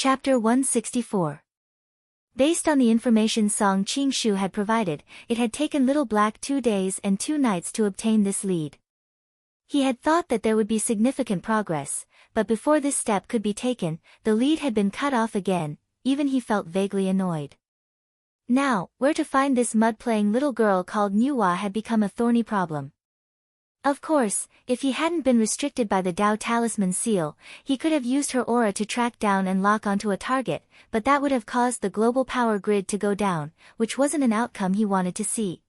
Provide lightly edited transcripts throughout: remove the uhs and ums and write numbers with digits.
Chapter 164. Based on the information Song Qingshu had provided, it had taken Little Black 2 days and 2 nights to obtain this lead. He had thought that there would be significant progress, but before this step could be taken, the lead had been cut off again. Even he felt vaguely annoyed. Now, where to find this mud-playing little girl called Nuwa had become a thorny problem. Of course, if he hadn't been restricted by the Dao Talisman seal, he could have used her aura to track down and lock onto a target, but that would have caused the global power grid to go down, which wasn't an outcome he wanted to see.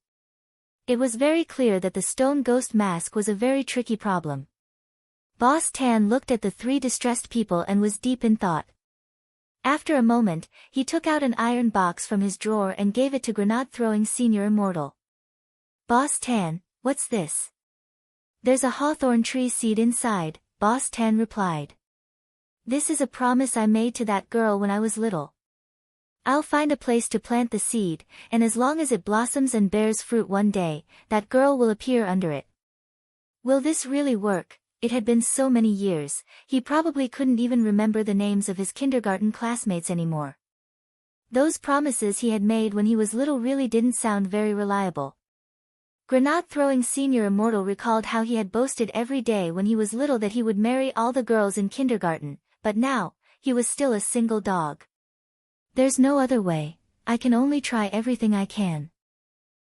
It was very clear that the stone ghost mask was a very tricky problem. Boss Tan looked at the 3 distressed people and was deep in thought. After a moment, he took out an iron box from his drawer and gave it to grenade-throwing Senior Immortal. Boss Tan, what's this? There's a hawthorn tree seed inside, Boss Tan replied. This is a promise I made to that girl when I was little. I'll find a place to plant the seed, and as long as it blossoms and bears fruit one day, that girl will appear under it. Will this really work? It had been so many years, he probably couldn't even remember the names of his kindergarten classmates anymore. Those promises he had made when he was little really didn't sound very reliable. Grenade-throwing Senior Immortal recalled how he had boasted every day when he was little that he would marry all the girls in kindergarten, but now, he was still a single dog. There's no other way, I can only try everything I can.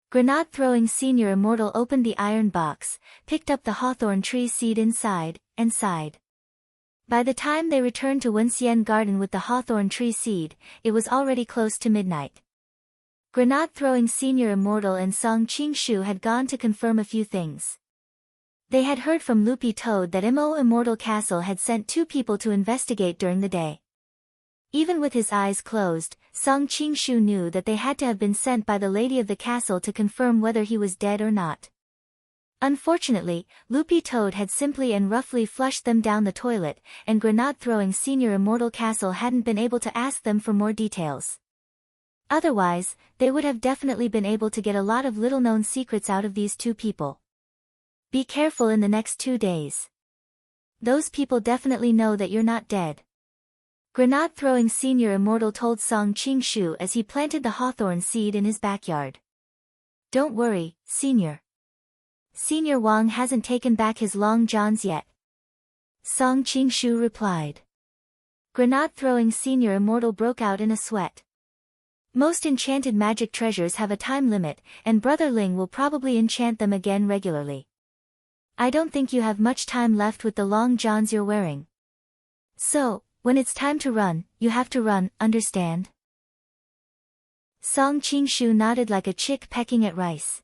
Grenade-throwing Senior Immortal opened the iron box, picked up the hawthorn tree seed inside, and sighed. By the time they returned to Wenxian Garden with the hawthorn tree seed, it was already close to midnight. Grenade-throwing Senior Immortal and Song Qingshu had gone to confirm a few things. They had heard from Loopy Toad that Mo Immortal Castle had sent 2 people to investigate during the day. Even with his eyes closed, Song Qingshu knew that they had to have been sent by the lady of the castle to confirm whether he was dead or not. Unfortunately, Loopy Toad had simply and roughly flushed them down the toilet, and Grenade-throwing Senior Immortal Castle hadn't been able to ask them for more details. Otherwise, they would have definitely been able to get a lot of little-known secrets out of these 2 people. Be careful in the next 2 days. Those people definitely know that you're not dead. Grenade-throwing Senior Immortal told Song Qingshu as he planted the hawthorn seed in his backyard. Don't worry, Senior. Senior Wang hasn't taken back his long johns yet. Song Qingshu replied. Grenade-throwing Senior Immortal broke out in a sweat. Most enchanted magic treasures have a time limit, and Brother Ling will probably enchant them again regularly. I don't think you have much time left with the long johns you're wearing. So, when it's time to run, you have to run, understand? Song Qingshu nodded like a chick pecking at rice.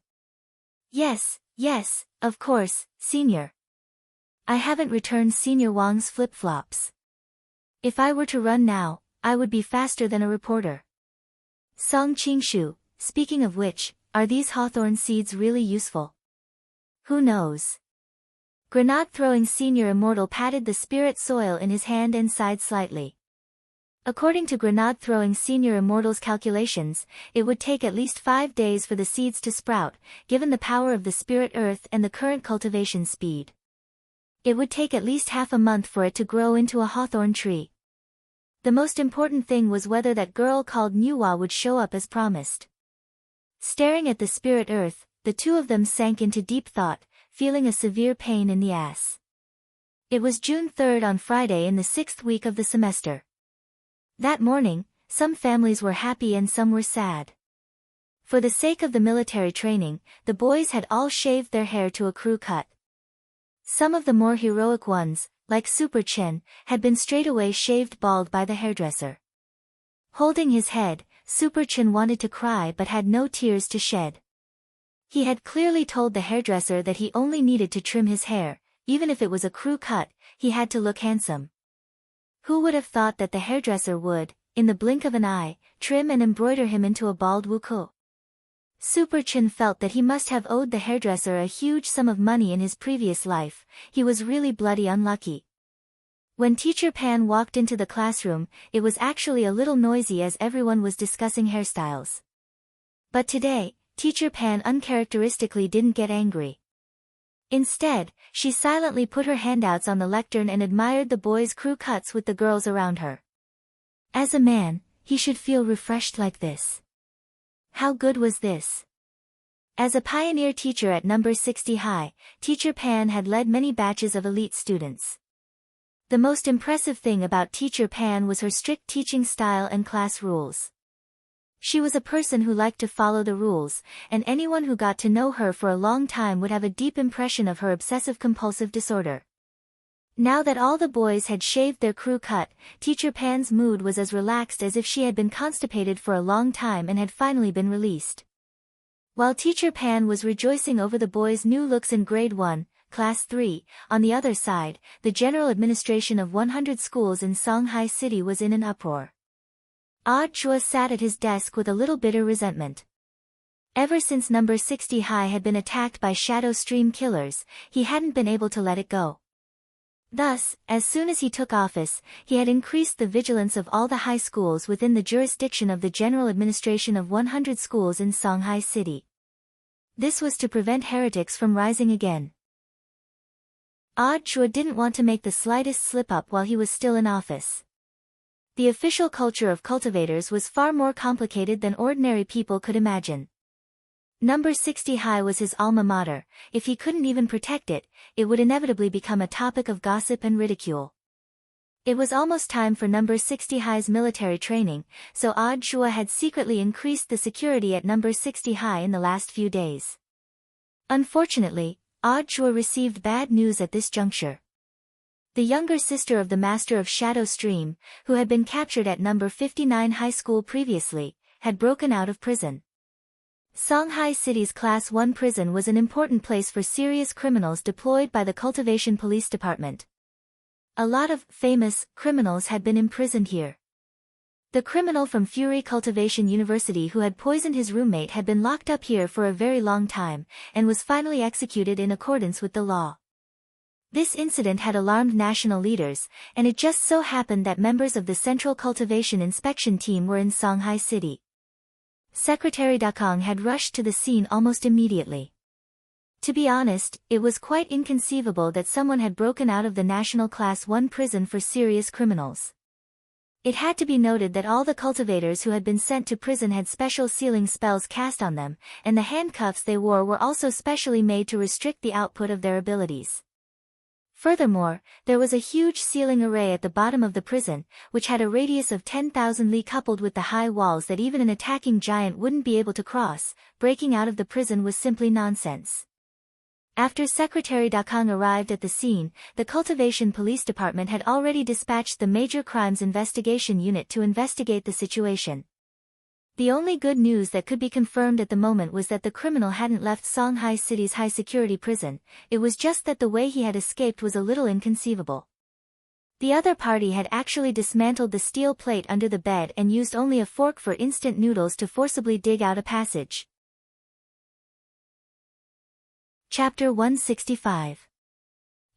Yes, of course, Senior. I haven't returned Senior Wang's flip-flops. If I were to run now, I would be faster than a reporter. Song Qingshu, speaking of which, are these hawthorn seeds really useful? Who knows? Grenade-throwing Senior Immortal patted the spirit soil in his hand and sighed slightly. According to Grenade-throwing Senior Immortal's calculations, it would take at least 5 days for the seeds to sprout, given the power of the spirit earth and the current cultivation speed. It would take at least half a month for it to grow into a hawthorn tree. The most important thing was whether that girl called Nuwa would show up as promised. Staring at the spirit earth, the 2 of them sank into deep thought, feeling a severe pain in the ass. It was June 3rd on Friday in the 6th week of the semester. That morning, some families were happy and some were sad. For the sake of the military training, the boys had all shaved their hair to a crew cut. Some of the more heroic ones, like Super Chen, had been straightaway shaved bald by the hairdresser. Holding his head, Super Chen wanted to cry but had no tears to shed. He had clearly told the hairdresser that he only needed to trim his hair, even if it was a crew cut, he had to look handsome. Who would have thought that the hairdresser would, in the blink of an eye, trim and embroider him into a bald wuku? Super Chen felt that he must have owed the hairdresser a huge sum of money in his previous life. He was really bloody unlucky. When Teacher Pan walked into the classroom, it was actually a little noisy as everyone was discussing hairstyles. But today, Teacher Pan uncharacteristically didn't get angry. Instead, she silently put her handouts on the lectern and admired the boys' crew cuts with the girls around her. As a man, he should feel refreshed like this. How good was this? As a pioneer teacher at number 60 High, Teacher Pan had led many batches of elite students. The most impressive thing about Teacher Pan was her strict teaching style and class rules. She was a person who liked to follow the rules, and anyone who got to know her for a long time would have a deep impression of her obsessive-compulsive disorder. Now that all the boys had shaved their crew cut, Teacher Pan's mood was as relaxed as if she had been constipated for a long time and had finally been released. While Teacher Pan was rejoicing over the boys' new looks in Grade 1, Class 3, on the other side, the general administration of 100 schools in Songhai City was in an uproar. Chua sat at his desk with a little bitter resentment. Ever since number 60 High had been attacked by shadow stream killers, he hadn't been able to let it go. Thus, as soon as he took office, he had increased the vigilance of all the high schools within the jurisdiction of the general administration of 100 schools in Songhai City. This was to prevent heretics from rising again. Chua didn't want to make the slightest slip-up while he was still in office. The official culture of cultivators was far more complicated than ordinary people could imagine. Number 60 High was his alma mater. If he couldn't even protect it, it would inevitably become a topic of gossip and ridicule. It was almost time for number 60 High's military training, so Chua had secretly increased the security at number 60 High in the last few days. Unfortunately, Chua received bad news at this juncture. The younger sister of the master of Shadow Stream, who had been captured at number 59 high school previously, had broken out of prison. Songhai City's Class 1 prison was an important place for serious criminals deployed by the Cultivation Police Department. A lot of famous criminals had been imprisoned here. The criminal from Fury Cultivation University who had poisoned his roommate had been locked up here for a very long time, and was finally executed in accordance with the law. This incident had alarmed national leaders, and it just so happened that members of the Central Cultivation Inspection Team were in Songhai City. Secretary Dakong had rushed to the scene almost immediately. To be honest, it was quite inconceivable that someone had broken out of the National Class 1 prison for serious criminals. It had to be noted that all the cultivators who had been sent to prison had special sealing spells cast on them, and the handcuffs they wore were also specially made to restrict the output of their abilities. Furthermore, there was a huge sealing array at the bottom of the prison, which had a radius of 10,000 li coupled with the high walls that even an attacking giant wouldn't be able to cross. Breaking out of the prison was simply nonsense. After Secretary Dakong arrived at the scene, the Cultivation Police Department had already dispatched the Major Crimes Investigation Unit to investigate the situation. The only good news that could be confirmed at the moment was that the criminal hadn't left Songhai City's high-security prison. It was just that the way he had escaped was a little inconceivable. The other party had actually dismantled the steel plate under the bed and used only a fork for instant noodles to forcibly dig out a passage. Chapter 165.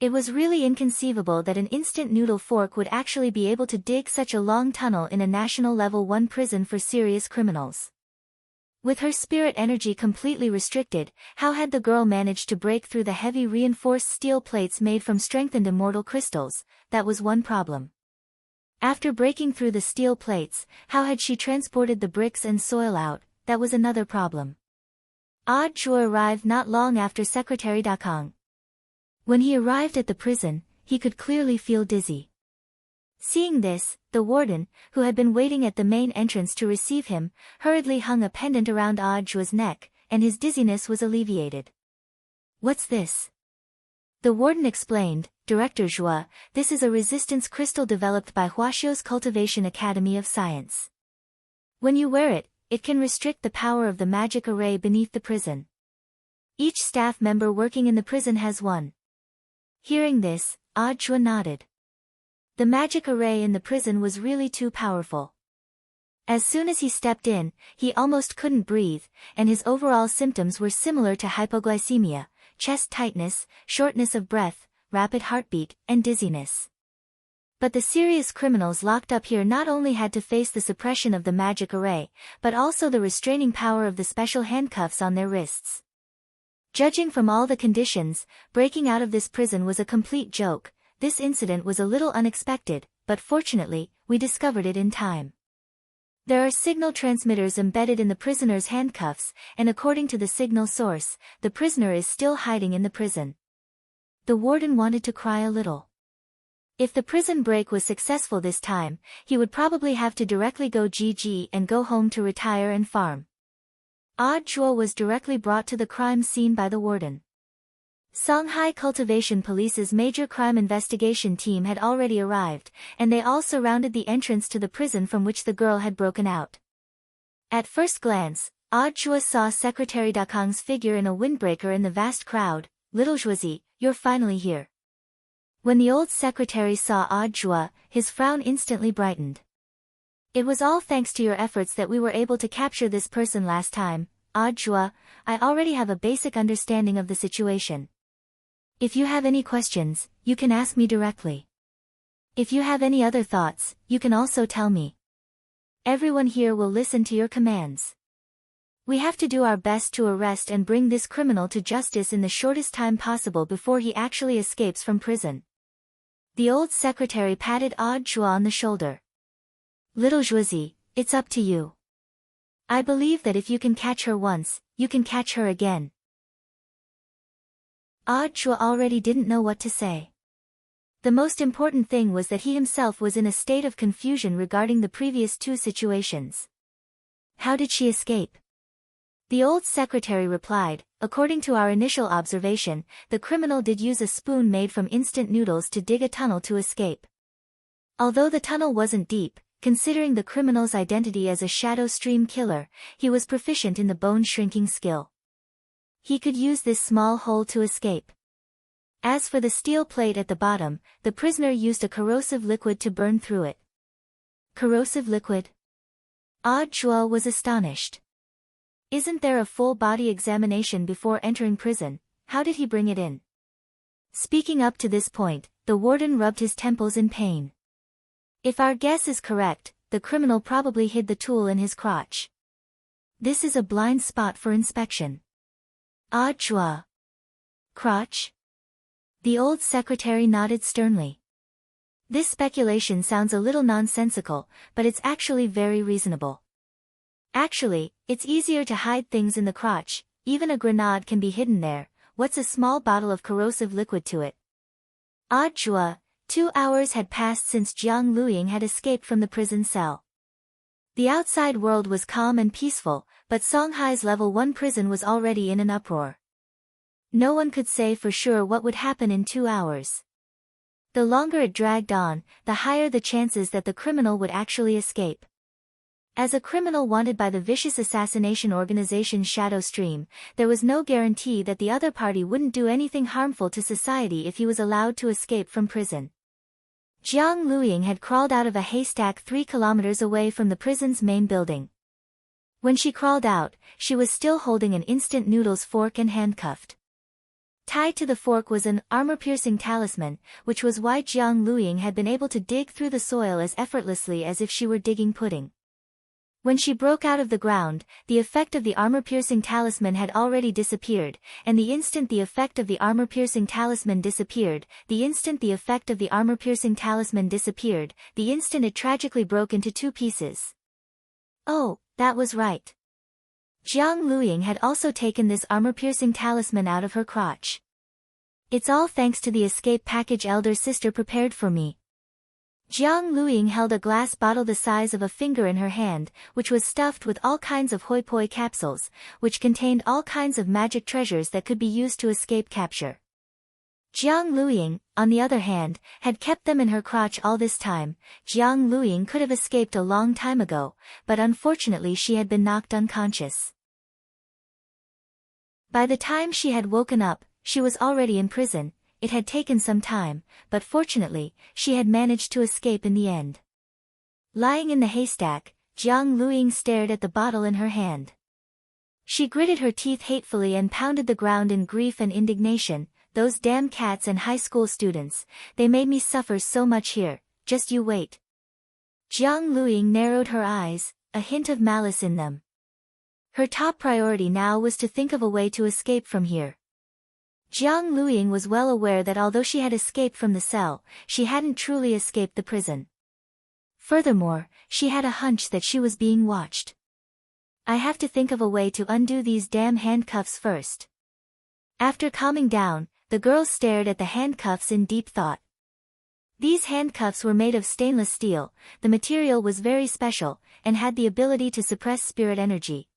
It was really inconceivable that an instant noodle fork would actually be able to dig such a long tunnel in a national level 1 prison for serious criminals. With her spirit energy completely restricted, how had the girl managed to break through the heavy reinforced steel plates made from strengthened immortal crystals? That was one problem. After breaking through the steel plates, how had she transported the bricks and soil out? That was another problem. Chua arrived not long after Secretary Dakong. When he arrived at the prison, he could clearly feel dizzy. Seeing this, the warden, who had been waiting at the main entrance to receive him, hurriedly hung a pendant around Chua's neck, and his dizziness was alleviated. "What's this?" The warden explained, "Director Chua, this is a resistance crystal developed by Huaxiao's Cultivation Academy of Science. When you wear it, it can restrict the power of the magic array beneath the prison. Each staff member working in the prison has one." Hearing this, Chua nodded. The magic array in the prison was really too powerful. As soon as he stepped in, he almost couldn't breathe, and his overall symptoms were similar to hypoglycemia, chest tightness, shortness of breath, rapid heartbeat, and dizziness. But the serious criminals locked up here not only had to face the suppression of the magic array, but also the restraining power of the special handcuffs on their wrists. Judging from all the conditions, breaking out of this prison was a complete joke. This incident was a little unexpected, but fortunately, we discovered it in time. There are signal transmitters embedded in the prisoner's handcuffs, and according to the signal source, the prisoner is still hiding in the prison. The warden wanted to cry a little. If the prison break was successful this time, he would probably have to directly go GG and go home to retire and farm. Zhuo was directly brought to the crime scene by the warden. Shanghai Cultivation Police's major crime investigation team had already arrived, and they all surrounded the entrance to the prison from which the girl had broken out. At first glance, Zhuo saw Secretary Dakang's figure in a windbreaker in the vast crowd. "Little Zhuozi, you're finally here." When the old secretary saw Zhuo, his frown instantly brightened. "It was all thanks to your efforts that we were able to capture this person last time, Zhuo. I already have a basic understanding of the situation. If you have any questions, you can ask me directly. If you have any other thoughts, you can also tell me. Everyone here will listen to your commands. We have to do our best to arrest and bring this criminal to justice in the shortest time possible before he actually escapes from prison." The old secretary patted Zhuo on the shoulder. "Little Zhuozi, it's up to you. I believe that if you can catch her once, you can catch her again." Zhuo already didn't know what to say. The most important thing was that he himself was in a state of confusion regarding the previous two situations. How did she escape? The old secretary replied, "According to our initial observation, the criminal did use a spoon made from instant noodles to dig a tunnel to escape. Although the tunnel wasn't deep, considering the criminal's identity as a shadow stream killer, he was proficient in the bone shrinking skill. He could use this small hole to escape. As for the steel plate at the bottom, the prisoner used a corrosive liquid to burn through it." Corrosive liquid? Zhuo was astonished. Isn't there a full body examination before entering prison? How did he bring it in? Speaking up to this point, the warden rubbed his temples in pain. If our guess is correct, the criminal probably hid the tool in his crotch. This is a blind spot for inspection. Zhuo. Crotch? The old secretary nodded sternly. This speculation sounds a little nonsensical, but it's actually very reasonable. Actually, it's easier to hide things in the crotch. Even a grenade can be hidden there. What's a small bottle of corrosive liquid to it? Zhuo. 2 hours had passed since Jiang Luiying had escaped from the prison cell. The outside world was calm and peaceful, but Songhai's level 1 prison was already in an uproar. No one could say for sure what would happen in 2 hours. The longer it dragged on, the higher the chances that the criminal would actually escape. As a criminal wanted by the vicious assassination organization Shadow Stream, there was no guarantee that the other party wouldn't do anything harmful to society if he was allowed to escape from prison. Jiang Luiying had crawled out of a haystack 3 kilometers away from the prison's main building. When she crawled out, she was still holding an instant noodles fork and handcuffed. Tied to the fork was an armor-piercing talisman, which was why Jiang Luiying had been able to dig through the soil as effortlessly as if she were digging pudding. When she broke out of the ground, the effect of the armor-piercing talisman had already disappeared, and the instant the effect of the armor-piercing talisman disappeared, the instant the effect of the armor-piercing talisman disappeared, the instant it tragically broke into 2 pieces. Oh, that was right. Jiang Luiying had also taken this armor-piercing talisman out of her crotch. "It's all thanks to the escape package elder sister prepared for me." Jiang Luiying held a glass bottle the size of a finger in her hand, which was stuffed with all kinds of hoi poi capsules, which contained all kinds of magic treasures that could be used to escape capture. Jiang Luiying, on the other hand, had kept them in her crotch all this time. Jiang Luiying could have escaped a long time ago, but unfortunately she had been knocked unconscious. By the time she had woken up, she was already in prison. It had taken some time, but fortunately, she had managed to escape in the end. Lying in the haystack, Jiang Luiying stared at the bottle in her hand. She gritted her teeth hatefully and pounded the ground in grief and indignation. "Those damn cats and high school students, they made me suffer so much here, just you wait." Jiang Luiying narrowed her eyes, a hint of malice in them. Her top priority now was to think of a way to escape from here. Jiang Luiying was well aware that although she had escaped from the cell, she hadn't truly escaped the prison. Furthermore, she had a hunch that she was being watched. I have to think of a way to undo these damn handcuffs first. After calming down, the girl stared at the handcuffs in deep thought. These handcuffs were made of stainless steel, the material was very special, and had the ability to suppress spirit energy.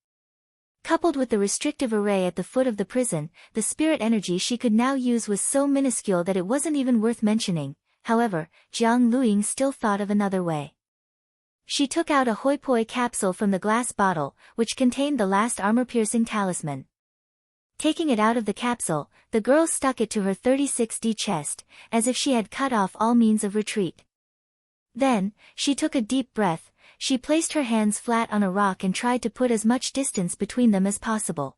Coupled with the restrictive array at the foot of the prison, the spirit energy she could now use was so minuscule that it wasn't even worth mentioning. However, Jiang Luiying still thought of another way. She took out a hoi poi capsule from the glass bottle, which contained the last armor-piercing talisman. Taking it out of the capsule, the girl stuck it to her 36D chest, as if she had cut off all means of retreat. Then, she took a deep breath, she placed her hands flat on a rock and tried to put as much distance between them as possible.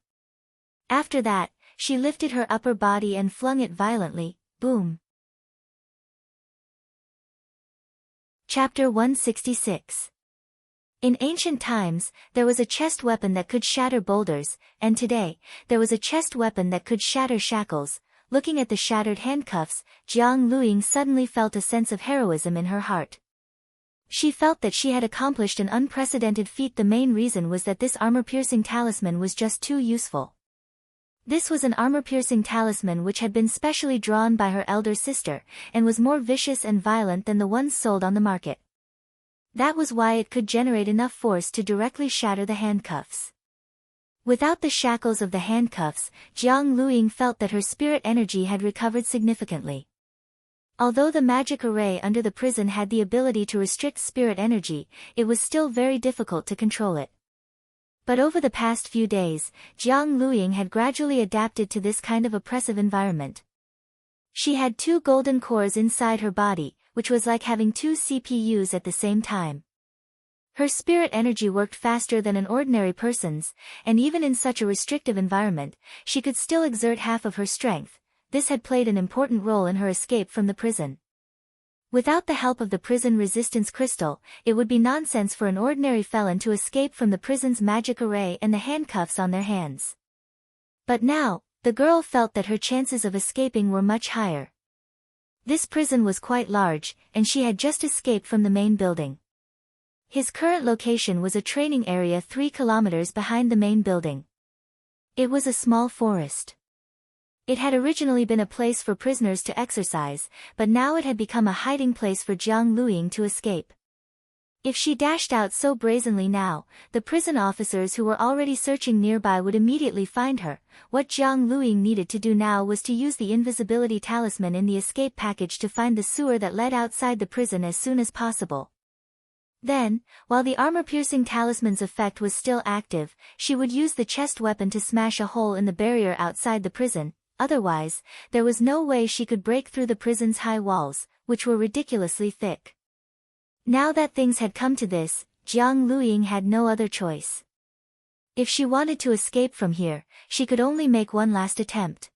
After that, she lifted her upper body and flung it violently, boom. Chapter 166. In ancient times, there was a chest weapon that could shatter boulders, and today, there was a chest weapon that could shatter shackles. Looking at the shattered handcuffs, Jiang Luiying suddenly felt a sense of heroism in her heart. She felt that she had accomplished an unprecedented feat. The main reason was that this armor-piercing talisman was just too useful. This was an armor-piercing talisman which had been specially drawn by her elder sister, and was more vicious and violent than the ones sold on the market. That was why it could generate enough force to directly shatter the handcuffs. Without the shackles of the handcuffs, Jiang Luiying felt that her spirit energy had recovered significantly. Although the magic array under the prison had the ability to restrict spirit energy, it was still very difficult to control it. But over the past few days, Jiang Luiying had gradually adapted to this kind of oppressive environment. She had 2 golden cores inside her body, which was like having 2 CPUs at the same time. Her spirit energy worked faster than an ordinary person's, and even in such a restrictive environment, she could still exert half of her strength. This had played an important role in her escape from the prison. Without the help of the prison resistance crystal, it would be nonsense for an ordinary felon to escape from the prison's magic array and the handcuffs on their hands. But now, the girl felt that her chances of escaping were much higher. This prison was quite large, and she had just escaped from the main building. His current location was a training area 3 kilometers behind the main building. It was a small forest. It had originally been a place for prisoners to exercise, but now it had become a hiding place for Jiang Luiying to escape. If she dashed out so brazenly now, the prison officers who were already searching nearby would immediately find her. What Jiang Luiying needed to do now was to use the invisibility talisman in the escape package to find the sewer that led outside the prison as soon as possible. Then, while the armor-piercing talisman's effect was still active, she would use the chest weapon to smash a hole in the barrier outside the prison. Otherwise, there was no way she could break through the prison's high walls, which were ridiculously thick. Now that things had come to this, Jiang Luiying had no other choice. If she wanted to escape from here, she could only make one last attempt.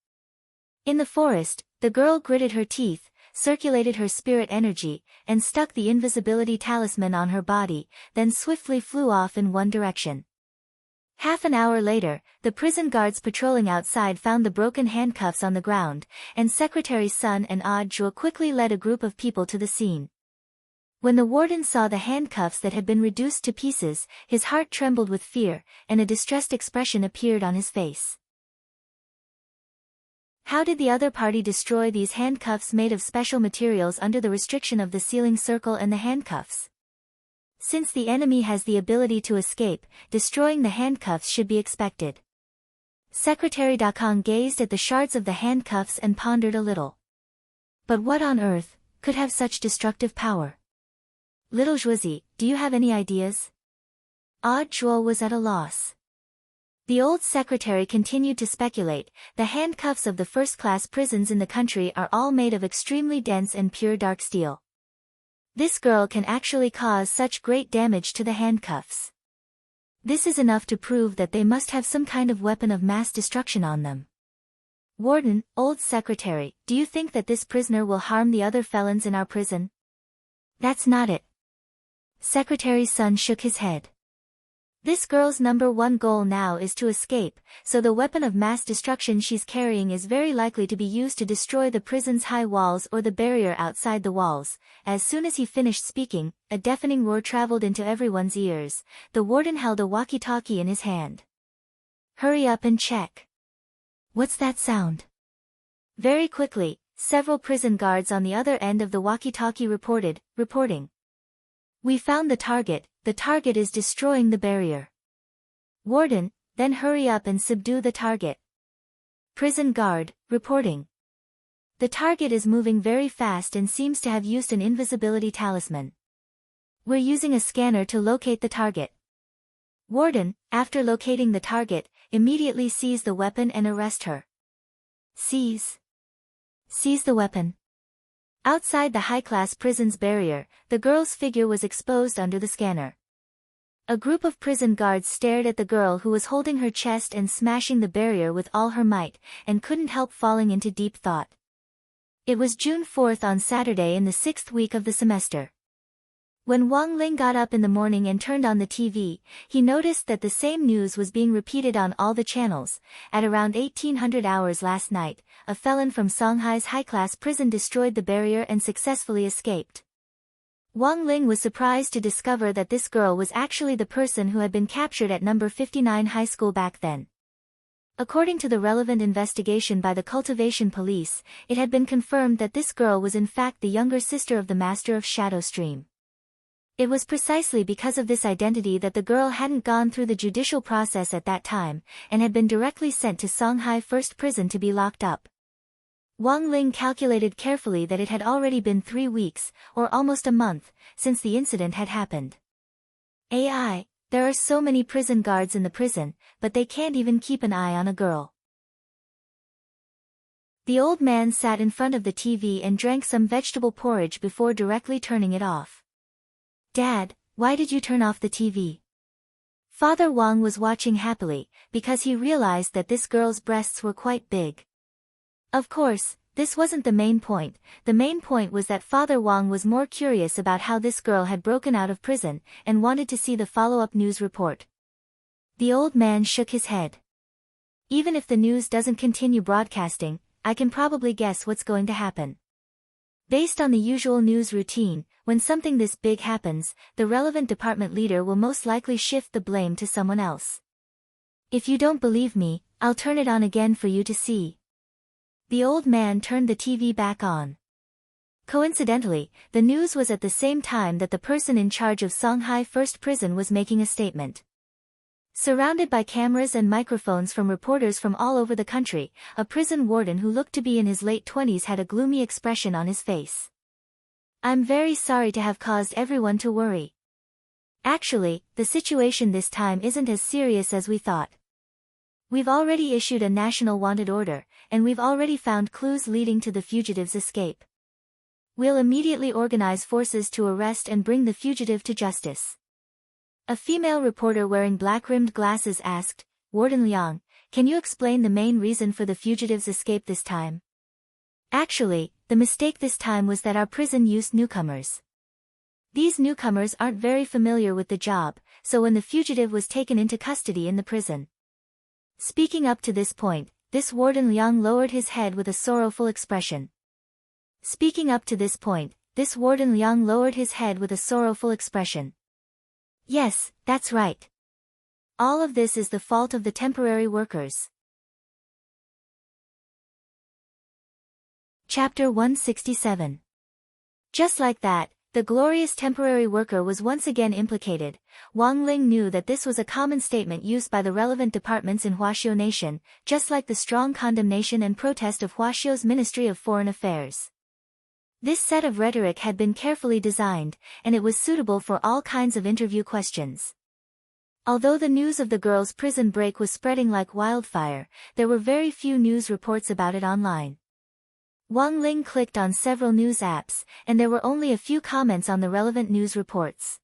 In the forest, the girl gritted her teeth, circulated her spirit energy, and stuck the invisibility talisman on her body, then swiftly flew off in one direction. Half an hour later, the prison guards patrolling outside found the broken handcuffs on the ground, and Secretary Sun and Audiobook quickly led a group of people to the scene. When the warden saw the handcuffs that had been reduced to pieces, his heart trembled with fear, and a distressed expression appeared on his face. How did the other party destroy these handcuffs made of special materials under the restriction of the ceiling circle and the handcuffs? Since the enemy has the ability to escape, destroying the handcuffs should be expected. Secretary Dakong gazed at the shards of the handcuffs and pondered a little. But what on earth could have such destructive power? Little Zhuozi, do you have any ideas? Audiobook was at a loss. The old secretary continued to speculate. The handcuffs of the first-class prisons in the country are all made of extremely dense and pure dark steel. This girl can actually cause such great damage to the handcuffs. This is enough to prove that they must have some kind of weapon of mass destruction on them. Warden, old secretary, do you think that this prisoner will harm the other felons in our prison? That's not it. Secretary Sun shook his head. This girl's number one goal now is to escape, so the weapon of mass destruction she's carrying is very likely to be used to destroy the prison's high walls or the barrier outside the walls. As soon as he finished speaking, a deafening roar traveled into everyone's ears. The warden held a walkie-talkie in his hand. Hurry up and check. What's that sound? Very quickly, several prison guards on the other end of the walkie-talkie reporting. We found the target is destroying the barrier. Warden, then hurry up and subdue the target. Prison guard, reporting. The target is moving very fast and seems to have used an invisibility talisman. We're using a scanner to locate the target. Warden, after locating the target, immediately seize the weapon and arrest her. Seize the weapon. Outside the high-class prison's barrier, the girl's figure was exposed under the scanner. A group of prison guards stared at the girl who was holding her chest and smashing the barrier with all her might, and couldn't help falling into deep thought. It was June 4th on Saturday in the 6th week of the semester. When Wang Ling got up in the morning and turned on the TV, he noticed that the same news was being repeated on all the channels. At around 1800 hours last night, a felon from Songhai's high-class prison destroyed the barrier and successfully escaped. Wang Ling was surprised to discover that this girl was actually the person who had been captured at number 59 high school back then. According to the relevant investigation by the Cultivation Police, it had been confirmed that this girl was in fact the younger sister of the master of Shadow Stream. It was precisely because of this identity that the girl hadn't gone through the judicial process at that time, and had been directly sent to Songhai First Prison to be locked up. Wang Ling calculated carefully that it had already been 3 weeks, or almost a month, since the incident had happened. There are so many prison guards in the prison, but they can't even keep an eye on a girl. The old man sat in front of the TV and drank some vegetable porridge before directly turning it off. Dad, why did you turn off the TV? Father Wang was watching happily, because he realized that this girl's breasts were quite big. Of course, this wasn't the main point. The main point was that Father Wang was more curious about how this girl had broken out of prison, and wanted to see the follow-up news report. The old man shook his head. Even if the news doesn't continue broadcasting, I can probably guess what's going to happen. Based on the usual news routine, when something this big happens, the relevant department leader will most likely shift the blame to someone else. If you don't believe me, I'll turn it on again for you to see. The old man turned the TV back on. Coincidentally, the news was at the same time that the person in charge of Songhai First Prison was making a statement. Surrounded by cameras and microphones from reporters from all over the country, a prison warden who looked to be in his late 20s had a gloomy expression on his face. I'm very sorry to have caused everyone to worry. Actually, the situation this time isn't as serious as we thought. We've already issued a national wanted order, and we've already found clues leading to the fugitive's escape. We'll immediately organize forces to arrest and bring the fugitive to justice. A female reporter wearing black-rimmed glasses asked, Warden Liang, can you explain the main reason for the fugitive's escape this time? Actually, the mistake this time was that our prison used newcomers. These newcomers aren't very familiar with the job, so when the fugitive was taken into custody in the prison. Speaking up to this point, this Warden Liang lowered his head with a sorrowful expression. Speaking up to this point, this Warden Liang lowered his head with a sorrowful expression. Yes, that's right. All of this is the fault of the temporary workers. Chapter 167. Just like that, the glorious temporary worker was once again implicated. Wang Ling knew that this was a common statement used by the relevant departments in Huaxiu Nation, just like the strong condemnation and protest of Huaxiu's Ministry of Foreign Affairs. This set of rhetoric had been carefully designed, and it was suitable for all kinds of interview questions. Although the news of the girl's prison break was spreading like wildfire, there were very few news reports about it online. Wang Ling clicked on several news apps, and there were only a few comments on the relevant news reports.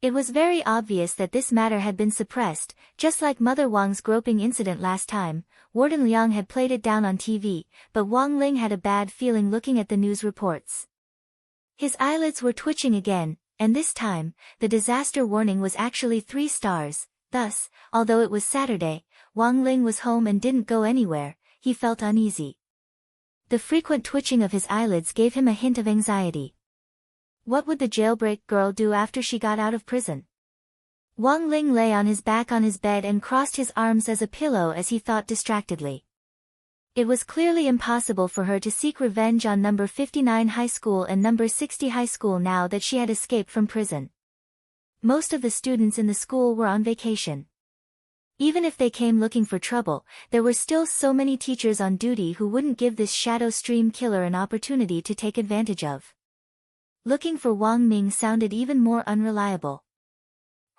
It was very obvious that this matter had been suppressed, just like Mother Wang's groping incident last time. Warden Liang had played it down on TV, but Wang Ling had a bad feeling looking at the news reports. His eyelids were twitching again, and this time, the disaster warning was actually 3 stars. Thus, although it was Saturday, Wang Ling was home and didn't go anywhere, he felt uneasy. The frequent twitching of his eyelids gave him a hint of anxiety. What would the jailbreak girl do after she got out of prison? Wang Ling lay on his back on his bed and crossed his arms as a pillow as he thought distractedly. It was clearly impossible for her to seek revenge on number 59 high school and number 60 high school now that she had escaped from prison. Most of the students in the school were on vacation. Even if they came looking for trouble, there were still so many teachers on duty who wouldn't give this shadow stream killer an opportunity to take advantage of. Looking for Wang Ming sounded even more unreliable.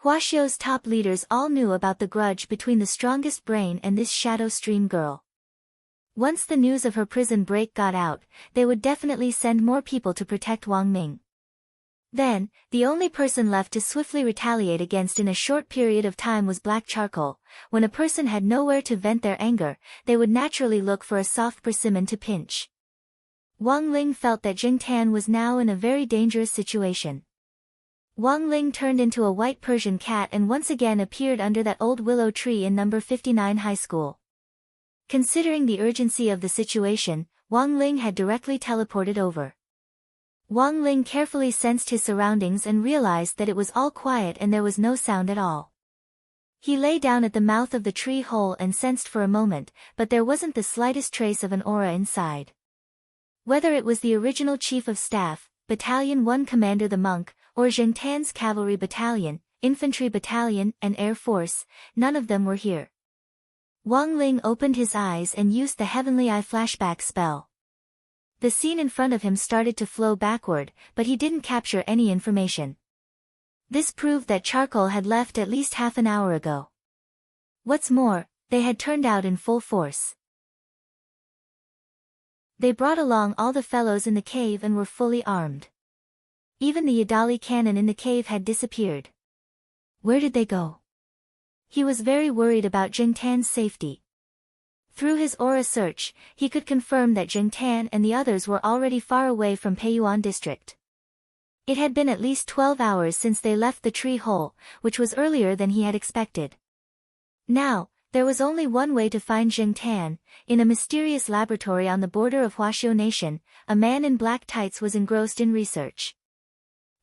Huaxiu's top leaders all knew about the grudge between the strongest brain and this shadow stream girl. Once the news of her prison break got out, they would definitely send more people to protect Wang Ming. Then, the only person left to swiftly retaliate against in a short period of time was black charcoal. When a person had nowhere to vent their anger, they would naturally look for a soft persimmon to pinch. Wang Ling felt that Jing Tan was now in a very dangerous situation. Wang Ling turned into a white Persian cat and once again appeared under that old willow tree in number 59 high school. Considering the urgency of the situation, Wang Ling had directly teleported over. Wang Ling carefully sensed his surroundings and realized that it was all quiet and there was no sound at all. He lay down at the mouth of the tree hole and sensed for a moment, but there wasn't the slightest trace of an aura inside. Whether it was the original chief of staff, Battalion 1 Commander the Monk, or Jing Tan's Cavalry Battalion, Infantry Battalion, and Air Force, none of them were here. Wang Ling opened his eyes and used the Heavenly Eye flashback spell. The scene in front of him started to flow backward, but he didn't capture any information. This proved that charcoal had left at least half an hour ago. What's more, they had turned out in full force. They brought along all the fellows in the cave and were fully armed. Even the Yadali cannon in the cave had disappeared. Where did they go? He was very worried about Jing Tan's safety. Through his aura search, he could confirm that Jing Tan and the others were already far away from Peiyuan district. It had been at least 12 hours since they left the tree hole, which was earlier than he had expected. Now, there was only one way to find Jing Tan. In a mysterious laboratory on the border of Huaxiu Nation, a man in black tights was engrossed in research.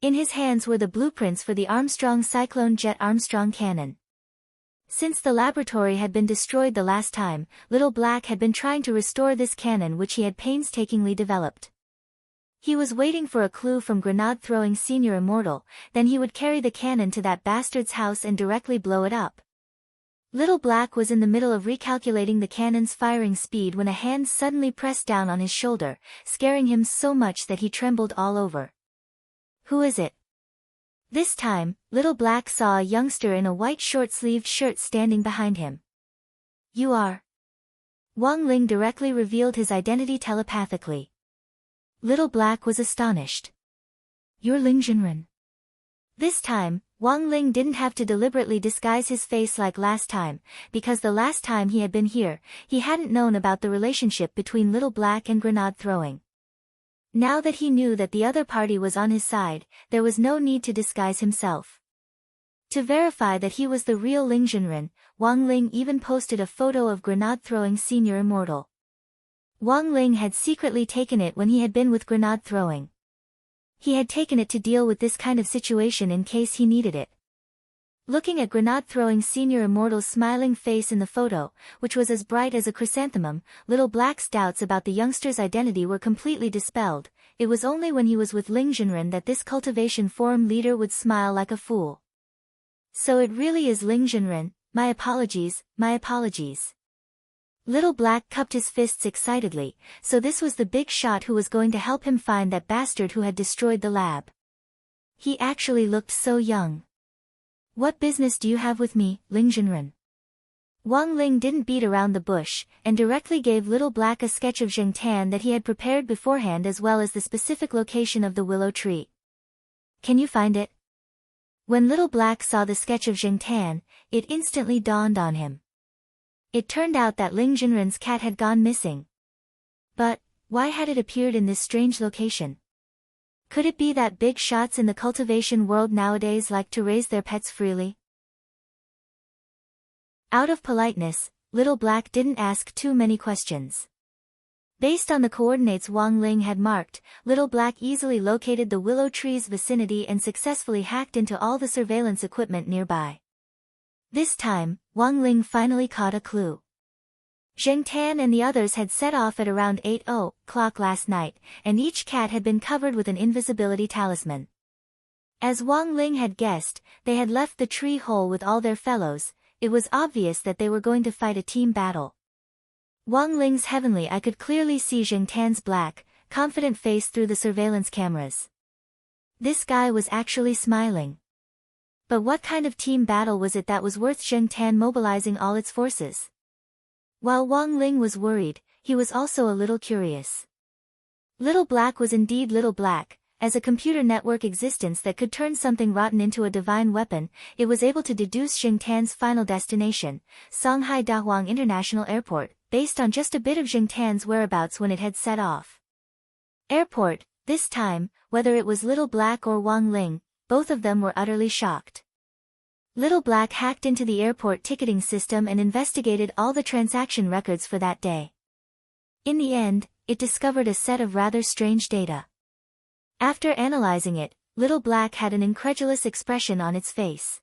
In his hands were the blueprints for the Armstrong Cyclone Jet Armstrong cannon. Since the laboratory had been destroyed the last time, Little Black had been trying to restore this cannon which he had painstakingly developed. He was waiting for a clue from grenade-throwing Senior Immortal, then he would carry the cannon to that bastard's house and directly blow it up. Little Black was in the middle of recalculating the cannon's firing speed when a hand suddenly pressed down on his shoulder, scaring him so much that he trembled all over. Who is it? This time, Little Black saw a youngster in a white short-sleeved shirt standing behind him. You are. Wang Ling directly revealed his identity telepathically. Little Black was astonished. You're Ling Jinren. This time, Wang Ling didn't have to deliberately disguise his face like last time, because the last time he had been here, he hadn't known about the relationship between Little Black and grenade throwing. Now that he knew that the other party was on his side, there was no need to disguise himself. To verify that he was the real Ling Jinren, Wang Ling even posted a photo of grenade-throwing Senior Immortal. Wang Ling had secretly taken it when he had been with grenade throwing. He had taken it to deal with this kind of situation in case he needed it. Looking at grenade-throwing Senior Immortal's smiling face in the photo, which was as bright as a chrysanthemum, Little Black's doubts about the youngster's identity were completely dispelled. It was only when he was with Ling Jinren that this cultivation forum leader would smile like a fool. So it really is Ling Jinren, my apologies, my apologies. Little Black cupped his fists excitedly, so this was the big shot who was going to help him find that bastard who had destroyed the lab. He actually looked so young. What business do you have with me, Ling Jinren? Wang Ling didn't beat around the bush, and directly gave Little Black a sketch of Jing Tan that he had prepared beforehand as well as the specific location of the willow tree. Can you find it? When Little Black saw the sketch of Jing Tan, it instantly dawned on him. It turned out that Ling Jinren's cat had gone missing. But, why had it appeared in this strange location? Could it be that big shots in the cultivation world nowadays like to raise their pets freely? Out of politeness, Little Black didn't ask too many questions. Based on the coordinates Wang Ling had marked, Little Black easily located the willow tree's vicinity and successfully hacked into all the surveillance equipment nearby. This time, Wang Ling finally caught a clue. Zheng Tan and the others had set off at around 8:00 last night, and each cat had been covered with an invisibility talisman. As Wang Ling had guessed, they had left the tree hole with all their fellows. It was obvious that they were going to fight a team battle. Wang Ling's heavenly eye could clearly see Zheng Tan's black, confident face through the surveillance cameras. This guy was actually smiling. But what kind of team battle was it that was worth Zheng Tan mobilizing all its forces? While Wang Ling was worried, he was also a little curious. Little Black was indeed Little Black. As a computer network existence that could turn something rotten into a divine weapon, it was able to deduce Zheng Tan's final destination, Shanghai Dahuang International Airport, based on just a bit of Zheng Tan's whereabouts when it had set off. Airport, this time, whether it was Little Black or Wang Ling, both of them were utterly shocked. Little Black hacked into the airport ticketing system and investigated all the transaction records for that day. In the end, it discovered a set of rather strange data. After analyzing it, Little Black had an incredulous expression on its face.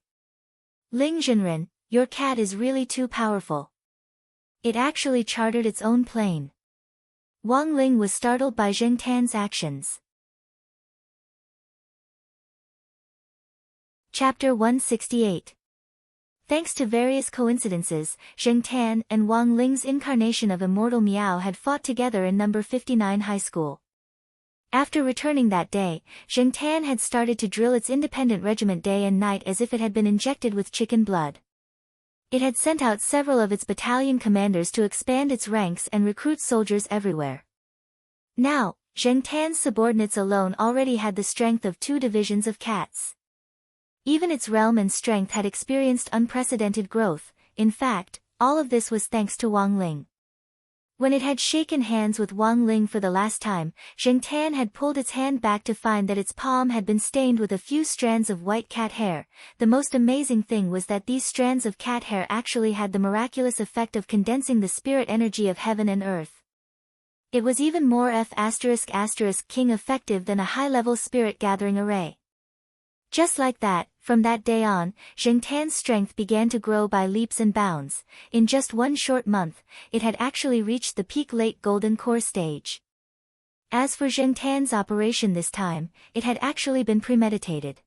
Ling Zhenren, your cat is really too powerful. It actually chartered its own plane. Wang Ling was startled by Zheng Tan's actions. Chapter 168. Thanks to various coincidences, Zheng Tan and Wang Ling's incarnation of Immortal Miao had fought together in number 59 high school. After returning that day, Zheng Tan had started to drill its independent regiment day and night as if it had been injected with chicken blood. It had sent out several of its battalion commanders to expand its ranks and recruit soldiers everywhere. Now, Zheng Tan's subordinates alone already had the strength of 2 divisions of cats. Even its realm and strength had experienced unprecedented growth. In fact, all of this was thanks to Wang Ling. When it had shaken hands with Wang Ling for the last time, Zheng Tan had pulled its hand back to find that its palm had been stained with a few strands of white cat hair. The most amazing thing was that these strands of cat hair actually had the miraculous effect of condensing the spirit energy of heaven and earth. It was even more F***king effective than a high-level spirit gathering array. Just like that, from that day on, Zheng Tan's strength began to grow by leaps and bounds. In just one short month, it had actually reached the peak late golden core stage. As for Zheng Tan's operation this time, it had actually been premeditated.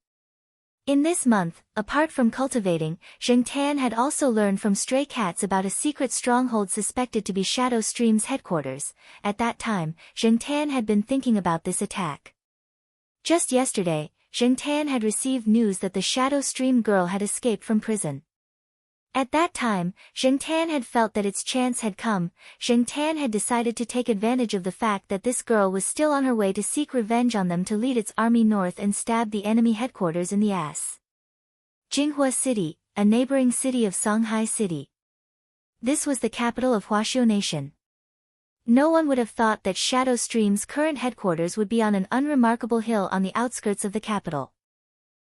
In this month, apart from cultivating, Zheng Tan had also learned from stray cats about a secret stronghold suspected to be Shadow Stream's headquarters. At that time, Zheng Tan had been thinking about this attack. Just yesterday, Zheng Tan had received news that the Shadow Stream girl had escaped from prison. At that time, Zheng Tan had felt that its chance had come. Zheng Tan had decided to take advantage of the fact that this girl was still on her way to seek revenge on them to lead its army north and stab the enemy headquarters in the ass. Jinghua City, a neighboring city of Shanghai City. This was the capital of Huaxiu Nation. No one would have thought that Shadow Stream's current headquarters would be on an unremarkable hill on the outskirts of the capital.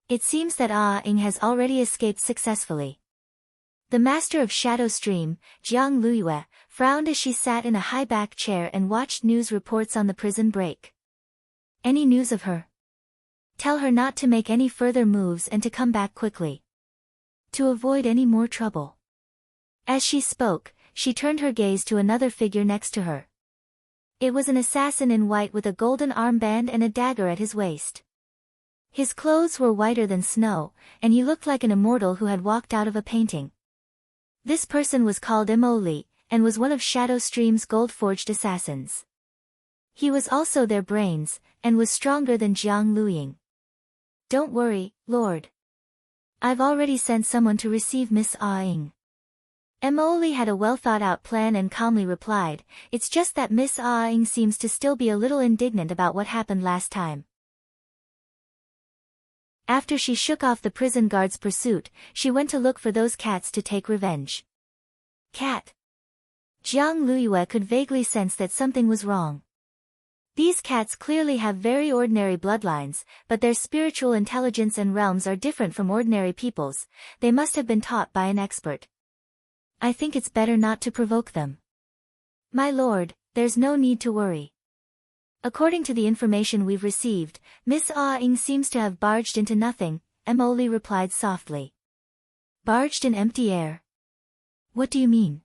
It seems that Ying has already escaped successfully. The master of Shadow Stream, Jiang Luyue, frowned as she sat in a high-back chair and watched news reports on the prison break. Any news of her? Tell her not to make any further moves and to come back quickly. To avoid any more trouble. As she spoke, she turned her gaze to another figure next to her. It was an assassin in white with a golden armband and a dagger at his waist. His clothes were whiter than snow, and he looked like an immortal who had walked out of a painting. This person was called Mo Li, and was one of Shadow Stream's gold-forged assassins. He was also their brains, and was stronger than Jiang Luying. Don't worry, Lord. I've already sent someone to receive Miss Ying. Mo Li had a well-thought-out plan and calmly replied, it's just that Miss Ying seems to still be a little indignant about what happened last time. After she shook off the prison guard's pursuit, she went to look for those cats to take revenge. Cat. Jiang Luyue could vaguely sense that something was wrong. These cats clearly have very ordinary bloodlines, but their spiritual intelligence and realms are different from ordinary people's. They must have been taught by an expert. I think it's better not to provoke them. My lord, there's no need to worry. According to the information we've received, Miss Ah-ing seems to have barged into nothing, Emily replied softly. Barged in empty air? What do you mean?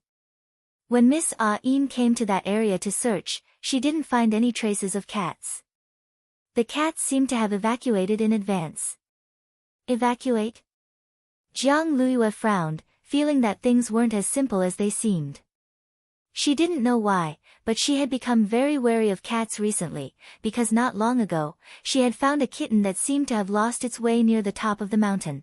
When Miss Ah-ing came to that area to search, she didn't find any traces of cats. The cats seemed to have evacuated in advance. Evacuate? Jiang Luiyue frowned, feeling that things weren't as simple as they seemed. She didn't know why, but she had become very wary of cats recently, because not long ago, she had found a kitten that seemed to have lost its way near the top of the mountain.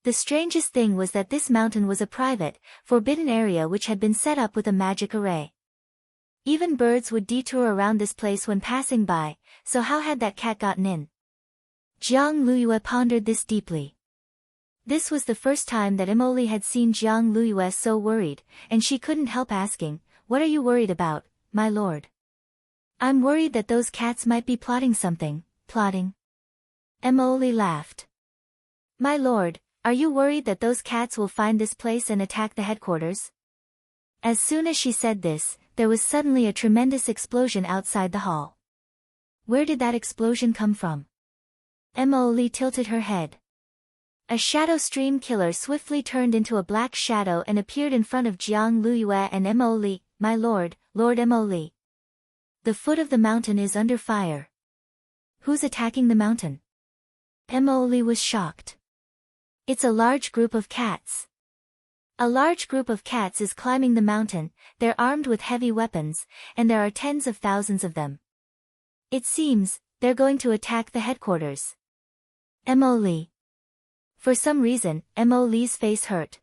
The strangest thing was that this mountain was a private, forbidden area which had been set up with a magic array. Even birds would detour around this place when passing by, so how had that cat gotten in? Jiang Luiyue pondered this deeply. This was the first time that Emily had seen Jiang Luiyue so worried, and she couldn't help asking, "What are you worried about, my lord?" "I'm worried that those cats might be plotting something." "Plotting?" Emily laughed. "My lord, are you worried that those cats will find this place and attack the headquarters?" As soon as she said this, there was suddenly a tremendous explosion outside the hall. Where did that explosion come from? Emily tilted her head. A shadow stream killer swiftly turned into a black shadow and appeared in front of Jiang Luiyue and Emily. "My lord, Lord Emily. The foot of the mountain is under fire." "Who's attacking the mountain?" Emily was shocked. "It's a large group of cats. A large group of cats is climbing the mountain, they're armed with heavy weapons, and there are tens of thousands of them. It seems, they're going to attack the headquarters." Emily. For some reason, Emily's face hurt.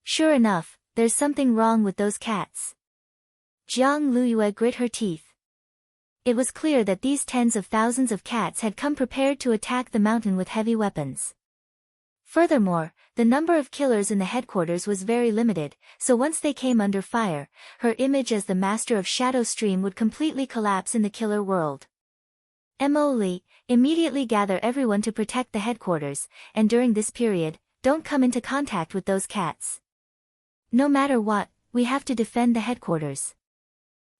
Sure enough, there's something wrong with those cats. Jiang Luiyue grit her teeth. It was clear that these tens of thousands of cats had come prepared to attack the mountain with heavy weapons. Furthermore, the number of killers in the headquarters was very limited, so once they came under fire, her image as the master of Shadow Stream would completely collapse in the killer world. Emily, immediately gather everyone to protect the headquarters, and during this period, don't come into contact with those cats. No matter what, we have to defend the headquarters.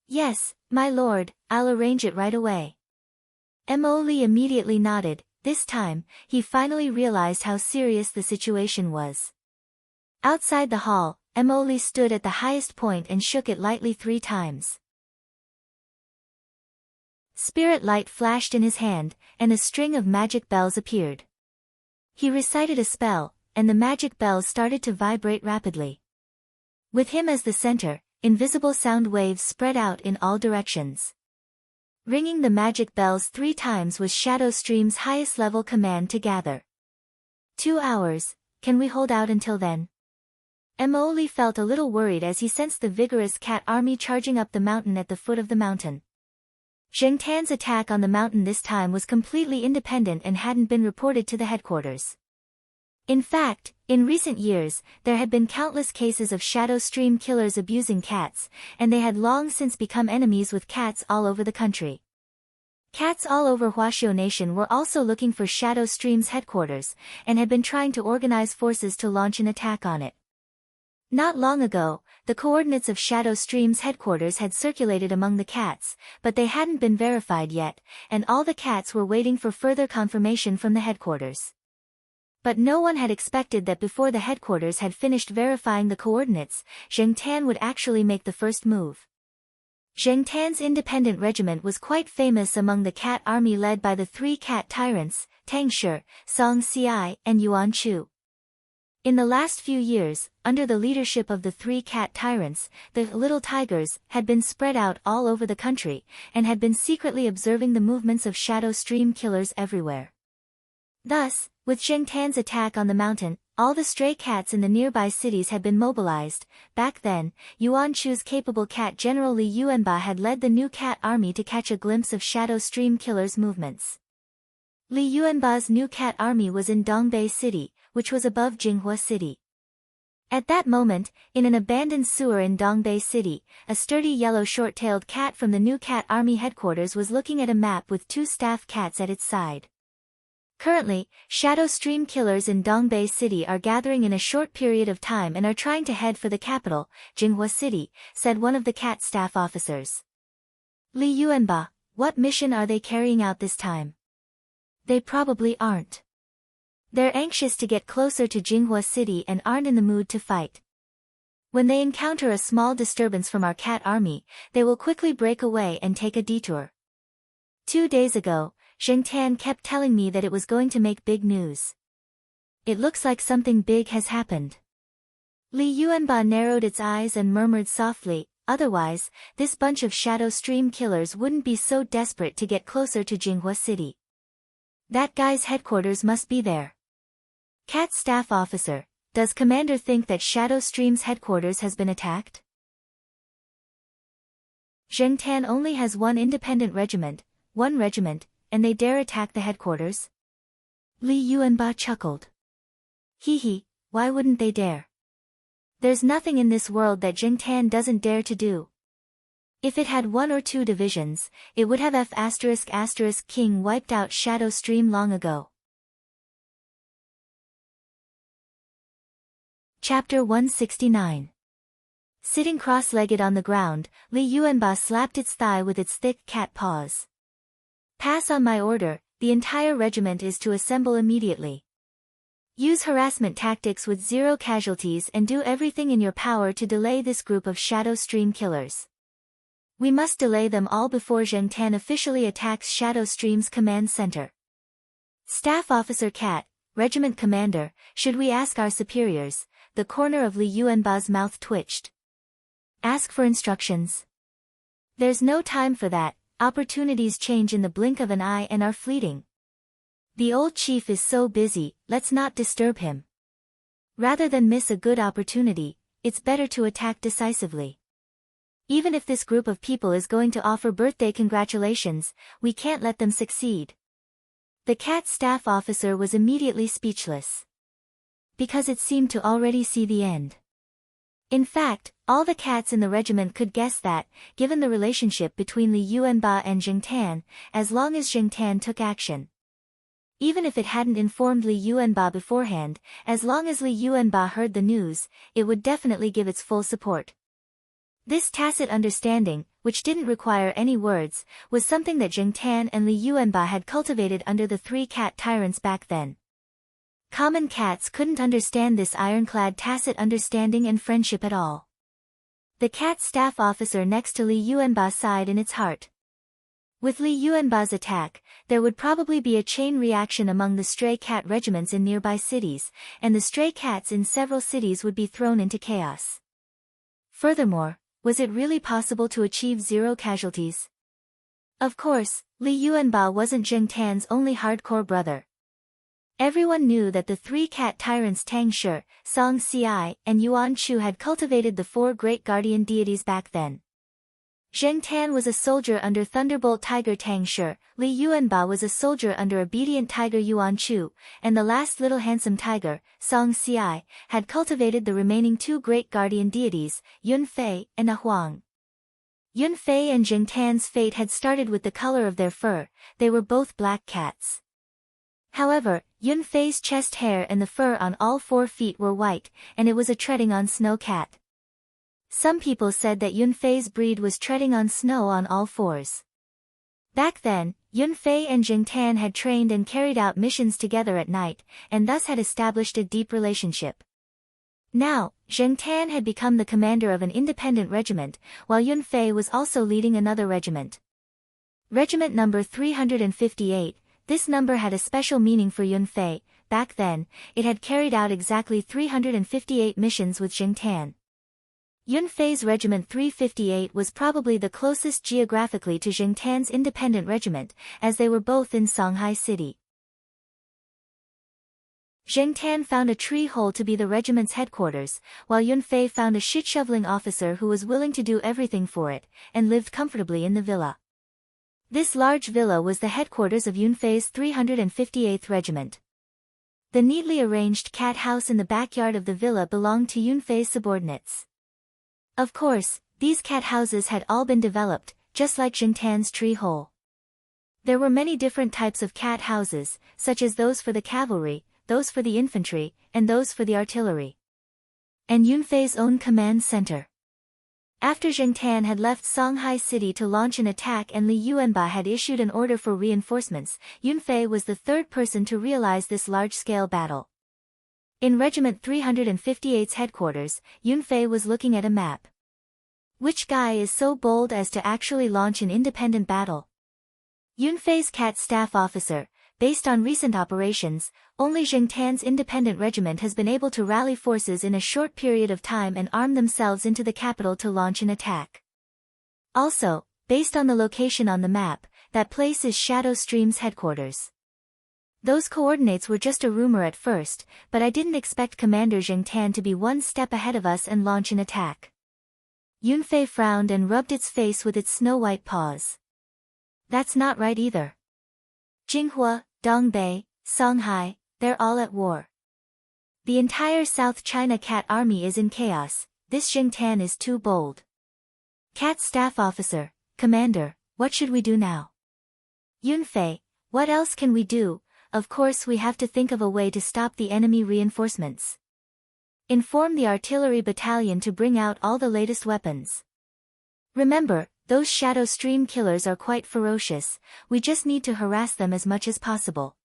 Yes, my lord, I'll arrange it right away. Emily immediately nodded. This time, he finally realized how serious the situation was. Outside the hall, Emily stood at the highest point and shook it lightly 3 times. Spirit light flashed in his hand, and a string of magic bells appeared. He recited a spell, and the magic bells started to vibrate rapidly. With him as the center, invisible sound waves spread out in all directions. Ringing the magic bells 3 times was Shadow Stream's highest level command to gather. 2 hours, can we hold out until then? Emily felt a little worried as he sensed the vigorous cat army charging up the mountain at the foot of the mountain. Zheng Tan's attack on the mountain this time was completely independent and hadn't been reported to the headquarters. In fact, in recent years, there had been countless cases of Shadow Stream killers abusing cats, and they had long since become enemies with cats all over the country. Cats all over Huaxiao Nation were also looking for Shadow Stream's headquarters, and had been trying to organize forces to launch an attack on it. Not long ago, the coordinates of Shadow Stream's headquarters had circulated among the cats, but they hadn't been verified yet, and all the cats were waiting for further confirmation from the headquarters. But no one had expected that before the headquarters had finished verifying the coordinates, Zheng Tan would actually make the first move. Zheng Tan's independent regiment was quite famous among the cat army led by the 3 cat tyrants, Tang Shi, Song Ci, and Yuan Chu. In the last few years, under the leadership of the 3 cat tyrants, the little tigers had been spread out all over the country, and had been secretly observing the movements of Shadow Stream killers everywhere. Thus, with Zheng Tan's attack on the mountain, all the stray cats in the nearby cities had been mobilized. Back then, Yuan Chu's capable cat General Li Yuanba had led the new cat army to catch a glimpse of Shadow Stream killers' movements. Li Yuanba's new cat army was in Dongbei City, which was above Jinghua City. At that moment, in an abandoned sewer in Dongbei City, a sturdy yellow short-tailed cat from the new cat army headquarters was looking at a map with two staff cats at its side. Currently, shadow stream killers in Dongbei City are gathering in a short period of time and are trying to head for the capital, Jinghua City, said one of the cat staff officers. Li Yuanba, what mission are they carrying out this time? They probably aren't. They're anxious to get closer to Jinghua City and aren't in the mood to fight. When they encounter a small disturbance from our cat army, they will quickly break away and take a detour. 2 days ago, Zheng Tan kept telling me that it was going to make big news. It looks like something big has happened. Li Yuanba narrowed its eyes and murmured softly, otherwise, this bunch of shadow stream killers wouldn't be so desperate to get closer to Jinghua City. That guy's headquarters must be there. Cat staff officer, does Commander think that Shadow Stream's headquarters has been attacked? Zheng Tan only has one independent regiment, and they dare attack the headquarters? Li Yuanba chuckled. Hee, why wouldn't they dare? There's nothing in this world that Zheng Tan doesn't dare to do. If it had 1 or 2 divisions, it would have King wiped out Shadow Stream long ago. Chapter 169. Sitting cross-legged on the ground, Li Yuanba slapped its thigh with its thick cat paws. Pass on my order, the entire regiment is to assemble immediately. Use harassment tactics with 0 casualties and do everything in your power to delay this group of Shadow Stream killers. We must delay them all before Zheng Tan officially attacks Shadow Stream's command center. Staff Officer Cat, Regiment Commander, should we ask our superiors? The corner of Li Yuanba's mouth twitched. Ask for instructions. There's no time for that, opportunities change in the blink of an eye and are fleeting. The old chief is so busy, let's not disturb him. Rather than miss a good opportunity, it's better to attack decisively. Even if this group of people is going to offer birthday congratulations, we can't let them succeed. The cat staff officer was immediately speechless. Because it seemed to already see the end. In fact, all the cats in the regiment could guess that, given the relationship between Li Yuanba and Zheng Tan, as long as Zheng Tan took action. Even if it hadn't informed Li Yuanba beforehand, as long as Li Yuanba heard the news, it would definitely give its full support. This tacit understanding, which didn't require any words, was something that Zheng Tan and Li Yuanba had cultivated under the 3 cat tyrants back then. Common cats couldn't understand this ironclad tacit understanding and friendship at all. The cat staff officer next to Li Yuanba sighed in its heart. With Li Yuanba's attack, there would probably be a chain reaction among the stray cat regiments in nearby cities, and the stray cats in several cities would be thrown into chaos. Furthermore, was it really possible to achieve 0 casualties? Of course, Li Yuanba wasn't Zheng Tan's only hardcore brother. Everyone knew that the 3 cat tyrants Tang Shi, Song Ci, and Yuan Chu had cultivated the 4 great guardian deities back then. Zheng Tan was a soldier under Thunderbolt Tiger Tang Shi, Li Yuanba was a soldier under Obedient Tiger Yuan Chu, and the last little handsome tiger, Song Ci, had cultivated the remaining 2 great guardian deities, Yun Fei and A Huang. Yun Fei and Zheng Tan's fate had started with the color of their fur, they were both black cats. However, Yun Fei's chest hair and the fur on all 4 feet were white, and it was a treading on snow cat. Some people said that Yun Fei's breed was treading on snow on all 4s. Back then, Yun Fei and Zheng Tan had trained and carried out missions together at night, and thus had established a deep relationship. Now, Zheng Tan had become the commander of an independent regiment, while Yun Fei was also leading another regiment. Regiment number 358, this number had a special meaning for Yun Fei. Back then, it had carried out exactly 358 missions with Zheng Tan. Yun Fei's Regiment 358 was probably the closest geographically to Zheng Tan's independent regiment, as they were both in Songhai City. Zheng Tan found a tree hole to be the regiment's headquarters, while Yun Fei found a shit-shoveling officer who was willing to do everything for it, and lived comfortably in the villa. This large villa was the headquarters of Yun Fei's 358th Regiment. The neatly arranged cat house in the backyard of the villa belonged to Yunfei's subordinates. Of course, these cat houses had all been developed, just like Jingtan's tree hole. There were many different types of cat houses, such as those for the cavalry, those for the infantry, and those for the artillery. And Yunfei's own command center. After Jingtan had left Songhai City to launch an attack and Li Yuanba had issued an order for reinforcements, Yunfei was the third person to realize this large-scale battle. In Regiment 358's headquarters, Yunfei was looking at a map. Which guy is so bold as to actually launch an independent battle? Yunfei's cat staff officer. Based on recent operations, only Jingtan's independent regiment has been able to rally forces in a short period of time and arm themselves into the capital to launch an attack. Also, based on the location on the map, that place is Shadow Stream's headquarters. Those coordinates were just a rumor at first, but I didn't expect Commander Jingtan to be one step ahead of us and launch an attack. Yunfei frowned and rubbed its face with its snow-white paws. That's not right either. Jinghua, Dongbei, Songhai, they're all at war. The entire South China cat army is in chaos. This Jingtan is too bold. Cat staff officer, Commander, what should we do now? Yunfei, what else can we do? Of course we have to think of a way to stop the enemy reinforcements. Inform the artillery battalion to bring out all the latest weapons. Remember, those Shadow Stream killers are quite ferocious, we just need to harass them as much as possible.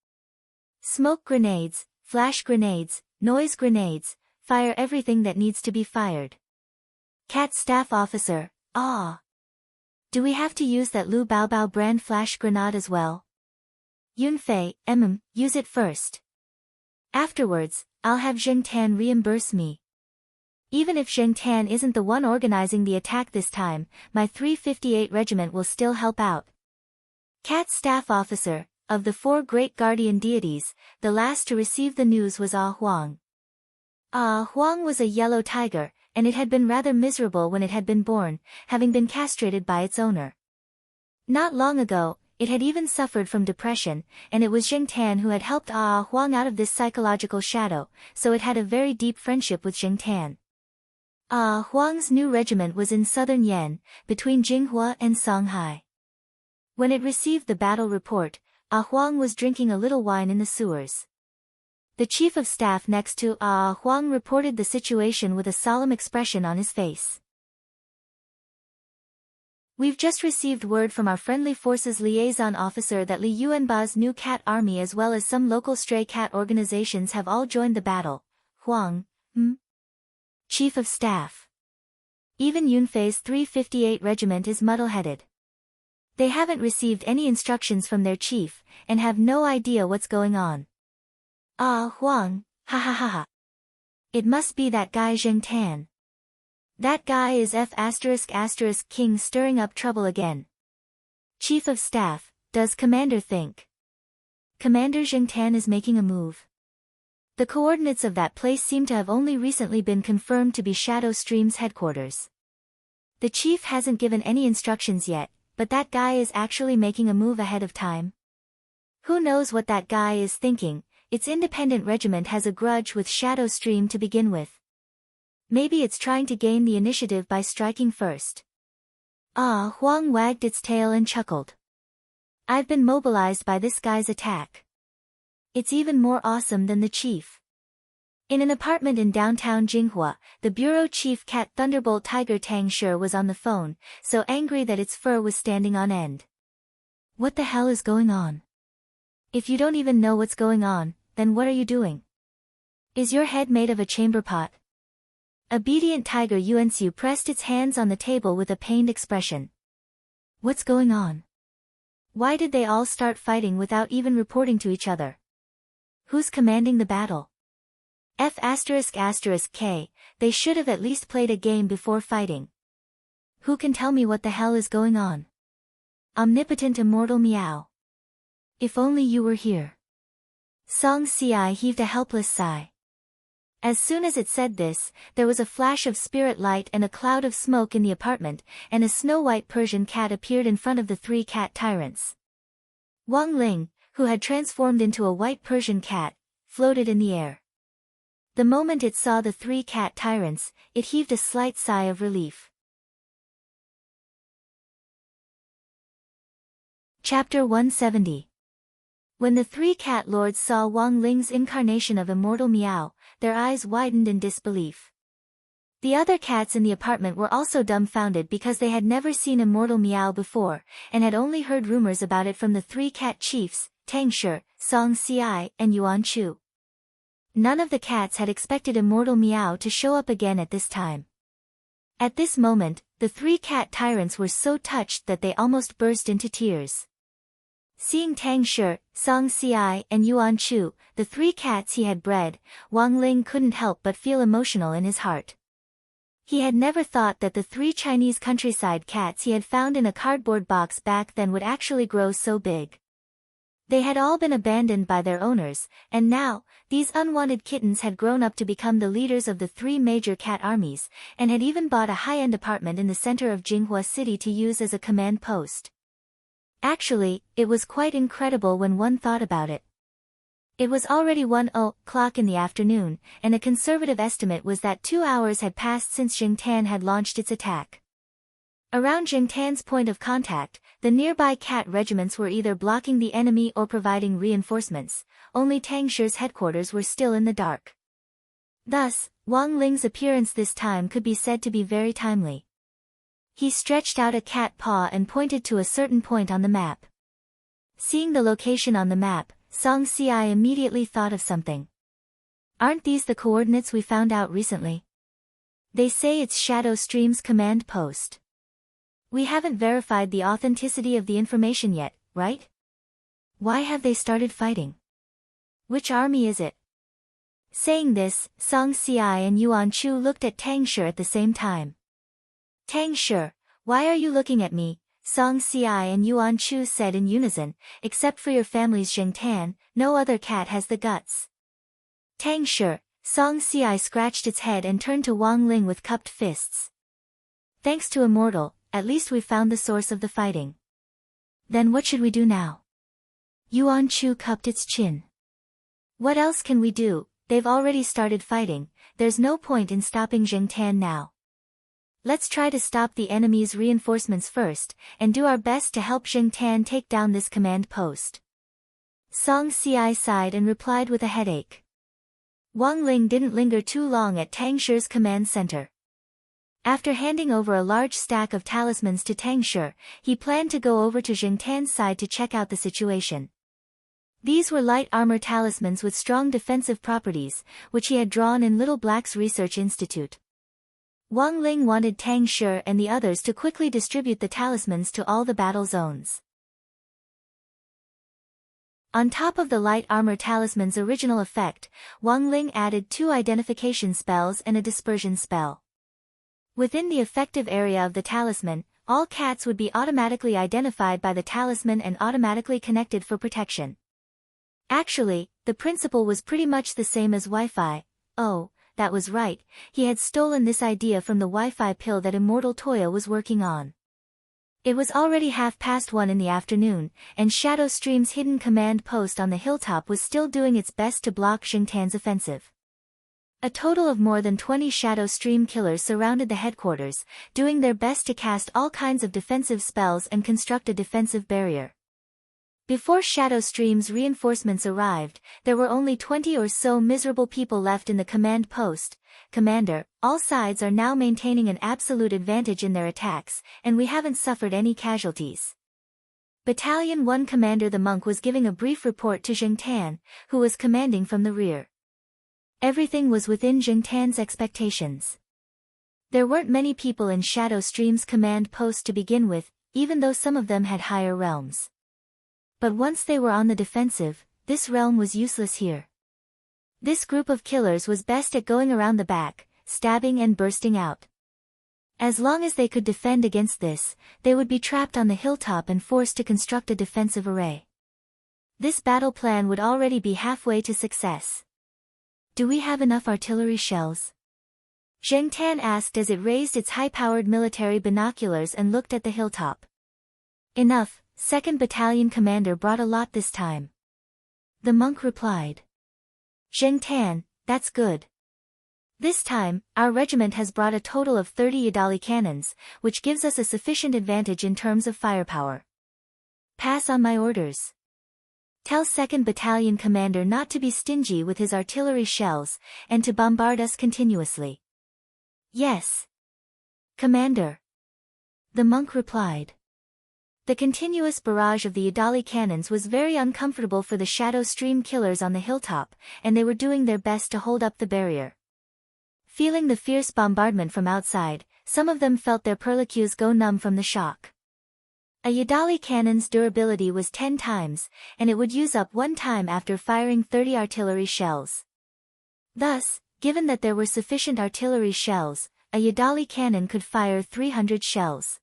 Smoke grenades, flash grenades, noise grenades, fire everything that needs to be fired. Cat staff officer, do we have to use that Lu Baobao brand flash grenade as well? Yunfei, use it first. Afterwards, I'll have Jingtan reimburse me. Even if Jingtan isn't the one organizing the attack this time, my 358 regiment will still help out. Cat staff officer, of the 4 great guardian deities, the last to receive the news was Huang. Huang was a yellow tiger, and it had been rather miserable when it had been born, having been castrated by its owner. Not long ago, it had even suffered from depression, and it was Jingtan who had helped Huang out of this psychological shadow, so it had a very deep friendship with Jingtan. Huang's new regiment was in southern Yan, between Jinghua and Songhai. When it received the battle report, Huang was drinking a little wine in the sewers. The chief of staff next to Huang reported the situation with a solemn expression on his face. We've just received word from our friendly forces liaison officer that Li Yuanba's new cat army as well as some local stray cat organizations have all joined the battle. Huang, Chief of Staff. Even Yunfei's 358 regiment is muddle-headed. They haven't received any instructions from their chief, and have no idea what's going on. Huang, ha ha ha ha. It must be that guy Jingtan. That guy is King stirring up trouble again. Chief of Staff, does Commander think Commander Jingtan is making a move? The coordinates of that place seem to have only recently been confirmed to be Shadow Stream's headquarters. The chief hasn't given any instructions yet, but that guy is actually making a move ahead of time. Who knows what that guy is thinking? Its independent regiment has a grudge with Shadow Stream to begin with. Maybe it's trying to gain the initiative by striking first. Huang wagged its tail and chuckled. I've been mobilized by this guy's attack. It's even more awesome than the chief. In an apartment in downtown Jinghua, the bureau chief cat Thunderbolt Tiger Tang Shi was on the phone, so angry that its fur was standing on end. What the hell is going on? If you don't even know what's going on, then what are you doing? Is your head made of a chamber pot? Obedient Tiger Yuanxiu pressed its hands on the table with a pained expression. What's going on? Why did they all start fighting without even reporting to each other? Who's commanding the battle? K, they should have at least played a game before fighting. Who can tell me what the hell is going on? Omnipotent immortal meow. If only you were here. Song Ci heaved a helpless sigh. As soon as it said this, there was a flash of spirit light and a cloud of smoke in the apartment, and a snow-white Persian cat appeared in front of the 3 cat tyrants. Wang Ling, who had transformed into a white Persian cat, floated in the air. The moment it saw the three cat tyrants, it heaved a slight sigh of relief. Chapter 170. When the three cat lords saw Wang Ling's incarnation of immortal Meow, their eyes widened in disbelief. The other cats in the apartment were also dumbfounded because they had never seen immortal Meow before, and had only heard rumors about it from the three cat chiefs, Tang Shi, Song Ci, and Yuan Chu. None of the cats had expected immortal Meow to show up again at this time. At this moment, the three cat tyrants were so touched that they almost burst into tears. Seeing Tang Shi, Song Ci, and Yuan Chu, the three cats he had bred, Wang Ling couldn't help but feel emotional in his heart. He had never thought that the three Chinese countryside cats he had found in a cardboard box back then would actually grow so big. They had all been abandoned by their owners, and now, these unwanted kittens had grown up to become the leaders of the three major cat armies, and had even bought a high-end apartment in the center of Jinghua City to use as a command post. Actually, it was quite incredible when one thought about it. It was already 1:00 in the afternoon, and a conservative estimate was that 2 hours had passed since Jingtan had launched its attack. Around Jingtan's point of contact, the nearby cat regiments were either blocking the enemy or providing reinforcements. Only Tang Shi's headquarters were still in the dark. Thus, Wang Ling's appearance this time could be said to be very timely. He stretched out a cat paw and pointed to a certain point on the map. Seeing the location on the map, Song Ci immediately thought of something. Aren't these the coordinates we found out recently? They say it's Shadow Stream's command post. We haven't verified the authenticity of the information yet, right? Why have they started fighting? Which army is it? Saying this, Song Ci and Yuan Chu looked at Tang Shi at the same time. Tang Shi, why are you looking at me? Song Ci and Yuan Chu said in unison, except for your family's Jingtan, no other cat has the guts. Tang Shi, Song Ci scratched its head and turned to Wang Ling with cupped fists. Thanks to Immortal, at least we've found the source of the fighting. Then what should we do now? Yuan Chu cupped its chin. What else can we do? They've already started fighting, there's no point in stopping Jingtan now. Let's try to stop the enemy's reinforcements first, and do our best to help Jingtan take down this command post. Song Ci sighed and replied with a headache. Wang Ling didn't linger too long at Tang Shi's command center. After handing over a large stack of talismans to Tang Shi, he planned to go over to Jingtan's side to check out the situation. These were light armor talismans with strong defensive properties, which he had drawn in Little Black's research institute. Wang Ling wanted Tang Shi and the others to quickly distribute the talismans to all the battle zones. On top of the light armor talisman's original effect, Wang Ling added 2 identification spells and a dispersion spell. Within the effective area of the talisman, all cats would be automatically identified by the talisman and automatically connected for protection. Actually, the principle was pretty much the same as Wi-Fi. Oh, that was right, he had stolen this idea from the Wi-Fi pill that Immortal Toya was working on. It was already 1:30 in the afternoon, and Shadow Stream's hidden command post on the hilltop was still doing its best to block Jingtan's offensive. A total of more than 20 Shadow Stream killers surrounded the headquarters, doing their best to cast all kinds of defensive spells and construct a defensive barrier. Before Shadow Stream's reinforcements arrived, there were only 20 or so miserable people left in the command post. Commander, all sides are now maintaining an absolute advantage in their attacks, and we haven't suffered any casualties. Battalion 1 Commander the monk was giving a brief report to Jingtan, who was commanding from the rear. Everything was within Jingtan's expectations. There weren't many people in Shadow Stream's command post to begin with, even though some of them had higher realms. But once they were on the defensive, this realm was useless here. This group of killers was best at going around the back, stabbing and bursting out. As long as they could defend against this, they would be trapped on the hilltop and forced to construct a defensive array. This battle plan would already be halfway to success. Do we have enough artillery shells? Jingtan asked as it raised its high-powered military binoculars and looked at the hilltop. Enough. 2nd Battalion Commander brought a lot this time. The monk replied. Zheng Tan, that's good. This time, our regiment has brought a total of 30 Yadali cannons, which gives us a sufficient advantage in terms of firepower. Pass on my orders. Tell 2nd Battalion Commander not to be stingy with his artillery shells, and to bombard us continuously. Yes. Commander. The monk replied. The continuous barrage of the Yadali cannons was very uncomfortable for the Shadow Stream killers on the hilltop, and they were doing their best to hold up the barrier. Feeling the fierce bombardment from outside, some of them felt their perlicues go numb from the shock. A Yadali cannon's durability was 10 times, and it would use up 1 time after firing 30 artillery shells. Thus, given that there were sufficient artillery shells, a Yadali cannon could fire 300 shells.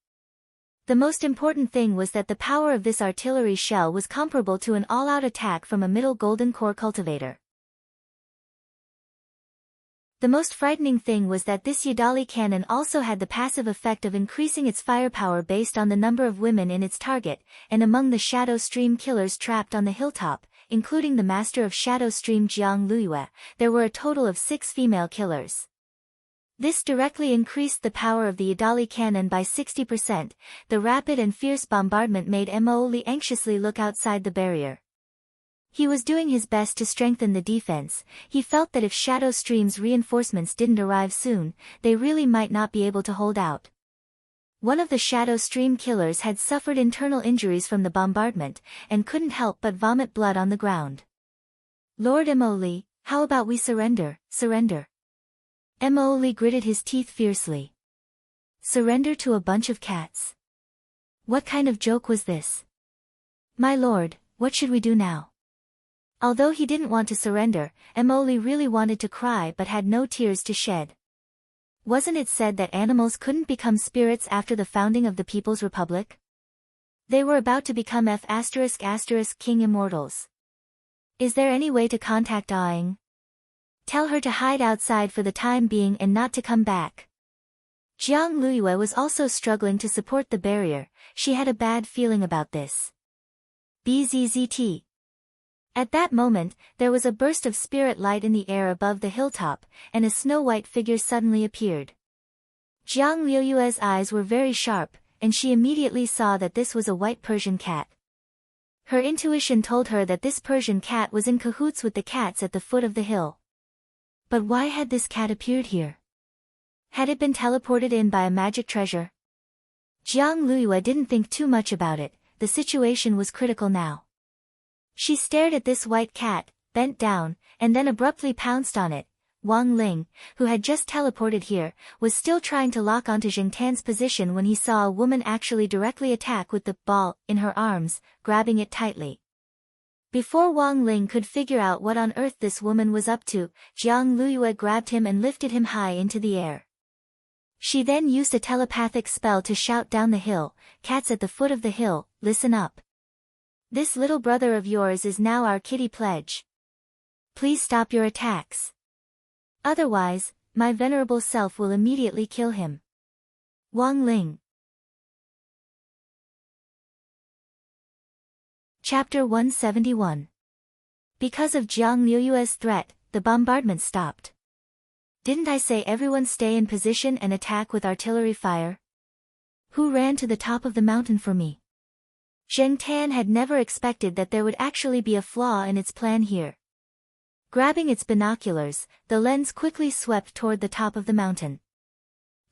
The most important thing was that the power of this artillery shell was comparable to an all-out attack from a middle golden core cultivator. The most frightening thing was that this Yadali cannon also had the passive effect of increasing its firepower based on the number of women in its target, and among the Shadow Stream killers trapped on the hilltop, including the master of Shadow Stream Jiang Luiyue, there were a total of 6 female killers. This directly increased the power of the Yadali cannon by 60%. The rapid and fierce bombardment made Mo Li anxiously look outside the barrier. He was doing his best to strengthen the defense. He felt that if Shadow Stream's reinforcements didn't arrive soon, they really might not be able to hold out. One of the Shadow Stream killers had suffered internal injuries from the bombardment, and couldn't help but vomit blood on the ground. Lord Mo Li, how about we surrender, surrender? Mo Li gritted his teeth fiercely. Surrender to a bunch of cats? What kind of joke was this? My lord, what should we do now? Although he didn't want to surrender, Mo Li really wanted to cry but had no tears to shed. Wasn't it said that animals couldn't become spirits after the founding of the People's Republic? They were about to become King immortals. Is there any way to contact Aang? Tell her to hide outside for the time being and not to come back. Jiang Luiyue was also struggling to support the barrier. She had a bad feeling about this. Bzzzt. At that moment, there was a burst of spirit light in the air above the hilltop, and a snow-white figure suddenly appeared. Jiang Luiyue's eyes were very sharp, and she immediately saw that this was a white Persian cat. Her intuition told her that this Persian cat was in cahoots with the cats at the foot of the hill. But why had this cat appeared here? Had it been teleported in by a magic treasure? Jiang Luiyue didn't think too much about it. The situation was critical now. She stared at this white cat, bent down, and then abruptly pounced on it. Wang Ling, who had just teleported here, was still trying to lock onto Zheng Tan's position when he saw a woman actually directly attack with the ball in her arms, grabbing it tightly. Before Wang Ling could figure out what on earth this woman was up to, Jiang Luiyue grabbed him and lifted him high into the air. She then used a telepathic spell to shout down the hill, "Cats at the foot of the hill, listen up. This little brother of yours is now our kitty pledge. Please stop your attacks. Otherwise, my venerable self will immediately kill him." Wang Ling. Chapter 171. Because of Jiang Luiyue's threat, the bombardment stopped. Didn't I say everyone stay in position and attack with artillery fire? Who ran to the top of the mountain for me? Zheng Tan had never expected that there would actually be a flaw in its plan here. Grabbing its binoculars, the lens quickly swept toward the top of the mountain.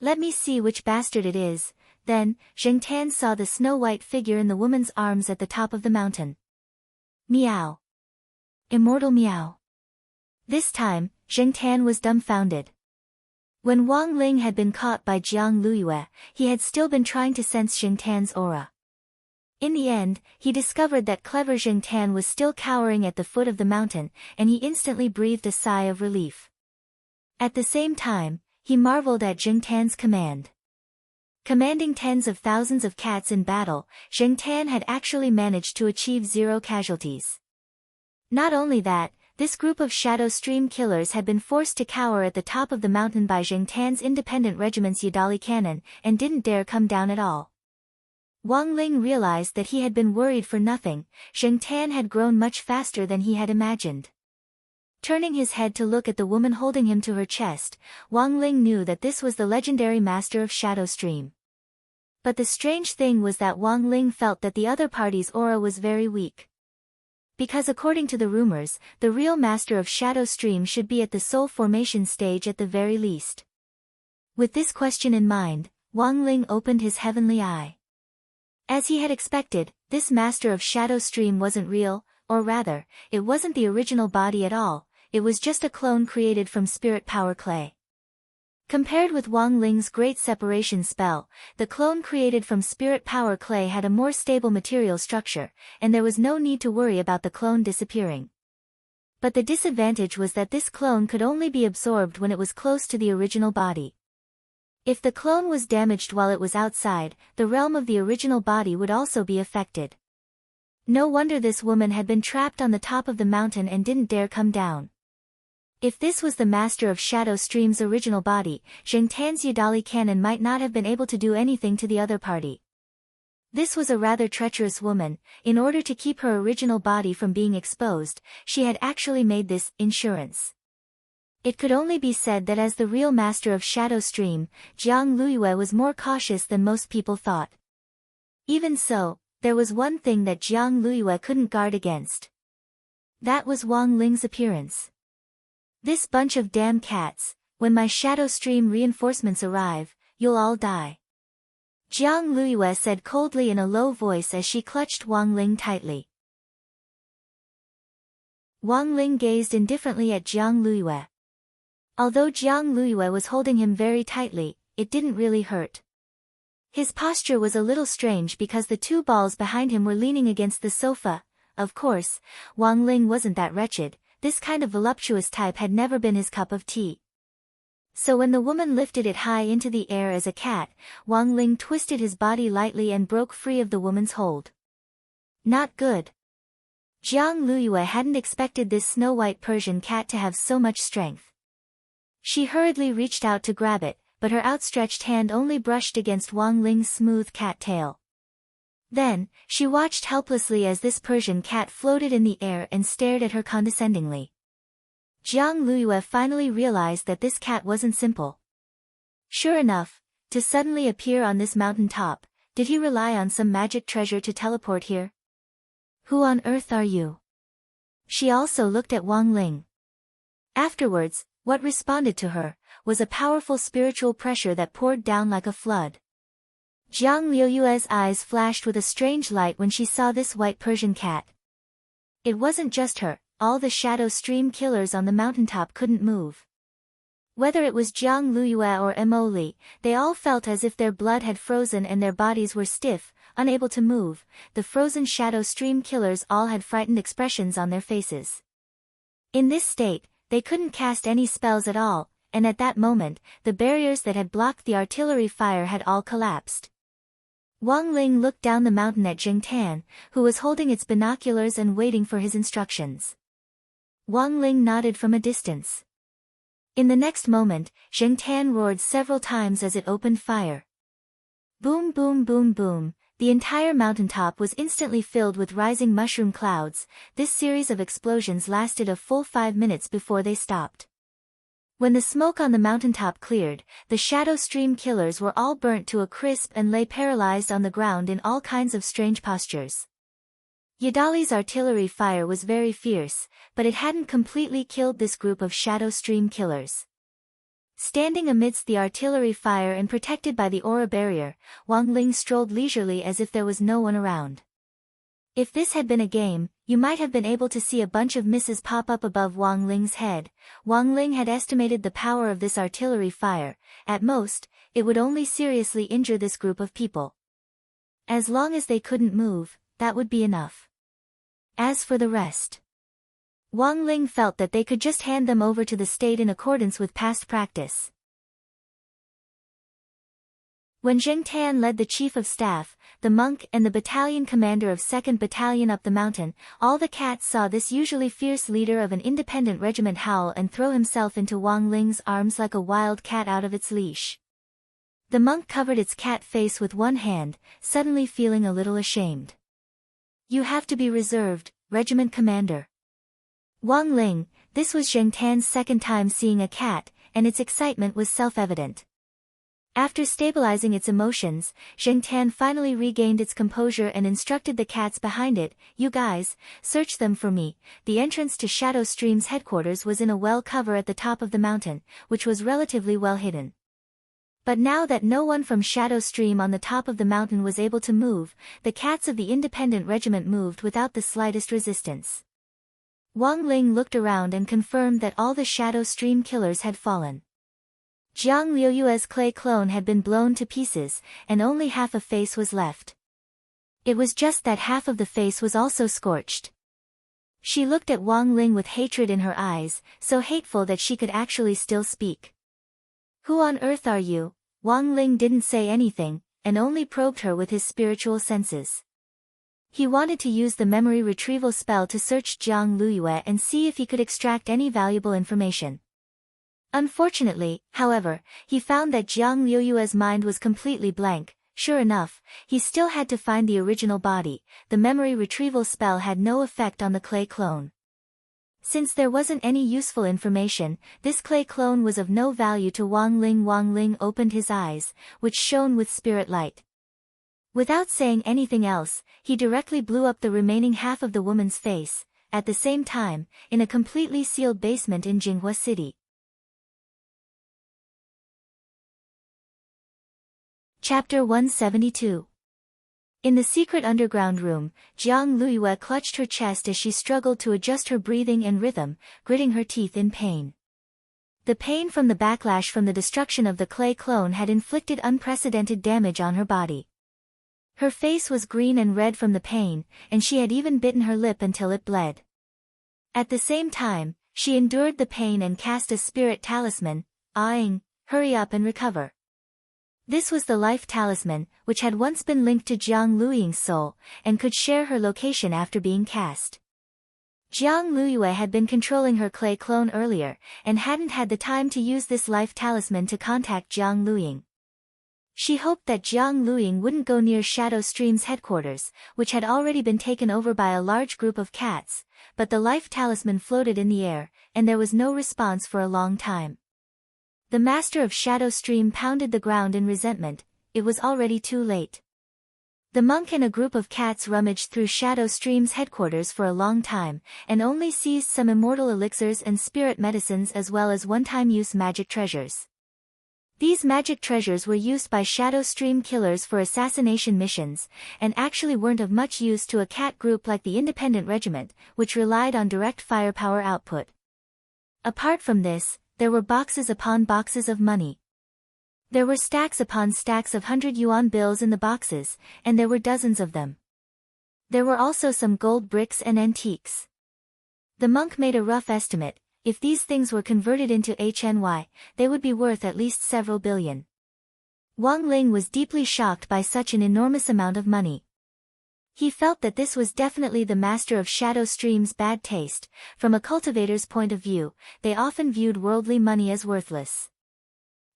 Let me see which bastard it is. Then, Zheng Tan saw the snow-white figure in the woman's arms at the top of the mountain. Meow. Immortal meow. This time, Zheng Tan was dumbfounded. When Wang Ling had been caught by Jiang Luiyue, he had still been trying to sense Zheng Tan's aura. In the end, he discovered that clever Zheng Tan was still cowering at the foot of the mountain, and he instantly breathed a sigh of relief. At the same time, he marveled at Zheng Tan's command. Commanding tens of thousands of cats in battle, Zheng Tan had actually managed to achieve 0 casualties. Not only that, this group of Shadow Stream killers had been forced to cower at the top of the mountain by Zheng Tan's independent regiment's Yadali cannon, and didn't dare come down at all. Wang Ling realized that he had been worried for nothing. Zheng Tan had grown much faster than he had imagined. Turning his head to look at the woman holding him to her chest, Wang Ling knew that this was the legendary master of Shadow Stream. But the strange thing was that Wang Ling felt that the other party's aura was very weak. Because according to the rumors, the real master of Shadow Stream should be at the soul formation stage at the very least. With this question in mind, Wang Ling opened his heavenly eye. As he had expected, this master of Shadow Stream wasn't real, or rather, it wasn't the original body at all, it was just a clone created from spirit power clay. Compared with Wang Ling's great separation spell, the clone created from spirit power clay had a more stable material structure, and there was no need to worry about the clone disappearing. But the disadvantage was that this clone could only be absorbed when it was close to the original body. If the clone was damaged while it was outside, the realm of the original body would also be affected. No wonder this woman had been trapped on the top of the mountain and didn't dare come down. If this was the master of Shadow Stream's original body, Zheng Tan's Yadali cannon might not have been able to do anything to the other party. This was a rather treacherous woman. In order to keep her original body from being exposed, she had actually made this insurance. It could only be said that as the real master of Shadow Stream, Jiang Luiyue was more cautious than most people thought. Even so, there was one thing that Jiang Luiyue couldn't guard against. That was Wang Ling's appearance. This bunch of damn cats, when my Shadow Stream reinforcements arrive, you'll all die. Jiang Luiyue said coldly in a low voice as she clutched Wang Ling tightly. Wang Ling gazed indifferently at Jiang Luiyue. Although Jiang Luiyue was holding him very tightly, it didn't really hurt. His posture was a little strange because the two balls behind him were leaning against the sofa. Of course, Wang Ling wasn't that wretched. This kind of voluptuous type had never been his cup of tea. So when the woman lifted it high into the air as a cat, Wang Ling twisted his body lightly and broke free of the woman's hold. Not good. Jiang Luiyue hadn't expected this snow-white Persian cat to have so much strength. She hurriedly reached out to grab it, but her outstretched hand only brushed against Wang Ling's smooth cat tail. Then, she watched helplessly as this Persian cat floated in the air and stared at her condescendingly. Jiang Luiyue finally realized that this cat wasn't simple. Sure enough, to suddenly appear on this mountain top, did he rely on some magic treasure to teleport here? Who on earth are you? She also looked at Wang Ling. Afterwards, what responded to her was a powerful spiritual pressure that poured down like a flood. Jiang Luiyue's eyes flashed with a strange light when she saw this white Persian cat. It wasn't just her, all the Shadow Stream killers on the mountaintop couldn't move. Whether it was Jiang Luiyue or Mo Li, they all felt as if their blood had frozen and their bodies were stiff, unable to move. The frozen Shadow Stream killers all had frightened expressions on their faces. In this state, they couldn't cast any spells at all, and at that moment, the barriers that had blocked the artillery fire had all collapsed. Wang Ling looked down the mountain at Zheng Tan, who was holding its binoculars and waiting for his instructions. Wang Ling nodded from a distance. In the next moment, Zheng Tan roared several times as it opened fire. Boom boom boom boom, the entire mountaintop was instantly filled with rising mushroom clouds. This series of explosions lasted a full 5 minutes before they stopped. When the smoke on the mountaintop cleared, the Shadow Stream killers were all burnt to a crisp and lay paralyzed on the ground in all kinds of strange postures. Yadali's artillery fire was very fierce, but it hadn't completely killed this group of Shadow Stream killers. Standing amidst the artillery fire and protected by the aura barrier, Wang Ling strolled leisurely as if there was no one around. If this had been a game, you might have been able to see a bunch of misses pop up above Wang Ling's head. Wang Ling had estimated the power of this artillery fire. At most, it would only seriously injure this group of people. As long as they couldn't move, that would be enough. As for the rest, Wang Ling felt that they could just hand them over to the state in accordance with past practice. When Zheng Tan led the chief of staff, the monk and the battalion commander of 2nd Battalion up the mountain, all the cats saw this usually fierce leader of an independent regiment howl and throw himself into Wang Ling's arms like a wild cat out of its leash. The monk covered its cat face with one hand, suddenly feeling a little ashamed. You have to be reserved, regiment commander. Wang Ling, this was Zheng Tan's second time seeing a cat, and its excitement was self-evident. After stabilizing its emotions, Zheng Tan finally regained its composure and instructed the cats behind it, "You guys, search them for me." The entrance to Shadow Stream's headquarters was in a well cover at the top of the mountain, which was relatively well hidden. But now that no one from Shadow Stream on the top of the mountain was able to move, the cats of the independent regiment moved without the slightest resistance. Wang Ling looked around and confirmed that all the Shadow Stream killers had fallen. Jiang Liuyue's clay clone had been blown to pieces, and only half a face was left. It was just that half of the face was also scorched. She looked at Wang Ling with hatred in her eyes, so hateful that she could actually still speak. "Who on earth are you?" Wang Ling didn't say anything, and only probed her with his spiritual senses. He wanted to use the memory retrieval spell to search Jiang Liuyue and see if he could extract any valuable information. Unfortunately, however, he found that Jiang Liuyue's mind was completely blank. Sure enough, he still had to find the original body. The memory retrieval spell had no effect on the clay clone. Since there wasn't any useful information, this clay clone was of no value to Wang Ling. Wang Ling opened his eyes, which shone with spirit light. Without saying anything else, he directly blew up the remaining half of the woman's face, at the same time, in a completely sealed basement in Jinghua City. Chapter 172. In the secret underground room, Jiang Liuyue clutched her chest as she struggled to adjust her breathing and rhythm, gritting her teeth in pain. The pain from the backlash from the destruction of the clay clone had inflicted unprecedented damage on her body. Her face was green and red from the pain, and she had even bitten her lip until it bled. At the same time, she endured the pain and cast a spirit talisman, "Aing, hurry up and recover." This was the life talisman, which had once been linked to Jiang Luying's soul, and could share her location after being cast. Jiang Liuyue had been controlling her clay clone earlier, and hadn't had the time to use this life talisman to contact Jiang Luying. She hoped that Jiang Luying wouldn't go near Shadow Stream's headquarters, which had already been taken over by a large group of cats, but the life talisman floated in the air, and there was no response for a long time. The master of Shadow Stream pounded the ground in resentment. It was already too late. The monk and a group of cats rummaged through Shadow Stream's headquarters for a long time, and only seized some immortal elixirs and spirit medicines as well as one-time use magic treasures. These magic treasures were used by Shadow Stream killers for assassination missions, and actually weren't of much use to a cat group like the Independent Regiment, which relied on direct firepower output. Apart from this, there were boxes upon boxes of money. There were stacks upon stacks of 100 yuan bills in the boxes, and there were dozens of them. There were also some gold bricks and antiques. The monk made a rough estimate. If these things were converted into HNY, they would be worth at least several billion. Wang Ling was deeply shocked by such an enormous amount of money. He felt that this was definitely the master of Shadow Stream's bad taste. From a cultivator's point of view, they often viewed worldly money as worthless.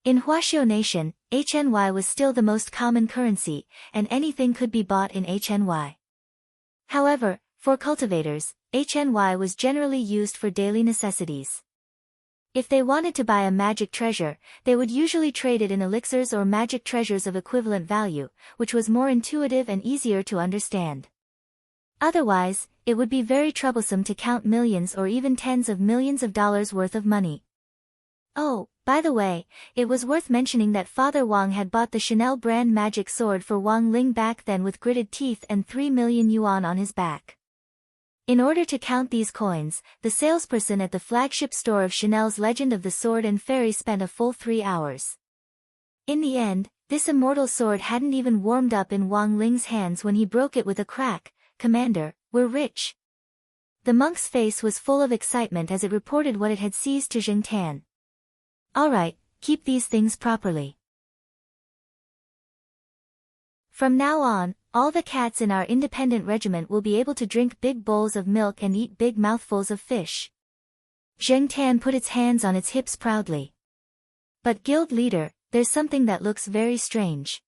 In Huaxiao Nation, HNY was still the most common currency, and anything could be bought in HNY. However, for cultivators, HNY was generally used for daily necessities. If they wanted to buy a magic treasure, they would usually trade it in elixirs or magic treasures of equivalent value, which was more intuitive and easier to understand. Otherwise, it would be very troublesome to count millions or even tens of millions of dollars worth of money. Oh, by the way, it was worth mentioning that Father Wang had bought the Chanel brand magic sword for Wang Ling back then with gritted teeth and 3 million yuan on his back. In order to count these coins, the salesperson at the flagship store of Chanel's Legend of the Sword and Fairy spent a full 3 hours. In the end, this immortal sword hadn't even warmed up in Wang Ling's hands when he broke it with a crack. "Commander, we're rich." The monk's face was full of excitement as it reported what it had seized to Zheng Tan. "All right, keep these things properly. From now on, all the cats in our independent regiment will be able to drink big bowls of milk and eat big mouthfuls of fish." Zheng Tan put its hands on its hips proudly. "But guild leader, there's something that looks very strange."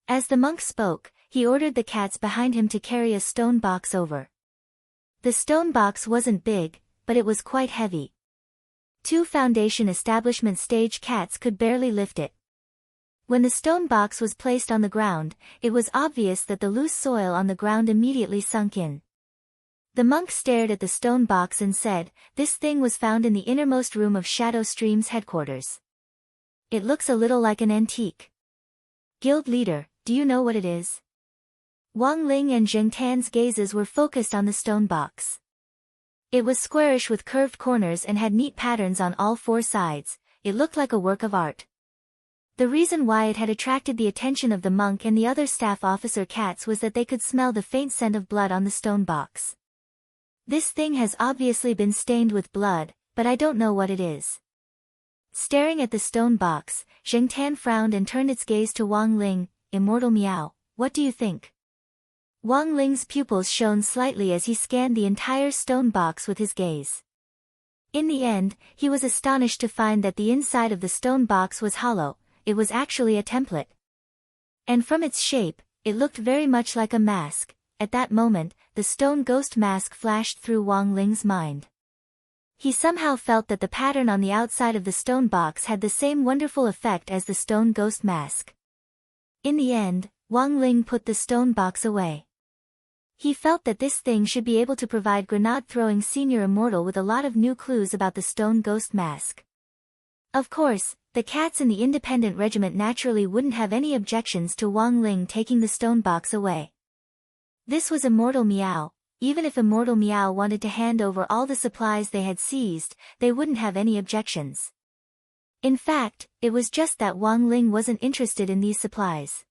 As the monk spoke, he ordered the cats behind him to carry a stone box over. The stone box wasn't big, but it was quite heavy. 2 Foundation Establishment stage cats could barely lift it. When the stone box was placed on the ground, it was obvious that the loose soil on the ground immediately sunk in. The monk stared at the stone box and said, "This thing was found in the innermost room of Shadow Stream's headquarters. It looks a little like an antique. Guild leader, do you know what it is?" Wang Ling and Zheng Tan's gazes were focused on the stone box. It was squarish with curved corners and had neat patterns on all 4 sides. It looked like a work of art. The reason why it had attracted the attention of the monk and the other staff officer cats was that they could smell the faint scent of blood on the stone box. "This thing has obviously been stained with blood, but I don't know what it is." Staring at the stone box, Zheng Tan frowned and turned its gaze to Wang Ling. "Immortal Meow, what do you think?" Wang Ling's pupils shone slightly as he scanned the entire stone box with his gaze. In the end, he was astonished to find that the inside of the stone box was hollow. It was actually a template. And from its shape, it looked very much like a mask. At that moment, the stone ghost mask flashed through Wang Ling's mind. He somehow felt that the pattern on the outside of the stone box had the same wonderful effect as the stone ghost mask. In the end, Wang Ling put the stone box away. He felt that this thing should be able to provide grenade-throwing senior immortal with a lot of new clues about the stone ghost mask. Of course, the cats in the independent regiment naturally wouldn't have any objections to Wang Ling taking the stone box away. This was Immortal Meow. Even if Immortal Meow wanted to hand over all the supplies they had seized, they wouldn't have any objections. In fact, it was just that Wang Ling wasn't interested in these supplies.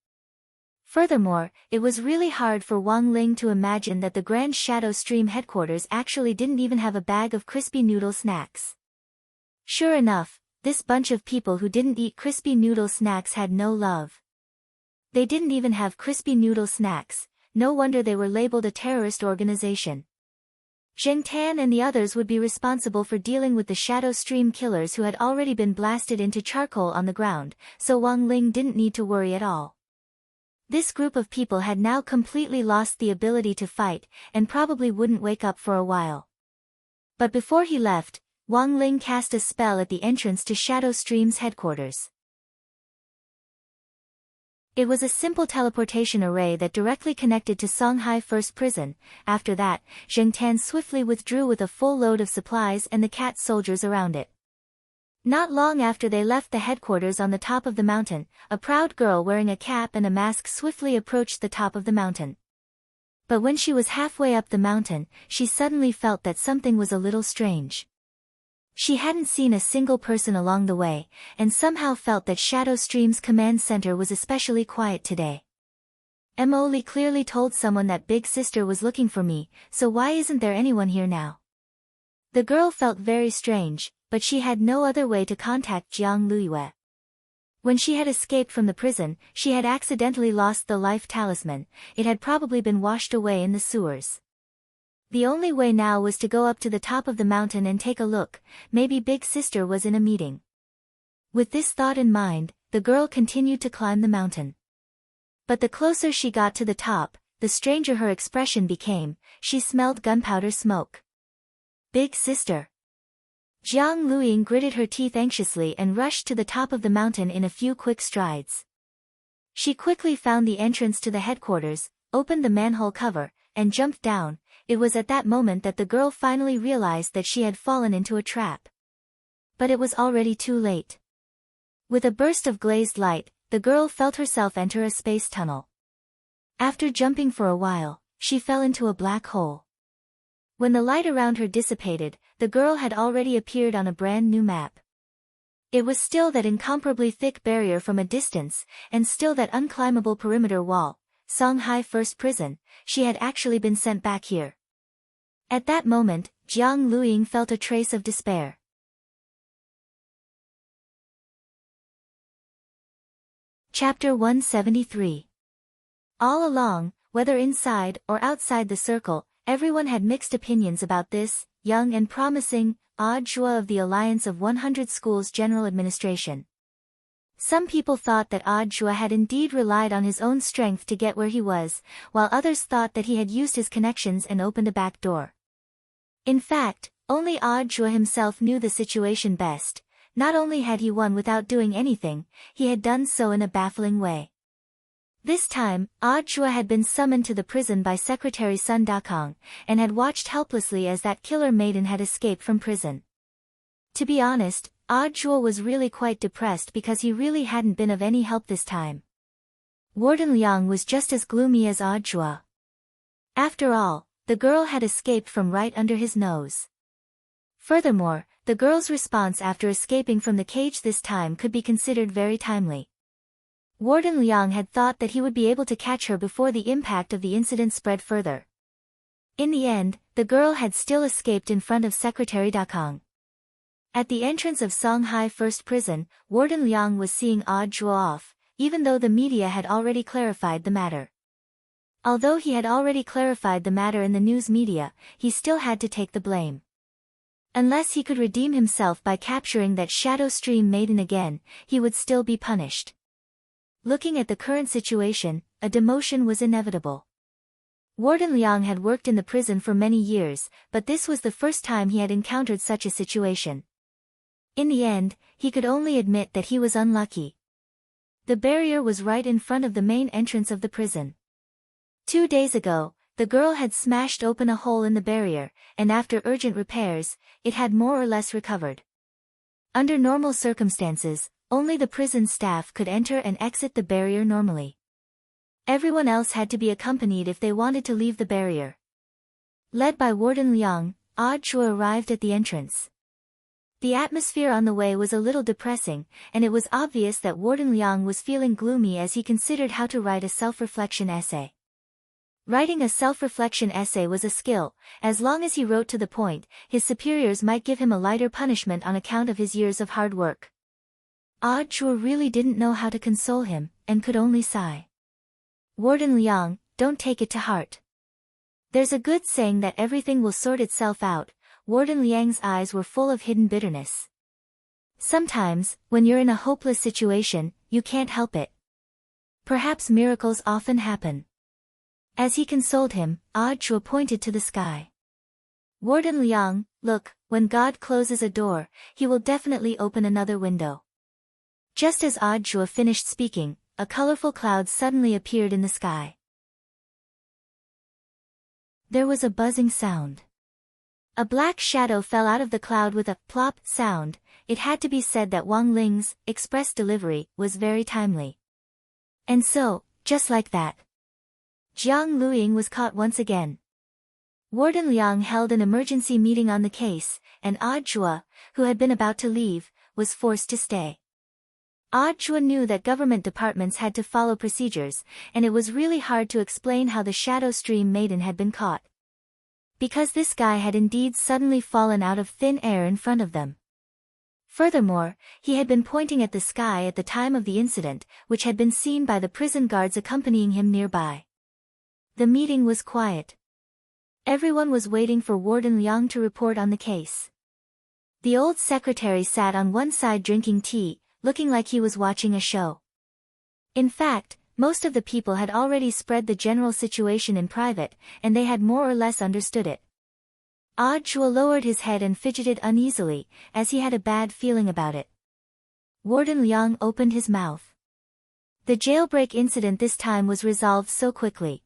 Furthermore, it was really hard for Wang Ling to imagine that the Grand Shadow Stream headquarters actually didn't even have a bag of crispy noodle snacks. Sure enough, this bunch of people who didn't eat crispy noodle snacks had no love. They didn't even have crispy noodle snacks. No wonder they were labeled a terrorist organization. Zheng Tan and the others would be responsible for dealing with the Shadow Stream killers who had already been blasted into charcoal on the ground, so Wang Ling didn't need to worry at all. This group of people had now completely lost the ability to fight, and probably wouldn't wake up for a while. But before he left, Wang Ling cast a spell at the entrance to Shadow Stream's headquarters. It was a simple teleportation array that directly connected to Songhai First Prison. After that, Zheng Tan swiftly withdrew with a full load of supplies and the cat soldiers around it. Not long after they left the headquarters on the top of the mountain, a proud girl wearing a cap and a mask swiftly approached the top of the mountain. But when she was halfway up the mountain, she suddenly felt that something was a little strange. She hadn't seen a single person along the way, and somehow felt that Shadow Stream's command center was especially quiet today. Emily clearly told someone that Big Sister was looking for me, so why isn't there anyone here now? The girl felt very strange, but she had no other way to contact Jiang Luiyue. When she had escaped from the prison, she had accidentally lost the life talisman. It had probably been washed away in the sewers. The only way now was to go up to the top of the mountain and take a look. Maybe Big Sister was in a meeting. With this thought in mind, the girl continued to climb the mountain. But the closer she got to the top, the stranger her expression became. She smelled gunpowder smoke. Big Sister. Jiang Luiying gritted her teeth anxiously and rushed to the top of the mountain in a few quick strides. She quickly found the entrance to the headquarters, opened the manhole cover, and jumped down. It was at that moment that the girl finally realized that she had fallen into a trap. But it was already too late. With a burst of glazed light, the girl felt herself enter a space tunnel. After jumping for a while, she fell into a black hole. When the light around her dissipated, the girl had already appeared on a brand new map. It was still that incomparably thick barrier from a distance, and still that unclimbable perimeter wall. Songhai First Prison. She had actually been sent back here. At that moment, Jiang Luiying felt a trace of despair. Chapter 173. All along, whether inside or outside the circle, everyone had mixed opinions about this, young and promising, Odd Zhua of the Alliance of 100 Schools General Administration. Some people thought that Odd Zhua had indeed relied on his own strength to get where he was, while others thought that he had used his connections and opened a back door. In fact, Only Audra himself knew the situation best. Not only had he won without doing anything, he had done so in a baffling way. This time, Audra had been summoned to the prison by Secretary Sun Dakong, and had watched helplessly as that killer maiden had escaped from prison. To be honest, Audra was really quite depressed because he really hadn't been of any help this time. Warden Liang was just as gloomy as Audra. After all, the girl had escaped from right under his nose. Furthermore, the girl's response after escaping from the cage this time could be considered very timely. Warden Liang had thought that he would be able to catch her before the impact of the incident spread further. In the end, the girl had still escaped in front of Secretary Dakong. At the entrance of Songhai First Prison, Warden Liang was seeing Audra off, even though the media had already clarified the matter. Although he had already clarified the matter in the news media, he still had to take the blame. Unless he could redeem himself by capturing that Shadow Stream maiden again, he would still be punished. Looking at the current situation, a demotion was inevitable. Warden Liang had worked in the prison for many years, but this was the first time he had encountered such a situation. In the end, he could only admit that he was unlucky. The barrier was right in front of the main entrance of the prison. 2 days ago, the girl had smashed open a hole in the barrier, and after urgent repairs, it had more or less recovered. Under normal circumstances, only the prison staff could enter and exit the barrier normally. Everyone else had to be accompanied if they wanted to leave the barrier. Led by Warden Liang, Audra arrived at the entrance. The atmosphere on the way was a little depressing, and it was obvious that Warden Liang was feeling gloomy as he considered how to write a self-reflection essay. Writing a self-reflection essay was a skill. As long as he wrote to the point, his superiors might give him a lighter punishment on account of his years of hard work. Audra really didn't know how to console him, and could only sigh. Warden Liang, don't take it to heart. There's a good saying that everything will sort itself out. Warden Liang's eyes were full of hidden bitterness. Sometimes, when you're in a hopeless situation, you can't help it. Perhaps miracles often happen. As he consoled him, Audra pointed to the sky. Warden Liang, look, when God closes a door, he will definitely open another window. Just as Audra finished speaking, a colorful cloud suddenly appeared in the sky. There was a buzzing sound. A black shadow fell out of the cloud with a plop sound. It had to be said that Wang Ling's express delivery was very timely. And so, just like that, Jiang Luiying was caught once again. Warden Liang held an emergency meeting on the case, and Audra, who had been about to leave, was forced to stay. Audra knew that government departments had to follow procedures, and it was really hard to explain how the Shadow Stream maiden had been caught. Because this guy had indeed suddenly fallen out of thin air in front of them. Furthermore, he had been pointing at the sky at the time of the incident, which had been seen by the prison guards accompanying him nearby. The meeting was quiet. Everyone was waiting for Warden Liang to report on the case. The old secretary sat on one side drinking tea, looking like he was watching a show. In fact, most of the people had already spread the general situation in private, and they had more or less understood it. Audra lowered his head and fidgeted uneasily, as he had a bad feeling about it. Warden Liang opened his mouth. The jailbreak incident this time was resolved so quickly.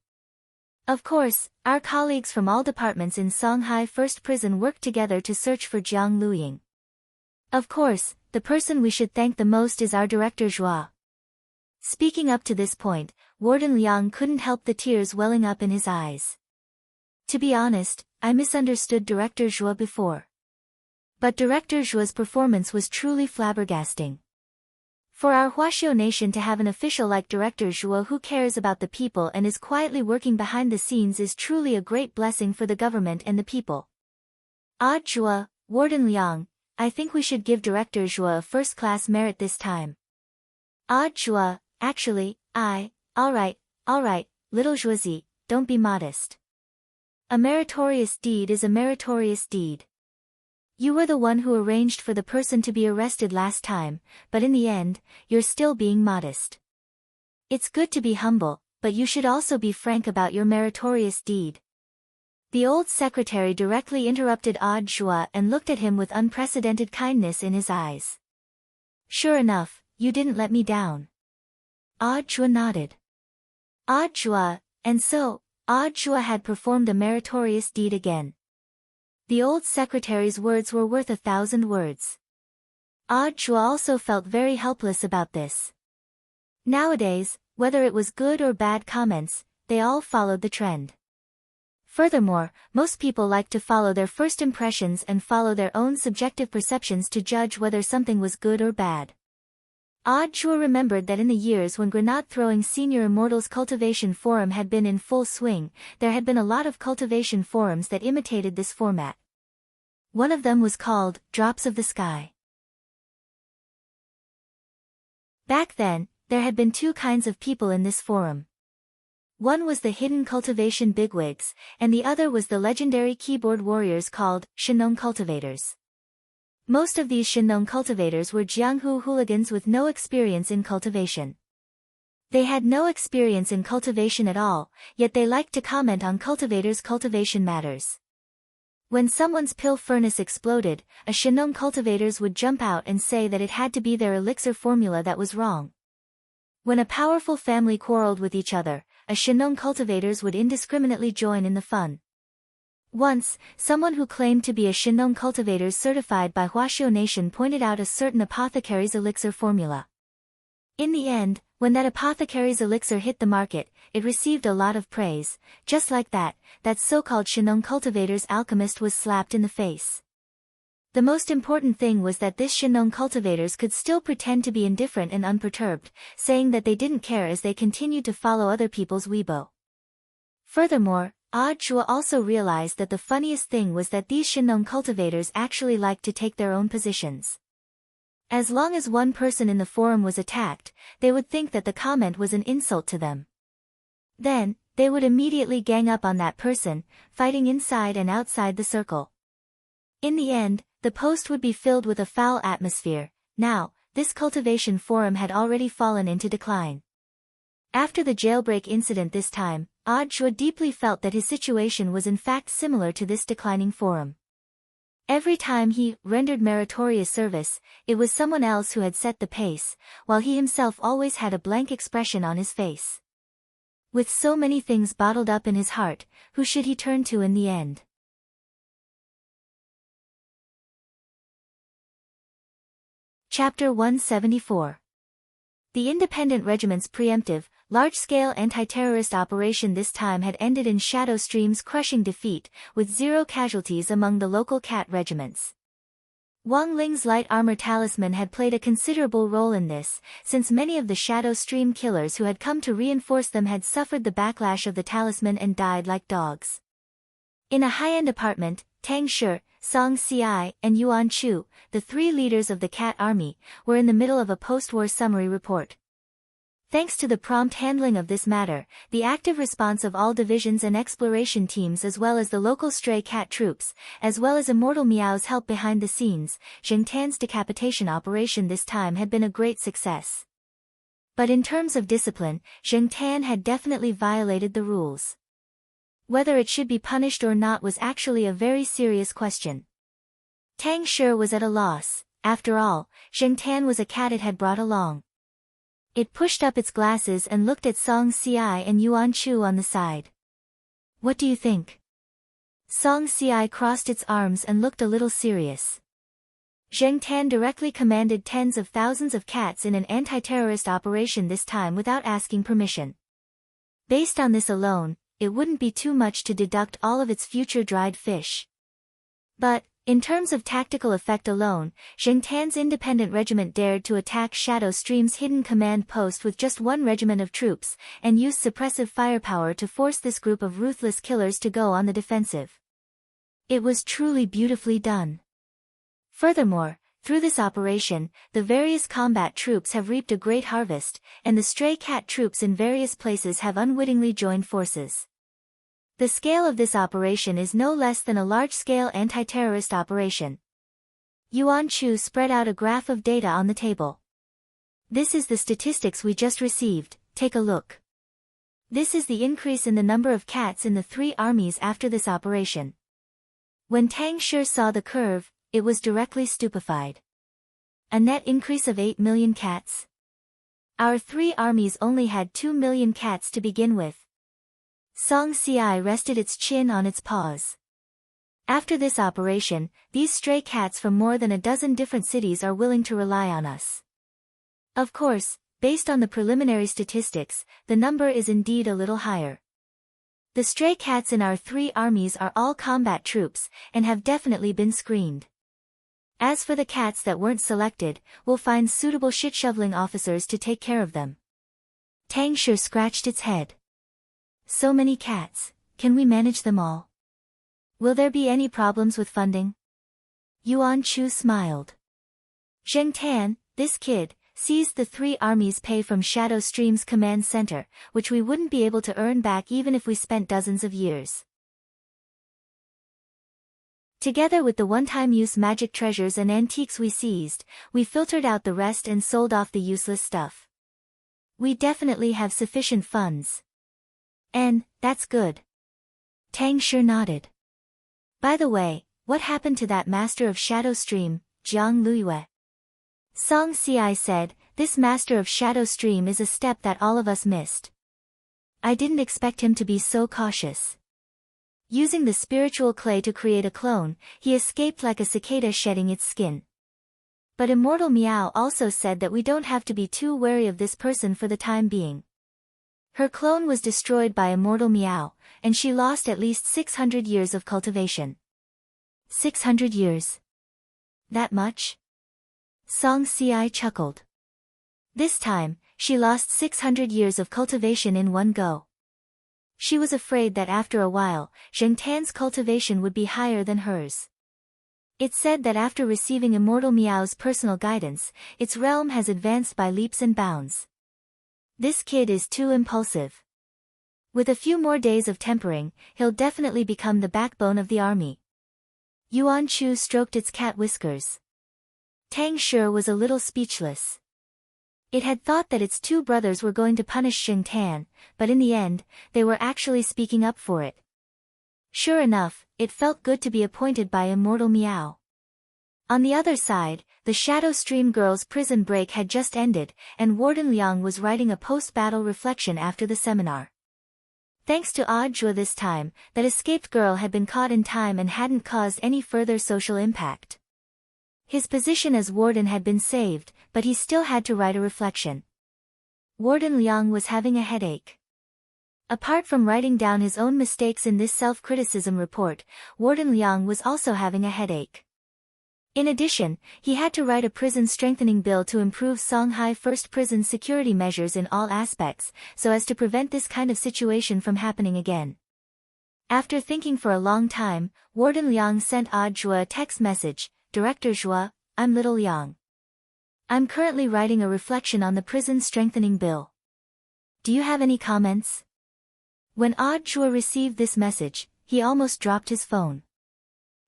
Of course, our colleagues from all departments in Songhai First Prison worked together to search for Jiang Luiying. Of course, the person we should thank the most is our director Zhua. Speaking up to this point, Warden Liang couldn't help the tears welling up in his eyes. To be honest, I misunderstood Director Zhua before. But Director Zhua's performance was truly flabbergasting. For our Huaxiao nation to have an official like Director Zhua who cares about the people and is quietly working behind the scenes is truly a great blessing for the government and the people. Zhua, Warden Liang, I think we should give Director Zhua a first-class merit this time. Zhua, actually, alright, little Zhuazi, don't be modest. A meritorious deed is a meritorious deed. You were the one who arranged for the person to be arrested last time, but in the end, you're still being modest. It's good to be humble, but you should also be frank about your meritorious deed. The old secretary directly interrupted Odd Zhua and looked at him with unprecedented kindness in his eyes. Sure enough, you didn't let me down. Odd Zhua nodded. Odd Zhua, and so, Odd Zhua had performed a meritorious deed again. The old secretary's words were worth 1,000 words. Odd Zhua also felt very helpless about this. Nowadays, whether it was good or bad comments, they all followed the trend. Furthermore, most people like to follow their first impressions and follow their own subjective perceptions to judge whether something was good or bad. Odd Zhua remembered that in the years when grenade-throwing Senior Immortals Cultivation Forum had been in full swing, there had been a lot of cultivation forums that imitated this format. One of them was called Drops of the Sky. Back then, there had been two kinds of people in this forum. One was the hidden cultivation bigwigs, and the other was the legendary keyboard warriors called Shinong cultivators. Most of these Shinong cultivators were Jianghu hooligans with no experience in cultivation. They had no experience in cultivation at all, yet they liked to comment on cultivators' cultivation matters. When someone's pill furnace exploded, a Shinong cultivators would jump out and say that it had to be their elixir formula that was wrong. When a powerful family quarreled with each other, a Shinong cultivators would indiscriminately join in the fun. Once, someone who claimed to be a Shinong cultivators certified by Huaxiao Nation pointed out a certain apothecary's elixir formula. In the end, when that apothecary's elixir hit the market, it received a lot of praise. Just like that so-called Shinong cultivators alchemist was slapped in the face. The most important thing was that this Shinong cultivators could still pretend to be indifferent and unperturbed, saying that they didn't care as they continued to follow other people's Weibo. Furthermore, Odd Zhua also realized that the funniest thing was that these Shinong cultivators actually liked to take their own positions. As long as one person in the forum was attacked, they would think that the comment was an insult to them. Then, they would immediately gang up on that person, fighting inside and outside the circle. In the end, the post would be filled with a foul atmosphere. Now, this cultivation forum had already fallen into decline. After the jailbreak incident this time, Odd Zhua deeply felt that his situation was in fact similar to this declining forum. Every time he rendered meritorious service, it was someone else who had set the pace, while he himself always had a blank expression on his face. With so many things bottled up in his heart, who should he turn to in the end? Chapter 174. The independent regiment's preemptive, large-scale anti-terrorist operation this time had ended in Shadow Stream's crushing defeat, with 0 casualties among the local cat regiments. Wang Ling's light armor talisman had played a considerable role in this, since many of the Shadow Stream killers who had come to reinforce them had suffered the backlash of the talisman and died like dogs. In a high-end apartment, Tang Shi, Song Ci, and Yuan Chu, the 3 leaders of the cat army, were in the middle of a post-war summary report. Thanks to the prompt handling of this matter, the active response of all divisions and exploration teams as well as the local stray cat troops, as well as Immortal Meow's help behind the scenes, Zheng Tan's decapitation operation this time had been a great success. But in terms of discipline, Zheng Tan had definitely violated the rules. Whether it should be punished or not was actually a very serious question. Tang Shi was at a loss. After all, Zheng Tan was a cat it had brought along. It pushed up its glasses and looked at Song Ci and Yuan Chu on the side. What do you think? Song Ci crossed its arms and looked a little serious. Zheng Tan directly commanded tens of thousands of cats in an anti-terrorist operation this time without asking permission. Based on this alone, it wouldn't be too much to deduct all of its future dried fish. But, in terms of tactical effect alone, Zheng Tan's independent regiment dared to attack Shadow Stream's hidden command post with just 1 regiment of troops, and used suppressive firepower to force this group of ruthless killers to go on the defensive. It was truly beautifully done. Furthermore, through this operation, the various combat troops have reaped a great harvest, and the stray cat troops in various places have unwittingly joined forces. The scale of this operation is no less than a large-scale anti-terrorist operation. Yuan Chu spread out a graph of data on the table. This is the statistics we just received, take a look. This is the increase in the number of cats in the three armies after this operation. When Tang Shi saw the curve, it was directly stupefied. A net increase of 8 million cats? Our three armies only had 2 million cats to begin with. Song Ci rested its chin on its paws. After this operation, these stray cats from more than a dozen different cities are willing to rely on us. Of course, based on the preliminary statistics, the number is indeed a little higher. The stray cats in our three armies are all combat troops, and have definitely been screened. As for the cats that weren't selected, we'll find suitable shit-shoveling officers to take care of them. Tang Shi scratched its head. So many cats, can we manage them all? Will there be any problems with funding? Yuan Chu smiled. Zheng Tan, this kid, seized the three armies' pay from Shadow Stream's command center, which we wouldn't be able to earn back even if we spent dozens of years. Together with the one-time-use magic treasures and antiques we seized, we filtered out the rest and sold off the useless stuff. We definitely have sufficient funds. And, that's good. Tang Shi nodded. By the way, what happened to that master of Shadow Stream, Jiang Luiyue? Song Ci said, this master of Shadow Stream is a step that all of us missed. I didn't expect him to be so cautious. Using the spiritual clay to create a clone, he escaped like a cicada shedding its skin. But Immortal Meow also said that we don't have to be too wary of this person for the time being. Her clone was destroyed by Immortal Meow, and she lost at least 600 years of cultivation. 600 years? That much? Song Ci chuckled. This time, she lost 600 years of cultivation in one go. She was afraid that after a while, Zheng Tan's cultivation would be higher than hers. It said that after receiving Immortal Meow's personal guidance, its realm has advanced by leaps and bounds. This kid is too impulsive. With a few more days of tempering, he'll definitely become the backbone of the army. Yuan Chu stroked its cat whiskers. Tang Shi was a little speechless. It had thought that its two brothers were going to punish Zheng Tan, but in the end, they were actually speaking up for it. Sure enough, it felt good to be appointed by Immortal Meow. On the other side, the Shadow Stream girls' prison break had just ended, and Warden Liang was writing a post-battle reflection after the seminar. Thanks to Audiobook this time, that escaped girl had been caught in time and hadn't caused any further social impact. His position as warden had been saved, but he still had to write a reflection. Warden Liang was having a headache. Apart from writing down his own mistakes in this self-criticism report, Warden Liang was also having a headache. In addition, he had to write a prison strengthening bill to improve Songhai First prison security measures in all aspects, so as to prevent this kind of situation from happening again. After thinking for a long time, Warden Liang sent Audiobook a text message, Director Zhua, I'm Little Liang. I'm currently writing a reflection on the prison strengthening bill. Do you have any comments? When Audiobook received this message, he almost dropped his phone.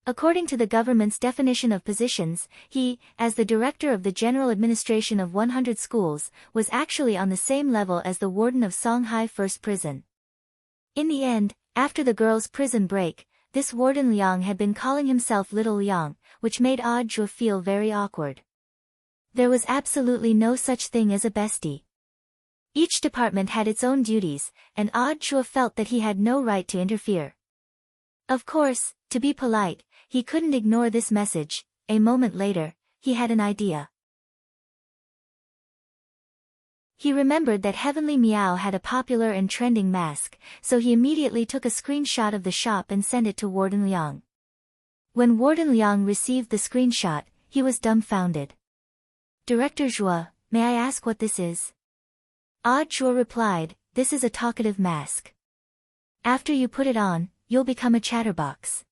According to the government's definition of positions, he, as the director of the general administration of 100 schools, was actually on the same level as the warden of Songhai First Prison. In the end, after the girls' prison break, this Warden Liang had been calling himself Little Liang, which made Audiobook feel very awkward. There was absolutely no such thing as a bestie. Each department had its own duties, and Audiobook felt that he had no right to interfere. Of course, to be polite, he couldn't ignore this message. A moment later, he had an idea. He remembered that Heavenly Meow had a popular and trending mask, so he immediately took a screenshot of the shop and sent it to Warden Liang. When Warden Liang received the screenshot, he was dumbfounded. Director Zhua, may I ask what this is? Zhua replied, this is a talkative mask. After you put it on, you'll become a chatterbox.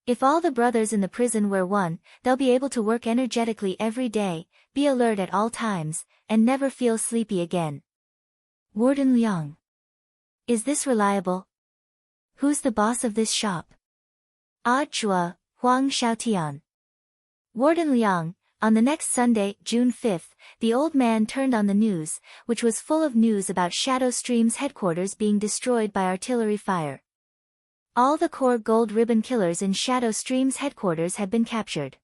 If all the brothers in the prison wear one, they'll be able to work energetically every day, be alert at all times, and never feel sleepy again. Warden Liang. Is this reliable? Who's the boss of this shop? Zhua, Huang Xiaotian. Warden Liang, On the next Sunday, June 5th, the old man turned on the news, which was full of news about Shadow Stream's headquarters being destroyed by artillery fire. All the core gold ribbon killers in Shadow Stream's headquarters had been captured.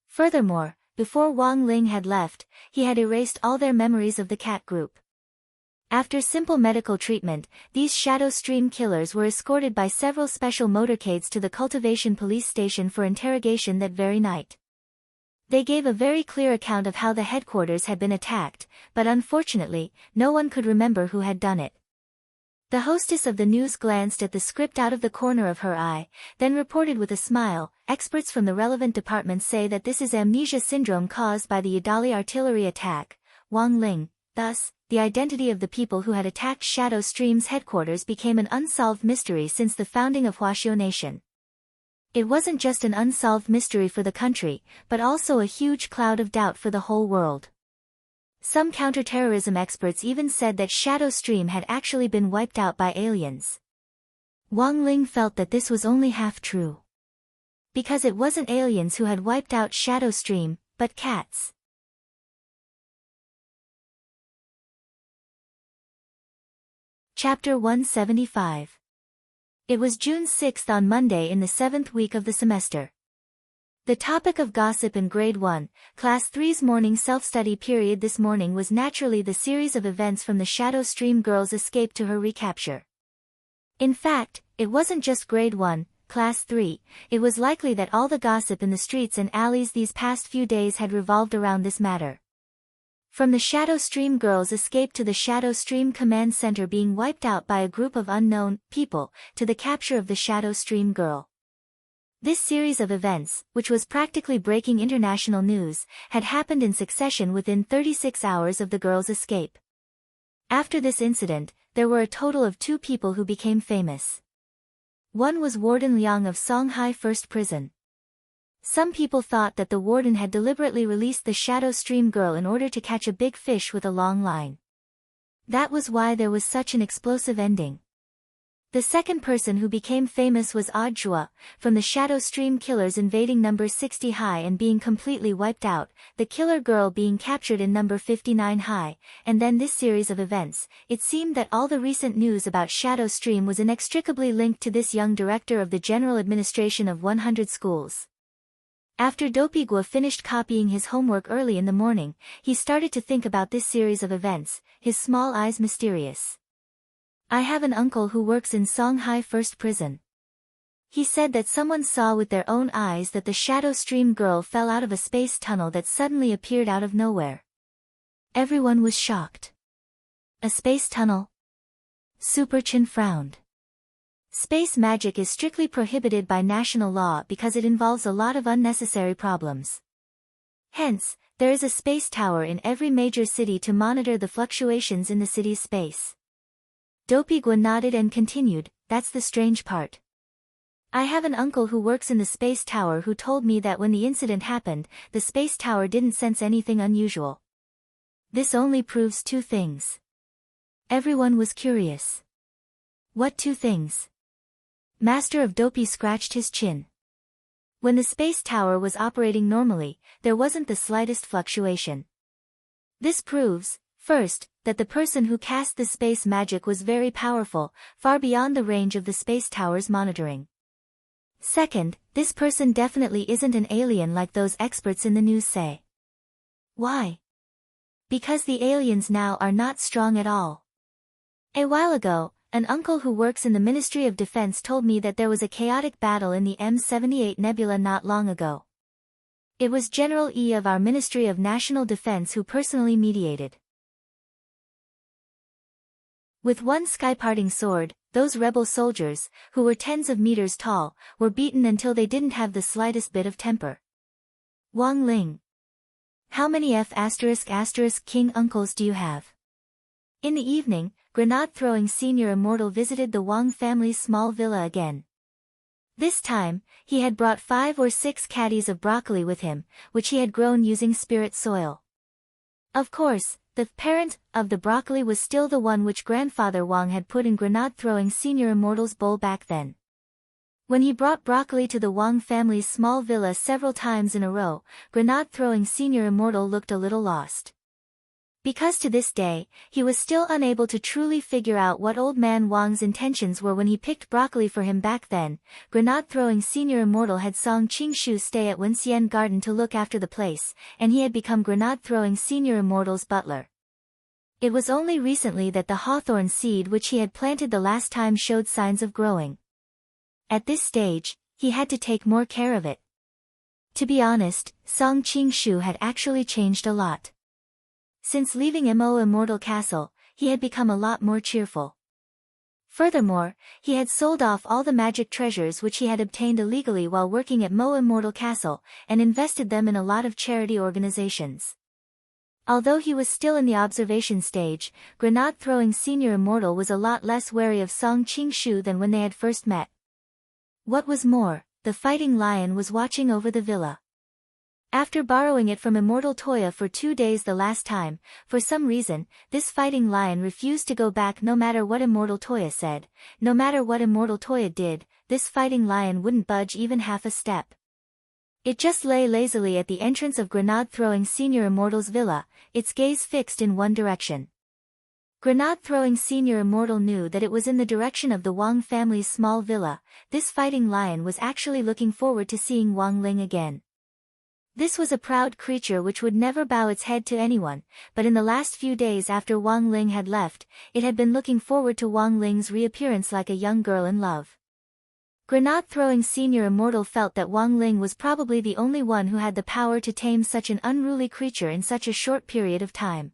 Furthermore, before Wang Ling had left, he had erased all their memories of the cat group. After simple medical treatment, these Shadow Stream killers were escorted by several special motorcades to the Cultivation Police Station for interrogation that very night. They gave a very clear account of how the headquarters had been attacked, but unfortunately, no one could remember who had done it. The hostess of the news glanced at the script out of the corner of her eye, then reported with a smile, "Experts from the relevant departments say that this is amnesia syndrome caused by the Yadali artillery attack, Wang Ling." Thus, the identity of the people who had attacked Shadow Stream's headquarters became an unsolved mystery since the founding of Huaxiu Nation. It wasn't just an unsolved mystery for the country, but also a huge cloud of doubt for the whole world. Some counterterrorism experts even said that Shadow Stream had actually been wiped out by aliens. Wang Ling felt that this was only half true. Because it wasn't aliens who had wiped out Shadow Stream, but cats. Chapter 175. It was June 6th on Monday in the 7th week of the semester. The topic of gossip in Grade 1, Class 3's morning self-study period this morning was naturally the series of events from the Shadow Stream girls' escape to her recapture. In fact, it wasn't just Grade 1, Class 3, it was likely that all the gossip in the streets and alleys these past few days had revolved around this matter. From the Shadow Stream girls' escape to the Shadow Stream Command Center being wiped out by a group of unknown people, to the capture of the Shadow Stream girl. This series of events, which was practically breaking international news, had happened in succession within 36 hours of the girl's escape. After this incident, there were a total of 2 people who became famous. One was Warden Liang of Songhai First Prison. Some people thought that the warden had deliberately released the Shadow Stream girl in order to catch a big fish with a long line. That was why there was such an explosive ending. The second person who became famous was Odd Zhua, from the Shadow Stream killers invading number 60 high and being completely wiped out, the killer girl being captured in number 59 high, and then this series of events. It seemed that all the recent news about Shadow Stream was inextricably linked to this young director of the General Administration of 100 schools. After Dopey Guo finished copying his homework early in the morning, he started to think about this series of events, his small eyes mysterious. "I have an uncle who works in Songhai First Prison. He said that someone saw with their own eyes that the Shadow Stream girl fell out of a space tunnel that suddenly appeared out of nowhere." Everyone was shocked. "A space tunnel?" Super Chin frowned. Space magic is strictly prohibited by national law because it involves a lot of unnecessary problems. Hence, there is a space tower in every major city to monitor the fluctuations in the city's space. Dopey Guo nodded and continued, "That's the strange part. I have an uncle who works in the space tower who told me that when the incident happened, the space tower didn't sense anything unusual. This only proves 2 things." Everyone was curious. "What 2 things?" Master of Dopey scratched his chin. When the space tower was operating normally, there wasn't the slightest fluctuation. This proves, first, that the person who cast the space magic was very powerful, far beyond the range of the space tower's monitoring. Second, this person definitely isn't an alien like those experts in the news say. Why? Because the aliens now are not strong at all. A while ago, an uncle who works in the Ministry of Defense told me that there was a chaotic battle in the M78 Nebula not long ago. It was General E of our Ministry of National Defense who personally mediated. With one sky-parting sword, those rebel soldiers, who were tens of meters tall, were beaten until they didn't have the slightest bit of temper. Wang Ling. How many King uncles do you have? In the evening, grenade-throwing senior immortal visited the Wang family's small villa again. This time, he had brought 5 or 6 caddies of broccoli with him, which he had grown using spirit soil. Of course, the parent of the broccoli was still the one which grandfather Wang had put in grenade-throwing senior immortal's bowl back then. When he brought broccoli to the Wang family's small villa several times in a row, grenade-throwing Senior Immortal looked a little lost. Because to this day, he was still unable to truly figure out what Old Man Wang's intentions were when he picked broccoli for him back then. Grenade-throwing Senior Immortal had Song Qingshu stay at Wenxian Garden to look after the place, and he had become grenade-throwing Senior Immortal's butler. It was only recently that the hawthorn seed which he had planted the last time showed signs of growing. At this stage, he had to take more care of it. To be honest, Song Qingshu had actually changed a lot. Since leaving Mo Immortal Castle, he had become a lot more cheerful. Furthermore, he had sold off all the magic treasures which he had obtained illegally while working at Mo Immortal Castle, and invested them in a lot of charity organizations. Although he was still in the observation stage, grenade-throwing Senior Immortal was a lot less wary of Song Qingshu than when they had first met. What was more, the fighting lion was watching over the villa. After borrowing it from Immortal Toya for 2 days the last time, for some reason, this fighting lion refused to go back no matter what Immortal Toya said. No matter what Immortal Toya did, this fighting lion wouldn't budge even half a step. It just lay lazily at the entrance of grenade-throwing Senior Immortal's villa, its gaze fixed in one direction. Grenade-throwing Senior Immortal knew that it was in the direction of the Wang family's small villa. This fighting lion was actually looking forward to seeing Wang Ling again. This was a proud creature which would never bow its head to anyone, but in the last few days after Wang Ling had left, it had been looking forward to Wang Ling's reappearance like a young girl in love. Grenade-throwing Senior Immortal felt that Wang Ling was probably the only one who had the power to tame such an unruly creature in such a short period of time.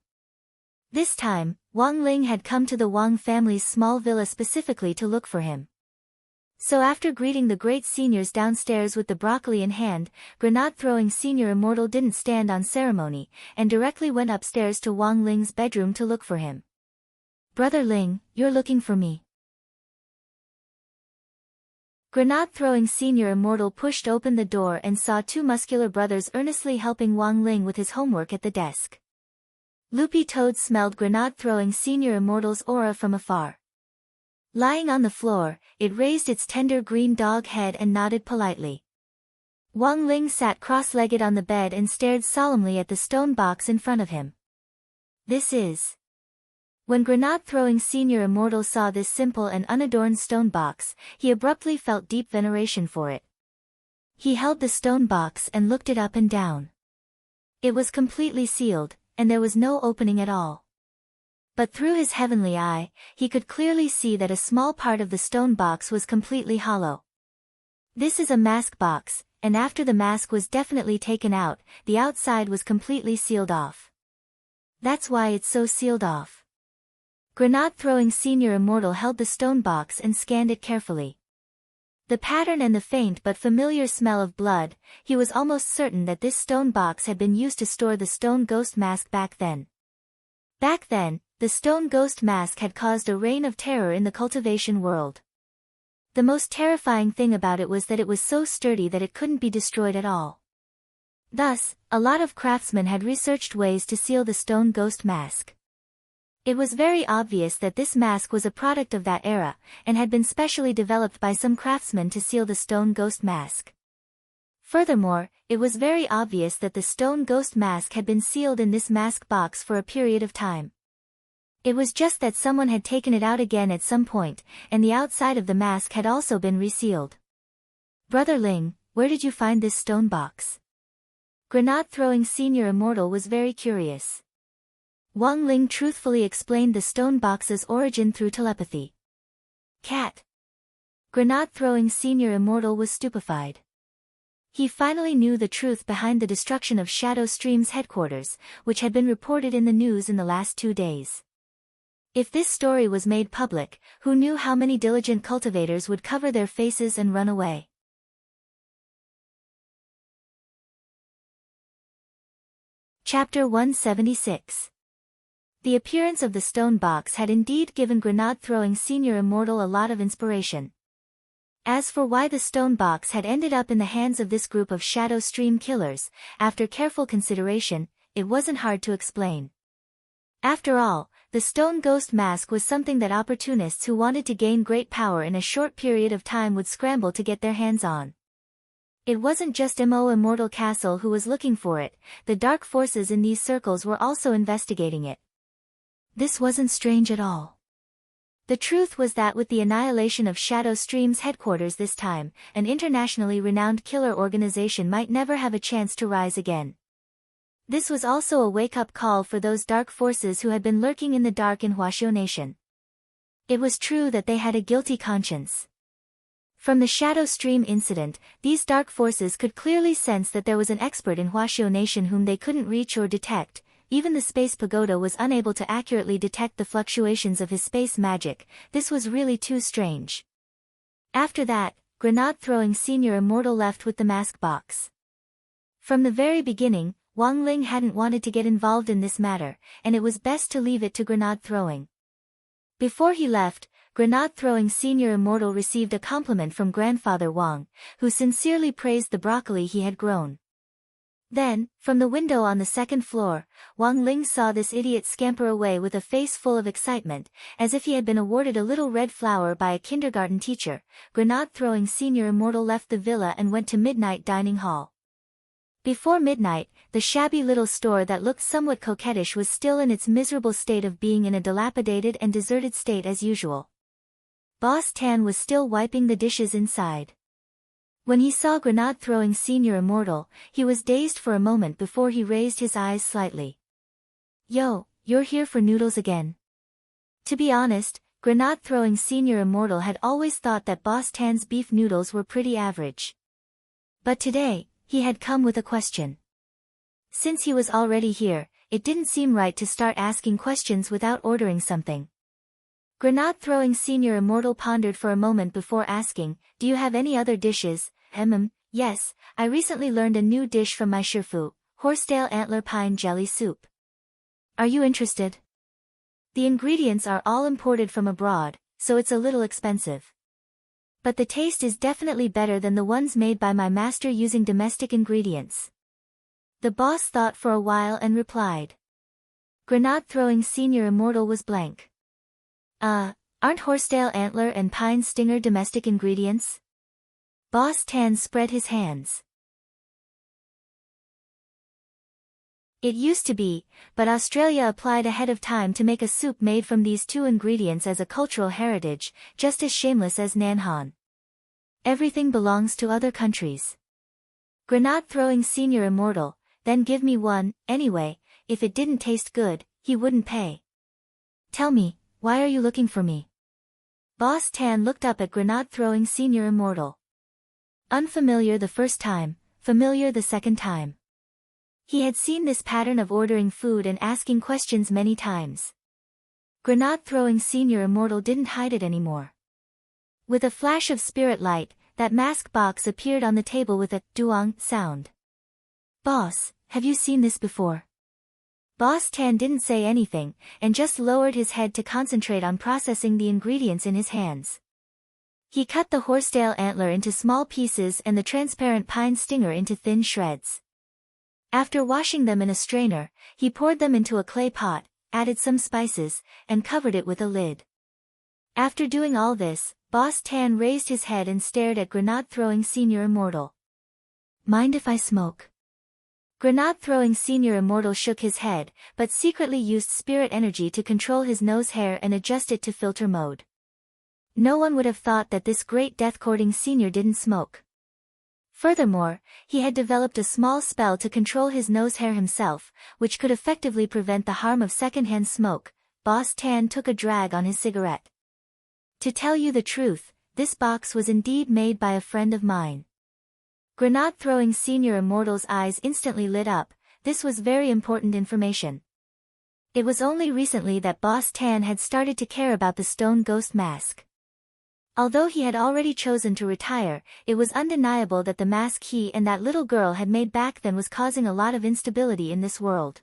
This time, Wang Ling had come to the Wang family's small villa specifically to look for him. So after greeting the great seniors downstairs with the broccoli in hand, grenade-throwing Senior Immortal didn't stand on ceremony, and directly went upstairs to Wang Ling's bedroom to look for him. "Brother Ling, you're looking for me." Grenade-throwing Senior Immortal pushed open the door and saw 2 muscular brothers earnestly helping Wang Ling with his homework at the desk. Loopy Toad smelled grenade-throwing Senior Immortal's aura from afar. Lying on the floor, it raised its tender green dog head and nodded politely. Wang Ling sat cross-legged on the bed and stared solemnly at the stone box in front of him. This is... When grenade-throwing Senior Immortal saw this simple and unadorned stone box, he abruptly felt deep veneration for it. He held the stone box and looked it up and down. It was completely sealed, and there was no opening at all. But through his heavenly eye, he could clearly see that a small part of the stone box was completely hollow. This is a mask box, and after the mask was definitely taken out, the outside was completely sealed off. That's why it's so sealed off. Grenade-throwing Senior Immortal held the stone box and scanned it carefully. The pattern and the faint but familiar smell of blood, he was almost certain that this stone box had been used to store the stone ghost mask back then. Back then, the stone ghost mask had caused a reign of terror in the cultivation world. The most terrifying thing about it was that it was so sturdy that it couldn't be destroyed at all. Thus, a lot of craftsmen had researched ways to seal the stone ghost mask. It was very obvious that this mask was a product of that era, and had been specially developed by some craftsmen to seal the stone ghost mask. Furthermore, it was very obvious that the stone ghost mask had been sealed in this mask box for a period of time. It was just that someone had taken it out again at some point, and the outside of the mask had also been resealed. "Brother Ling, where did you find this stone box?" Grenade-throwing Senior Immortal was very curious. Wang Ling truthfully explained the stone box's origin through telepathy. Cat. Grenade-throwing Senior Immortal was stupefied. He finally knew the truth behind the destruction of Shadow Stream's headquarters, which had been reported in the news in the last 2 days. If this story was made public, who knew how many diligent cultivators would cover their faces and run away? Chapter 176. The appearance of the stone box had indeed given grenade-throwing Senior Immortal a lot of inspiration. As for why the stone box had ended up in the hands of this group of Shadow Stream killers, after careful consideration, it wasn't hard to explain. After all, the stone ghost mask was something that opportunists who wanted to gain great power in a short period of time would scramble to get their hands on. It wasn't just Mo Immortal Castle who was looking for it, the dark forces in these circles were also investigating it. This wasn't strange at all. The truth was that with the annihilation of Shadow Stream's headquarters this time, an internationally renowned killer organization might never have a chance to rise again. This was also a wake-up call for those dark forces who had been lurking in the dark in Huaxiao Nation. It was true that they had a guilty conscience. From the Shadow Stream incident, these dark forces could clearly sense that there was an expert in Huaxiao Nation whom they couldn't reach or detect. Even the Space Pagoda was unable to accurately detect the fluctuations of his space magic. This was really too strange. After that, grenade-throwing Senior Immortal left with the mask box. From the very beginning, Wang Ling hadn't wanted to get involved in this matter, and it was best to leave it to grenade-throwing. Before he left, grenade-throwing Senior Immortal received a compliment from Grandfather Wang, who sincerely praised the broccoli he had grown. Then, from the window on the second floor, Wang Ling saw this idiot scamper away with a face full of excitement, as if he had been awarded a little red flower by a kindergarten teacher. Grenade-throwing Senior Immortal left the villa and went to Midnight Dining Hall. Before midnight, the shabby little store that looked somewhat coquettish was still in its miserable state of being in a dilapidated and deserted state as usual. Boss Tan was still wiping the dishes inside. When he saw grenade-throwing Senior Immortal, he was dazed for a moment before he raised his eyes slightly. "Yo, you're here for noodles again?" To be honest, grenade-throwing Senior Immortal had always thought that Boss Tan's beef noodles were pretty average. But today, he had come with a question. Since he was already here, it didn't seem right to start asking questions without ordering something. Grenade-throwing Senior Immortal pondered for a moment before asking, "Do you have any other dishes?" Yes, I recently learned a new dish from my Shifu, horsetail antler pine jelly soup. Are you interested? The ingredients are all imported from abroad, so it's a little expensive. But the taste is definitely better than the ones made by my master using domestic ingredients. The boss thought for a while and replied. Grenade-throwing Senior Immortal was blank. Aren't horsetail antler and pine stinger domestic ingredients? Boss Tan spread his hands. It used to be, but Australia applied ahead of time to make a soup made from these two ingredients as a cultural heritage, just as shameless as Nanhan. Everything belongs to other countries. Grenade-throwing Senior Immortal, then give me one. Anyway, if it didn't taste good, he wouldn't pay. Tell me, why are you looking for me? Boss Tan looked up at grenade-throwing Senior Immortal. Unfamiliar the first time, familiar the second time. He had seen this pattern of ordering food and asking questions many times. Grenade-throwing Senior Immortal didn't hide it anymore. With a flash of spirit light, that mask box appeared on the table with a duong sound. Boss, have you seen this before? Boss Tan didn't say anything, and just lowered his head to concentrate on processing the ingredients in his hands. He cut the horsetail antler into small pieces and the transparent pine stinger into thin shreds. After washing them in a strainer, he poured them into a clay pot, added some spices, and covered it with a lid. After doing all this, Boss Tan raised his head and stared at grenade-throwing Senior Immortal. Mind if I smoke? Grenade-throwing Senior Immortal shook his head, but secretly used spirit energy to control his nose hair and adjust it to filter mode. No one would have thought that this great death-courting senior didn't smoke. Furthermore, he had developed a small spell to control his nose hair himself, which could effectively prevent the harm of secondhand smoke. Boss Tan took a drag on his cigarette. To tell you the truth, this box was indeed made by a friend of mine. Grenade-throwing Senior Immortal's eyes instantly lit up. This was very important information. It was only recently that Boss Tan had started to care about the stone ghost mask. Although he had already chosen to retire, it was undeniable that the mask he and that little girl had made back then was causing a lot of instability in this world.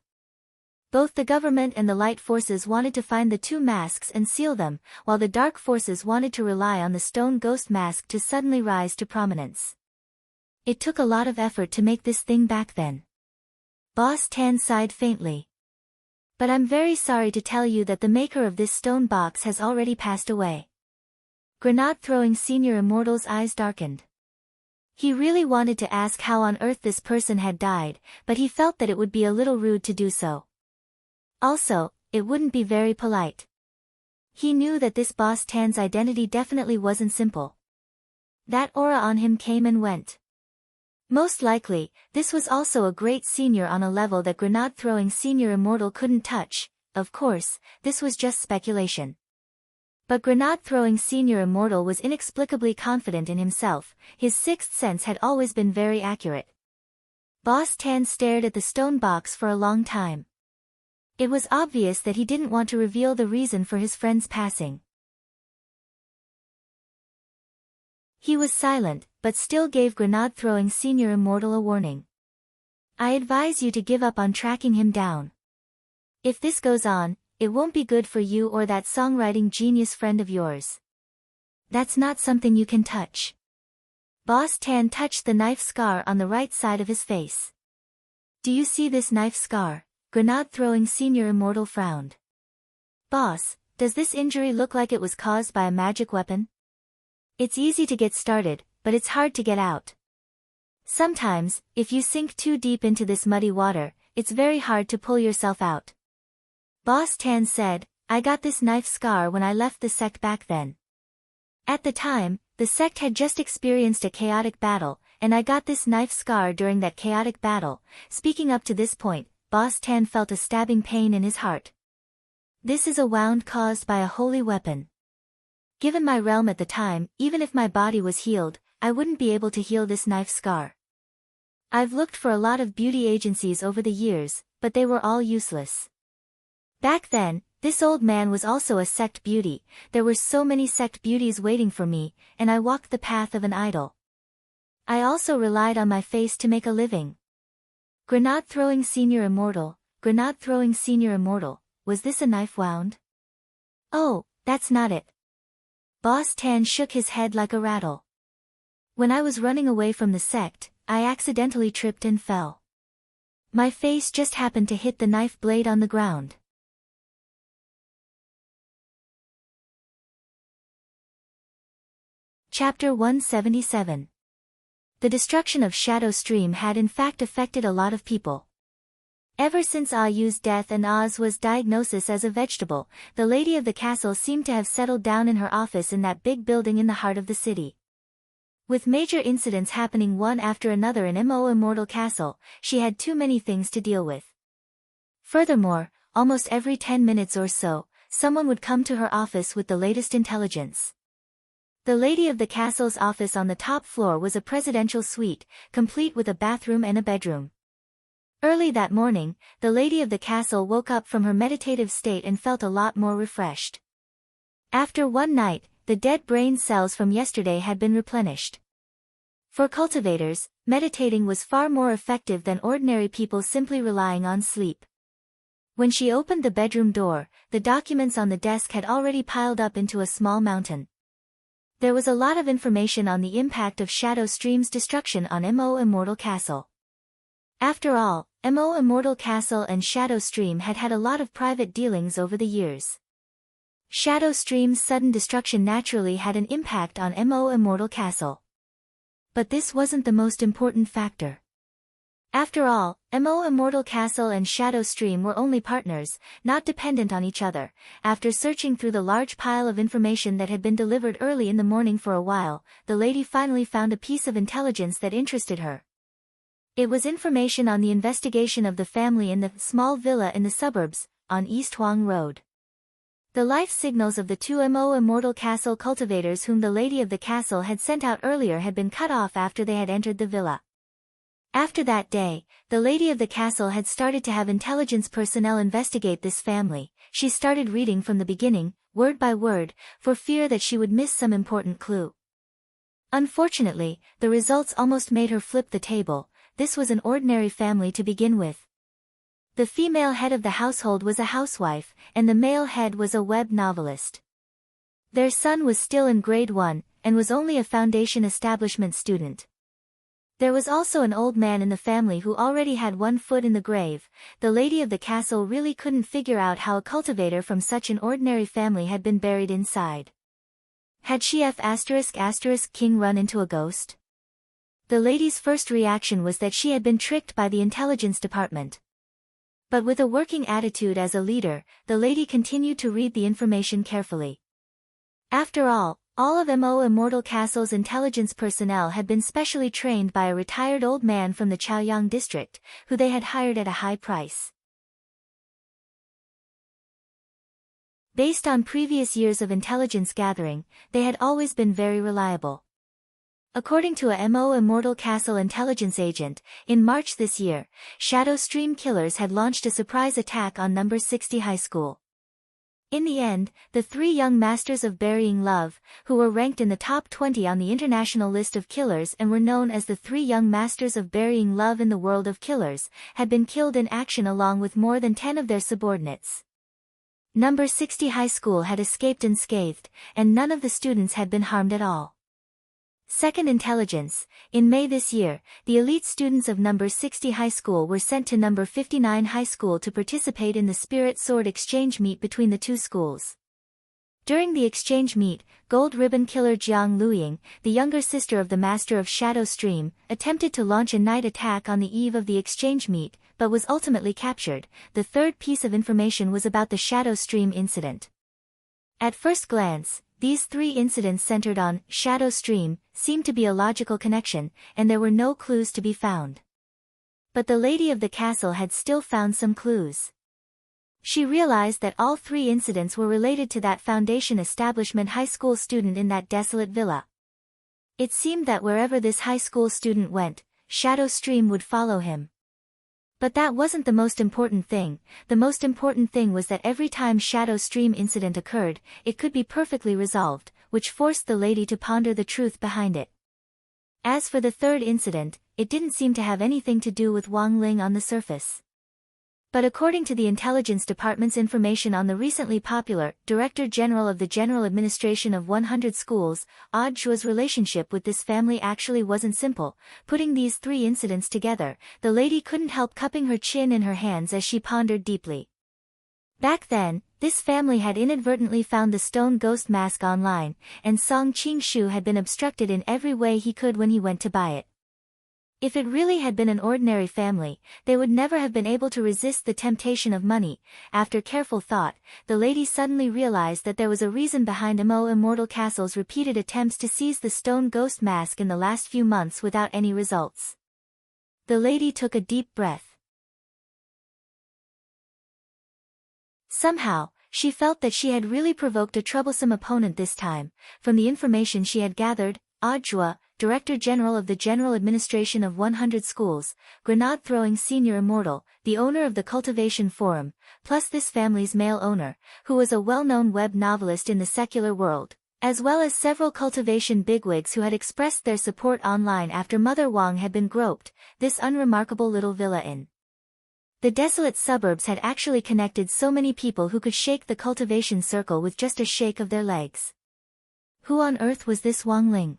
Both the government and the light forces wanted to find the two masks and seal them, while the dark forces wanted to rely on the stone ghost mask to suddenly rise to prominence. It took a lot of effort to make this thing back then. Boss Tan sighed faintly. But I'm very sorry to tell you that the maker of this stone box has already passed away. Granat throwing Senior Immortal's eyes darkened. He really wanted to ask how on earth this person had died, but he felt that it would be a little rude to do so. Also, it wouldn't be very polite. He knew that this Boss Tan's identity definitely wasn't simple. That aura on him came and went. Most likely, this was also a great senior on a level that Granat throwing Senior Immortal couldn't touch. Of course, this was just speculation. But Granat throwing Senior Immortal was inexplicably confident in himself. His sixth sense had always been very accurate. Boss Tan stared at the stone box for a long time. It was obvious that he didn't want to reveal the reason for his friend's passing. He was silent, but still gave Granat throwing Senior Immortal a warning. I advise you to give up on tracking him down. If this goes on, it won't be good for you or that songwriting genius friend of yours. That's not something you can touch. Boss Tan touched the knife scar on the right side of his face. Do you see this knife scar? Granat throwing Senior Immortal frowned. Boss, does this injury look like it was caused by a magic weapon? It's easy to get started, but it's hard to get out. Sometimes, if you sink too deep into this muddy water, it's very hard to pull yourself out. Boss Tan said, I got this knife scar when I left the sect back then. At the time, the sect had just experienced a chaotic battle, and I got this knife scar during that chaotic battle. Speaking up to this point, Boss Tan felt a stabbing pain in his heart. This is a wound caused by a holy weapon. Given my realm at the time, even if my body was healed, I wouldn't be able to heal this knife scar. I've looked for a lot of beauty agencies over the years, but they were all useless. Back then, this old man was also a sect beauty. There were so many sect beauties waiting for me, and I walked the path of an idol. I also relied on my face to make a living. Granat throwing Senior Immortal, Granat throwing Senior Immortal, was this a knife wound? Oh, that's not it. Boss Tan shook his head like a rattle. When I was running away from the sect, I accidentally tripped and fell. My face just happened to hit the knife blade on the ground. Chapter 177. The destruction of Shadow Stream had in fact affected a lot of people. Ever since Ayu's death and Oz's diagnosis as a vegetable, the lady of the castle seemed to have settled down in her office in that big building in the heart of the city. With major incidents happening one after another in Immortal Castle, she had too many things to deal with. Furthermore, almost every 10 minutes or so, someone would come to her office with the latest intelligence. The lady of the castle's office on the top floor was a presidential suite, complete with a bathroom and a bedroom. Early that morning, the lady of the castle woke up from her meditative state and felt a lot more refreshed. After one night, the dead brain cells from yesterday had been replenished. For cultivators, meditating was far more effective than ordinary people simply relying on sleep. When she opened the bedroom door, the documents on the desk had already piled up into a small mountain. There was a lot of information on the impact of Shadow Stream's destruction on Immortal Castle. After all, Immortal Castle and Shadow Stream had had a lot of private dealings over the years. Shadow Stream's sudden destruction naturally had an impact on Immortal Castle. But this wasn't the most important factor. After all, Immortal Castle and Shadow Stream were only partners, not dependent on each other. After searching through the large pile of information that had been delivered early in the morning for a while, the lady finally found a piece of intelligence that interested her. It was information on the investigation of the family in the small villa in the suburbs, on East Huang Road. The life signals of the two Immortal Castle cultivators whom the lady of the castle had sent out earlier had been cut off after they had entered the villa. After that day, the lady of the castle had started to have intelligence personnel investigate this family. She started reading from the beginning, word by word, for fear that she would miss some important clue. Unfortunately, the results almost made her flip the table. This was an ordinary family to begin with. The female head of the household was a housewife, and the male head was a web novelist. Their son was still in grade 1, and was only a foundation establishment student. There was also an old man in the family who already had one foot in the grave. The lady of the castle really couldn't figure out how a cultivator from such an ordinary family had been buried inside. Had she ***king run into a ghost? The lady's first reaction was that she had been tricked by the intelligence department. But with a working attitude as a leader, the lady continued to read the information carefully. After all of Mo Immortal Castle's intelligence personnel had been specially trained by a retired old man from the Chaoyang district, who they had hired at a high price. Based on previous years of intelligence gathering, they had always been very reliable. According to a Mo Immortal Castle intelligence agent, in March this year, Shadow Stream killers had launched a surprise attack on number 60 high school. In the end, the 3 young masters of burying love, who were ranked in the top 20 on the international list of killers and were known as the 3 young masters of burying love in the world of killers, had been killed in action along with more than 10 of their subordinates. Number 60 high school had escaped unscathed, and none of the students had been harmed at all. Second intelligence, in May this year, the elite students of number 60 high school were sent to number 59 high school to participate in the Spirit Sword exchange meet between the two schools. During the exchange meet, Gold Ribbon Killer Jiang Luying, the younger sister of the Master of Shadow Stream, attempted to launch a night attack on the eve of the exchange meet, but was ultimately captured. The third piece of information was about the Shadow Stream incident. At first glance, these 3 incidents centered on Shadow Stream seemed to be a logical connection, and there were no clues to be found. But the lady of the castle had still found some clues. She realized that all 3 incidents were related to that Foundation Establishment high school student in that desolate villa. It seemed that wherever this high school student went, Shadow Stream would follow him. But that wasn't the most important thing. The most important thing was that every time Shadow Stream incident occurred, it could be perfectly resolved, which forced the lady to ponder the truth behind it. As for the third incident, it didn't seem to have anything to do with Wang Ling on the surface. But according to the Intelligence Department's information on the recently popular Director General of the General Administration of 100 Schools, Zhua's relationship with this family actually wasn't simple. Putting these 3 incidents together, the lady couldn't help cupping her chin in her hands as she pondered deeply. Back then, this family had inadvertently found the stone ghost mask online, and Song Qingshu had been obstructed in every way he could when he went to buy it. If it really had been an ordinary family, they would never have been able to resist the temptation of money. After careful thought, the lady suddenly realized that there was a reason behind Mo Immortal Castle's repeated attempts to seize the stone ghost mask in the last few months without any results. The lady took a deep breath. Somehow, she felt that she had really provoked a troublesome opponent this time. From the information she had gathered, Zhua, Director General of the General Administration of 100 Schools, grenade-throwing senior immortal, the owner of the Cultivation Forum, plus this family's male owner, who was a well-known web novelist in the secular world, as well as several cultivation bigwigs who had expressed their support online after Mother Wang had been groped. This unremarkable little villa in the desolate suburbs had actually connected so many people who could shake the cultivation circle with just a shake of their legs. Who on earth was this Wang Ling?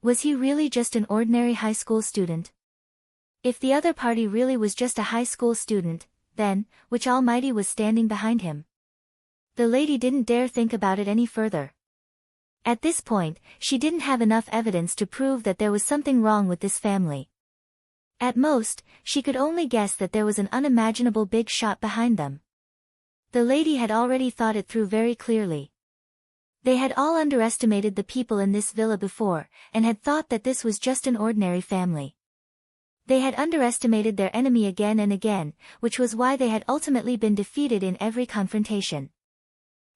Was he really just an ordinary high school student? If the other party really was just a high school student, then, which almighty was standing behind him? The lady didn't dare think about it any further. At this point, she didn't have enough evidence to prove that there was something wrong with this family. At most, she could only guess that there was an unimaginable big shot behind them. The lady had already thought it through very clearly. They had all underestimated the people in this villa before, and had thought that this was just an ordinary family. They had underestimated their enemy again and again, which was why they had ultimately been defeated in every confrontation.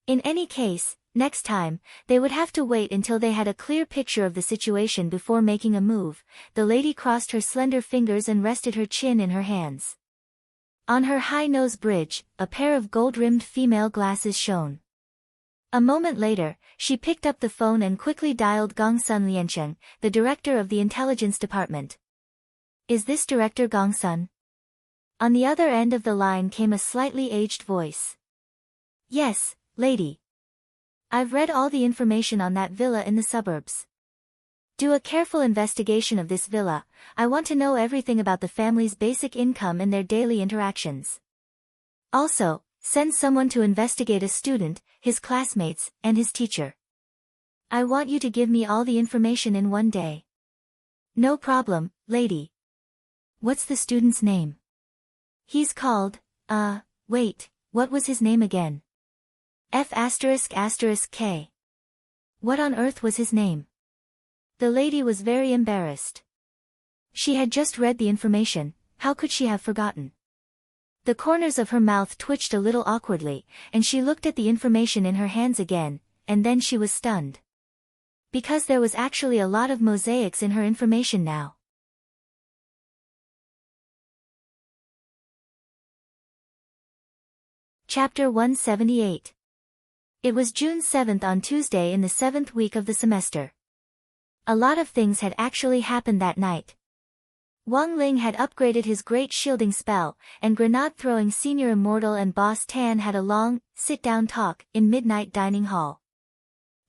In any case, next time, they would have to wait until they had a clear picture of the situation before making a move. The lady crossed her slender fingers and rested her chin in her hands. On her high nose bridge, a pair of gold-rimmed female glasses shone. A moment later, she picked up the phone and quickly dialed Gongsun Liancheng, the director of the intelligence department. Is this Director Gongsun? On the other end of the line came a slightly aged voice. Yes, lady. I've read all the information on that villa in the suburbs. Do a careful investigation of this villa. I want to know everything about the family's basic income and their daily interactions. Also, send someone to investigate a student, his classmates, and his teacher. I want you to give me all the information in one day. No problem, lady. What's the student's name? He's called, wait, what was his name again? F***K. What on earth was his name? The lady was very embarrassed. She had just read the information, how could she have forgotten? The corners of her mouth twitched a little awkwardly, and she looked at the information in her hands again, and then she was stunned. Because there was actually a lot of mosaics in her information now. Chapter 178. It was June 7th on Tuesday in the 7th week of the semester. A lot of things had actually happened that night. Wang Ling had upgraded his great shielding spell, and grenade-throwing Senior Immortal and Boss Tan had a long, sit-down talk in Midnight Dining Hall.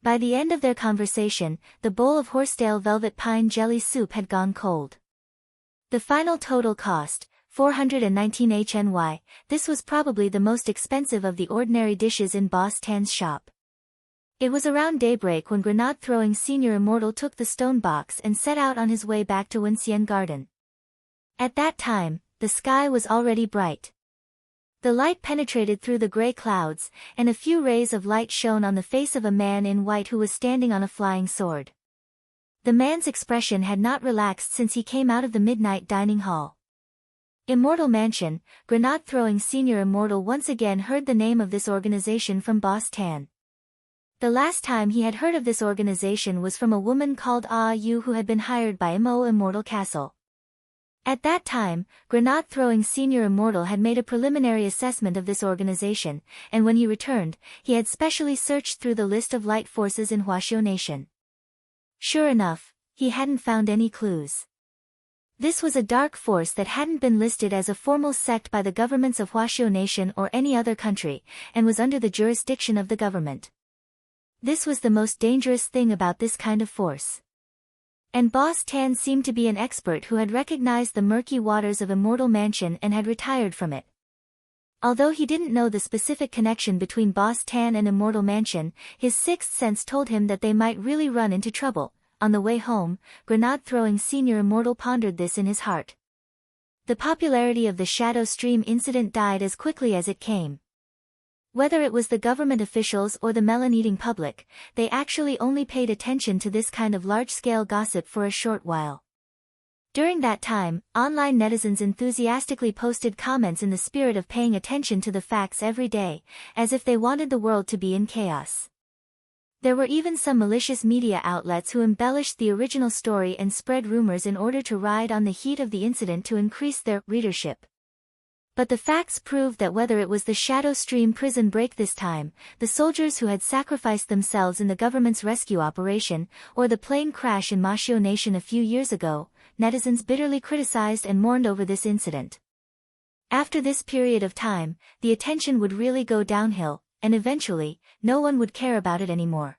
By the end of their conversation, the bowl of Horsetail Velvet Pine Jelly Soup had gone cold. The final total cost, 419 HNY, this was probably the most expensive of the ordinary dishes in Boss Tan's shop. It was around daybreak when grenade-throwing Senior Immortal took the stone box and set out on his way back to Wenxian Garden. At that time, the sky was already bright. The light penetrated through the gray clouds, and a few rays of light shone on the face of a man in white who was standing on a flying sword. The man's expression had not relaxed since he came out of the Midnight Dining Hall. Immortal Mansion, grenade-throwing Senior Immortal once again heard the name of this organization from Boss Tan. The last time he had heard of this organization was from a woman called Ah Yu who had been hired by Mo Immortal Castle. At that time, grenade-throwing Senior Immortal had made a preliminary assessment of this organization, and when he returned, he had specially searched through the list of light forces in Huaxiao Nation. Sure enough, he hadn't found any clues. This was a dark force that hadn't been listed as a formal sect by the governments of Huaxiao Nation or any other country, and was under the jurisdiction of the government. This was the most dangerous thing about this kind of force. And Boss Tan seemed to be an expert who had recognized the murky waters of Immortal Mansion and had retired from it. Although he didn't know the specific connection between Boss Tan and Immortal Mansion, his sixth sense told him that they might really run into trouble. On the way home, grenade-throwing Senior Immortal pondered this in his heart. The popularity of the Shadow Stream incident died as quickly as it came. Whether it was the government officials or the melon-eating public, they actually only paid attention to this kind of large-scale gossip for a short while. During that time, online netizens enthusiastically posted comments in the spirit of paying attention to the facts every day, as if they wanted the world to be in chaos. There were even some malicious media outlets who embellished the original story and spread rumors in order to ride on the heat of the incident to increase their readership. But the facts proved that whether it was the Shadow Stream prison break this time, the soldiers who had sacrificed themselves in the government's rescue operation, or the plane crash in Huaxiao Nation a few years ago, netizens bitterly criticized and mourned over this incident. After this period of time, the attention would really go downhill, and eventually, no one would care about it anymore.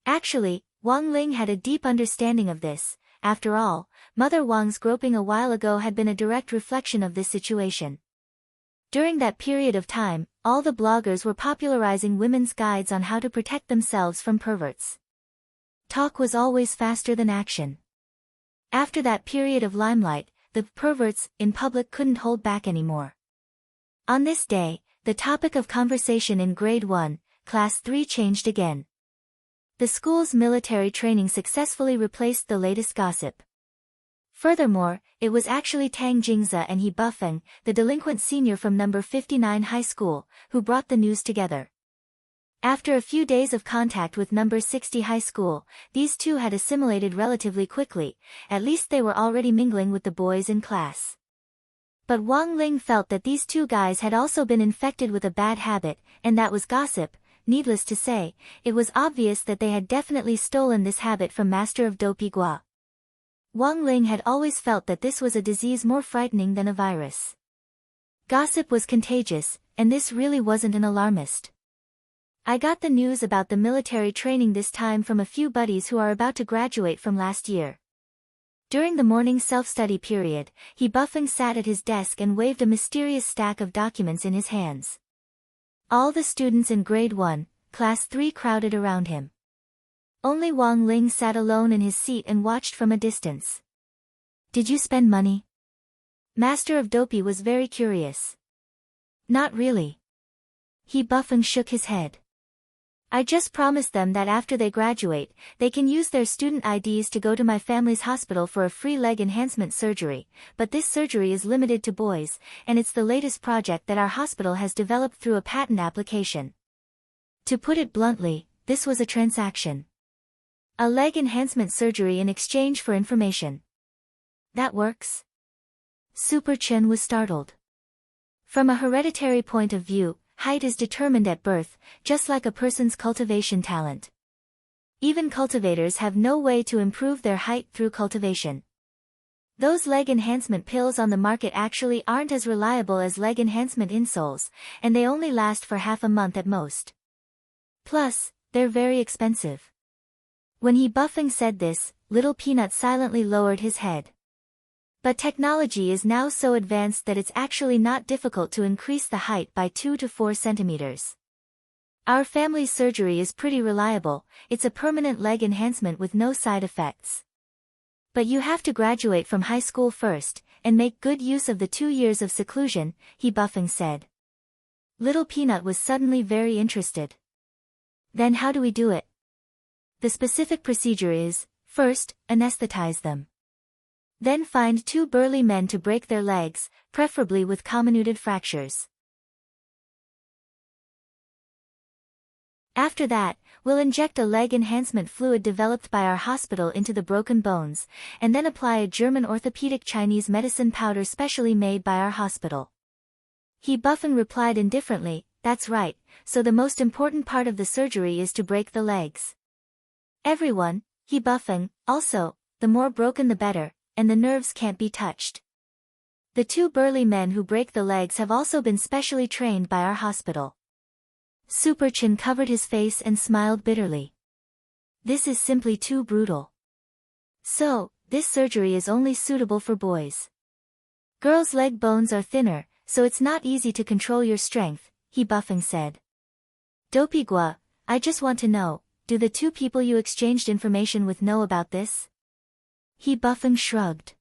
Actually, Wang Ling had a deep understanding of this. After all, Mother Wang's groping a while ago had been a direct reflection of this situation. During that period of time, all the bloggers were popularizing women's guides on how to protect themselves from perverts. Talk was always faster than action. After that period of limelight, the perverts in public couldn't hold back anymore. On this day, the topic of conversation in Grade 1, Class 3 changed again. The school's military training successfully replaced the latest gossip. Furthermore, it was actually Tang Jingze and He Bufeng, the delinquent senior from number 59 high school, who brought the news together. After a few days of contact with number 60 high school, these two had assimilated relatively quickly, at least they were already mingling with the boys in class. But Wang Ling felt that these two guys had also been infected with a bad habit, and that was gossip. Needless to say, it was obvious that they had definitely stolen this habit from Master of Dopey Gua. Wang Ling had always felt that this was a disease more frightening than a virus. Gossip was contagious, and this really wasn't an alarmist. I got the news about the military training this time from a few buddies who are about to graduate from last year. During the morning self-study period, he buffing sat at his desk and waved a mysterious stack of documents in his hands. All the students in grade 1, class 3 crowded around him. Only Wang Ling sat alone in his seat and watched from a distance. Did you spend money? Master of Dopey was very curious. Not really. He buffing shook his head. I just promised them that after they graduate, they can use their student IDs to go to my family's hospital for a free leg enhancement surgery, but this surgery is limited to boys, and it's the latest project that our hospital has developed through a patent application. To put it bluntly, this was a transaction. A leg enhancement surgery in exchange for information. That works? Super Chen was startled. From a hereditary point of view, height is determined at birth, just like a person's cultivation talent. Even cultivators have no way to improve their height through cultivation. Those leg enhancement pills on the market actually aren't as reliable as leg enhancement insoles, and they only last for half a month at most. Plus, they're very expensive. When he buffing said this, Little Peanut silently lowered his head. But technology is now so advanced that it's actually not difficult to increase the height by 2 to 4 centimeters. Our family's surgery is pretty reliable, it's a permanent leg enhancement with no side effects. But you have to graduate from high school first, and make good use of the 2 years of seclusion, he buffing said. Little Peanut was suddenly very interested. Then how do we do it? The specific procedure is, first, anesthetize them. Then find 2 burly men to break their legs, preferably with comminuted fractures. After that, we'll inject a leg enhancement fluid developed by our hospital into the broken bones, and then apply a German orthopedic Chinese medicine powder specially made by our hospital. He buffing replied indifferently, that's right, so the most important part of the surgery is to break the legs. Everyone, he buffing, also, the more broken the better, and the nerves can't be touched. The 2 burly men who break the legs have also been specially trained by our hospital. Super Chen covered his face and smiled bitterly. This is simply too brutal. So, this surgery is only suitable for boys. Girls' leg bones are thinner, so it's not easy to control your strength, he buffing said. Dopey Gua, I just want to know, do the 2 people you exchanged information with know about this? He buffing shrugged.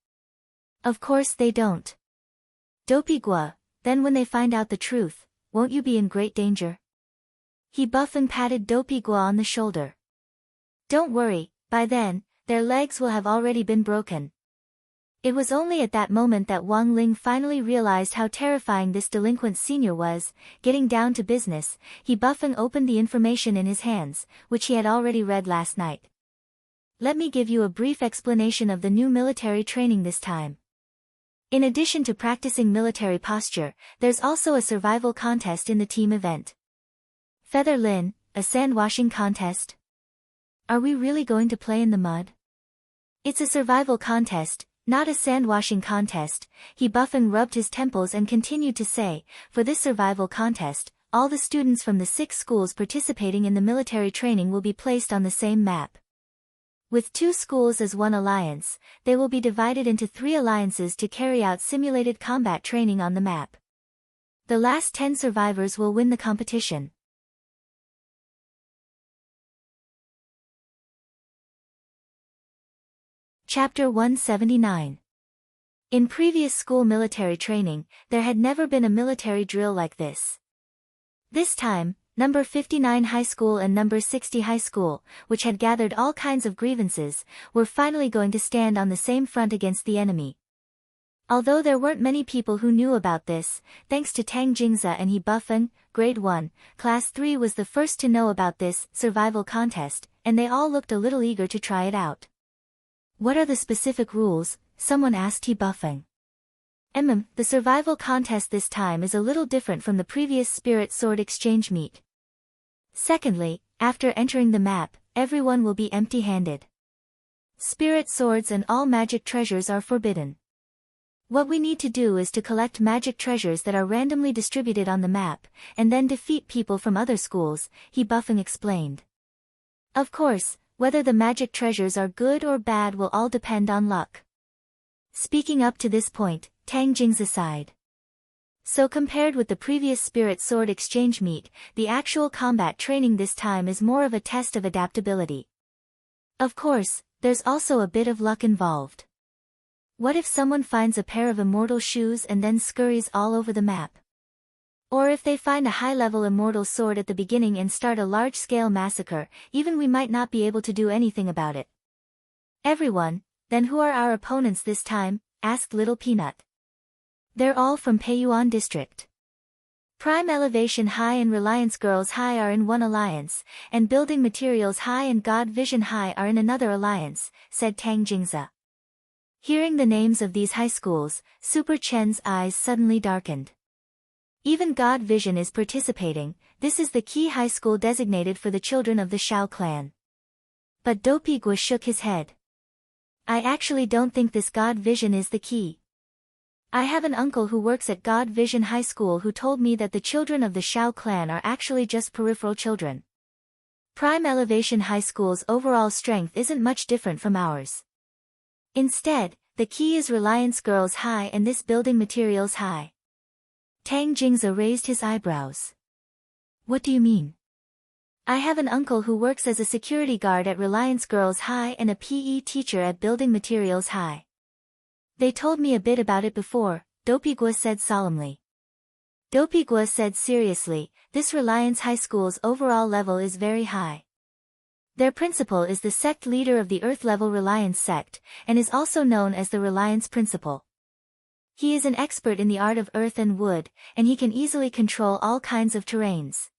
Of course they don't. Dopey Gua, then when they find out the truth, won't you be in great danger? He buffing patted Dopey Gua on the shoulder. Don't worry, by then, their legs will have already been broken. It was only at that moment that Wang Ling finally realized how terrifying this delinquent senior was. Getting down to business, he buffing opened the information in his hands, which he had already read last night. Let me give you a brief explanation of the new military training this time. In addition to practicing military posture, there's also a survival contest in the team event. Feather Lin, a sand washing contest? Are we really going to play in the mud? It's a survival contest, not a sand washing contest, he buffing rubbed his temples and continued to say, for this survival contest, all the students from the 6 schools participating in the military training will be placed on the same map. With 2 schools as one alliance, they will be divided into 3 alliances to carry out simulated combat training on the map. The last 10 survivors will win the competition. Chapter 179. In previous school military training, there had never been a military drill like this. This time, number 59 high school and number 60 high school, which had gathered all kinds of grievances, were finally going to stand on the same front against the enemy. Although there weren't many people who knew about this, thanks to Tang Jingza and He Buffen, grade 1, class 3 was the first to know about this survival contest, and they all looked a little eager to try it out. What are the specific rules? Someone asked He Buffen. The survival contest this time is a little different from the previous spirit sword exchange meet. Secondly, after entering the map, everyone will be empty-handed. Spirit swords and all magic treasures are forbidden. What we need to do is to collect magic treasures that are randomly distributed on the map, and then defeat people from other schools, he Buffing explained. Of course, whether the magic treasures are good or bad will all depend on luck. Speaking up to this point, Tang Jing's aside. So compared with the previous Spirit Sword exchange meet, the actual combat training this time is more of a test of adaptability. Of course, there's also a bit of luck involved. What if someone finds a pair of immortal shoes and then scurries all over the map? Or if they find a high-level immortal sword at the beginning and start a large-scale massacre, even we might not be able to do anything about it. Everyone, then who are our opponents this time? Asked Little Peanut. They're all from Peiyuan District. Prime Elevation High and Reliance Girls High are in one alliance, and Building Materials High and God Vision High are in another alliance, said Tang Jingza. Hearing the names of these high schools, Super Chen's eyes suddenly darkened. Even God Vision is participating. This is the key high school designated for the children of the Shao clan. But Dopey Gua shook his head. I actually don't think this God Vision is the key. I have an uncle who works at God Vision High School who told me that the children of the Shao clan are actually just peripheral children. Prime Elevation High School's overall strength isn't much different from ours. Instead, the key is Reliance Girls High and this Building Materials High. Tang Jingza raised his eyebrows. What do you mean? I have an uncle who works as a security guard at Reliance Girls High and a PE teacher at Building Materials High. They told me a bit about it before, Dopey Gua said solemnly. Dopey Gua said seriously, this Reliance High School's overall level is very high. Their principal is the sect leader of the Earth-level Reliance sect, and is also known as the Reliance Principal. He is an expert in the art of earth and wood, and he can easily control all kinds of terrains.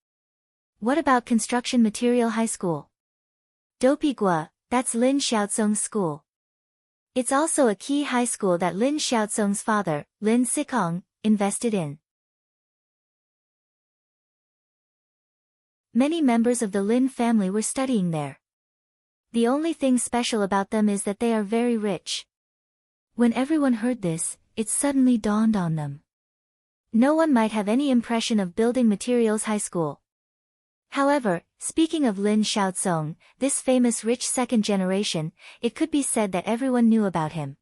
What about Construction Material High School? Dopey Gua, that's Lin Xiaozong's school. It's also a key high school that Lin Xiaozong's father, Lin Sikong, invested in. Many members of the Lin family were studying there. The only thing special about them is that they are very rich. When everyone heard this, it suddenly dawned on them. No one might have any impression of Building Materials High School. However, speaking of Lin Xiaozong, this famous rich second generation, it could be said that everyone knew about him.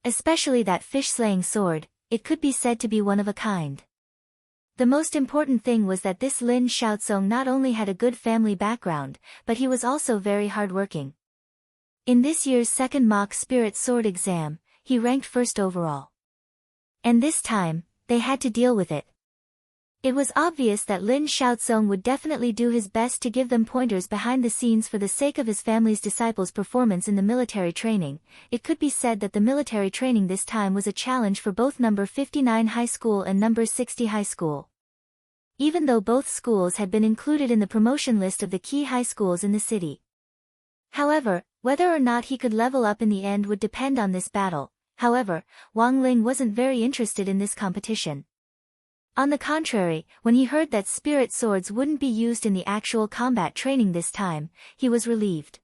Especially that fish-slaying sword, it could be said to be one of a kind. The most important thing was that this Lin Xiaozong not only had a good family background, but he was also very hardworking. In this year's second mock Spirit Sword exam, he ranked first overall. And this time, they had to deal with it. It was obvious that Lin Xiaozong would definitely do his best to give them pointers behind the scenes for the sake of his family's disciples' performance in the military training. It could be said that the military training this time was a challenge for both number 59 high school and number 60 high school. Even though both schools had been included in the promotion list of the key high schools in the city. However, whether or not he could level up in the end would depend on this battle. However, Wang Ling wasn't very interested in this competition. On the contrary, when he heard that spirit swords wouldn't be used in the actual combat training this time, he was relieved.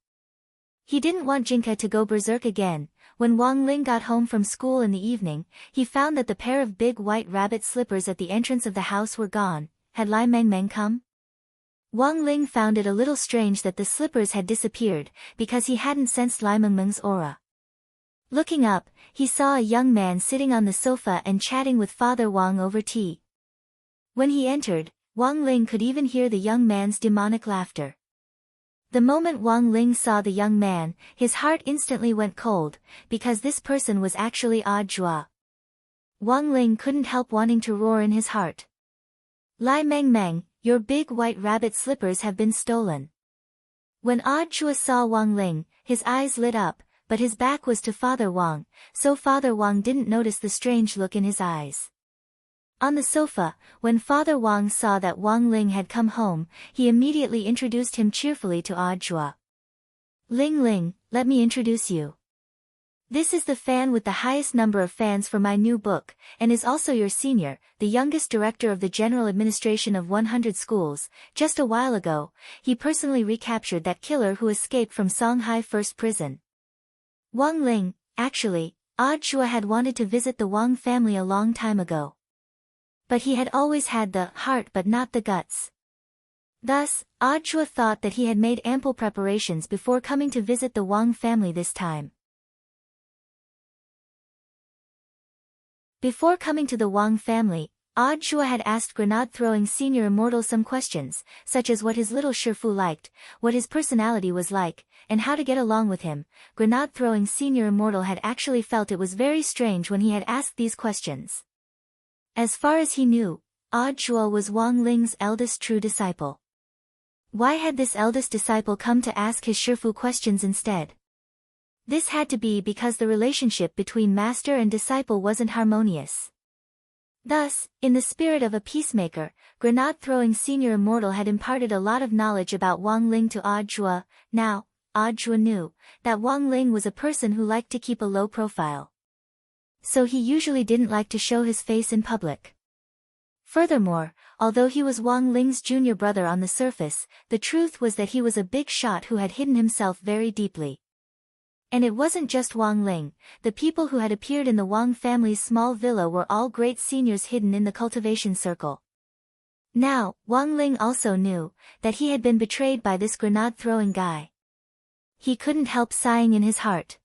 He didn't want Jinka to go berserk again. When Wang Ling got home from school in the evening, he found that the pair of big white rabbit slippers at the entrance of the house were gone. Had Lai Mengmeng come? Wang Ling found it a little strange that the slippers had disappeared, because he hadn't sensed Lai Mengmeng's aura. Looking up, he saw a young man sitting on the sofa and chatting with Father Wang over tea. When he entered, Wang Ling could even hear the young man's demonic laughter. The moment Wang Ling saw the young man, his heart instantly went cold, because this person was actually Odd Jua. Wang Ling couldn't help wanting to roar in his heart. Lai Mengmeng, your big white rabbit slippers have been stolen. When Odd Jua saw Wang Ling, his eyes lit up, but his back was to Father Wang, so Father Wang didn't notice the strange look in his eyes. On the sofa, when Father Wang saw that Wang Ling had come home, he immediately introduced him cheerfully to Odd Jua. Ling Ling, let me introduce you. This is the fan with the highest number of fans for my new book, and is also your senior, the youngest director of the General Administration of 100 schools. Just a while ago, he personally recaptured that killer who escaped from Songhai First Prison. Wang Ling, actually, Audua had wanted to visit the Wang family a long time ago. But he had always had the heart but not the guts. Thus, Audua thought that he had made ample preparations before coming to visit the Wang family this time. Before coming to the Wang family, Audua had asked Grenade-throwing Senior Immortal some questions, such as what his little Shifu liked, what his personality was like, and how to get along with him. Grenade-throwing Senior Immortal had actually felt it was very strange when he had asked these questions. As far as he knew, Audua was Wang Ling's eldest true disciple. Why had this eldest disciple come to ask his Shifu questions instead? This had to be because the relationship between master and disciple wasn't harmonious. Thus, in the spirit of a peacemaker, Grenade-throwing Senior Immortal had imparted a lot of knowledge about Wang Ling to Audua. Now, Audua knew that Wang Ling was a person who liked to keep a low profile. So he usually didn't like to show his face in public. Furthermore, although he was Wang Ling's junior brother on the surface, the truth was that he was a big shot who had hidden himself very deeply. And it wasn't just Wang Ling, the people who had appeared in the Wang family's small villa were all great seniors hidden in the cultivation circle. Now, Wang Ling also knew that he had been betrayed by this grenade-throwing guy. He couldn't help sighing in his heart.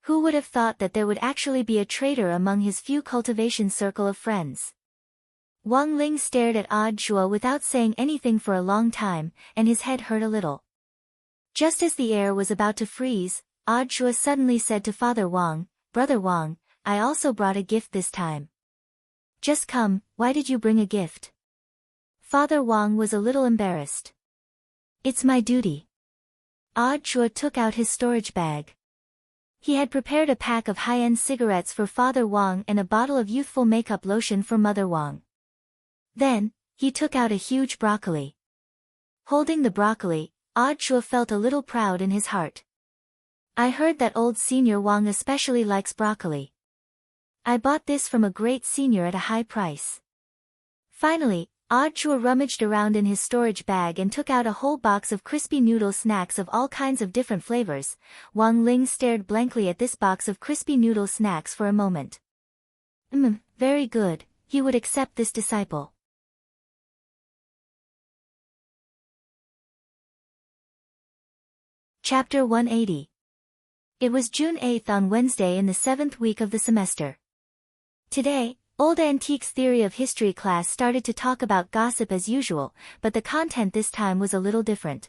Who would have thought that there would actually be a traitor among his few cultivation circle of friends? Wang Ling stared at Audua without saying anything for a long time, and his head hurt a little. Just as the air was about to freeze, Audua suddenly said to Father Wang, "Brother Wang, I also brought a gift this time." "Just come, why did you bring a gift?" Father Wang was a little embarrassed. "It's my duty." Audua took out his storage bag. He had prepared a pack of high-end cigarettes for Father Wang and a bottle of youthful makeup lotion for Mother Wang. Then, he took out a huge broccoli. Holding the broccoli, Audua felt a little proud in his heart. "I heard that old Senior Wang especially likes broccoli. I bought this from a great senior at a high price." Finally, Audua rummaged around in his storage bag and took out a whole box of crispy noodle snacks of all kinds of different flavors. Wang Ling stared blankly at this box of crispy noodle snacks for a moment. Very good, he would accept this disciple. Chapter 180. It was June 8th on Wednesday in the 7th week of the semester. Today, Old Antique's Theory of History class started to talk about gossip as usual, but the content this time was a little different.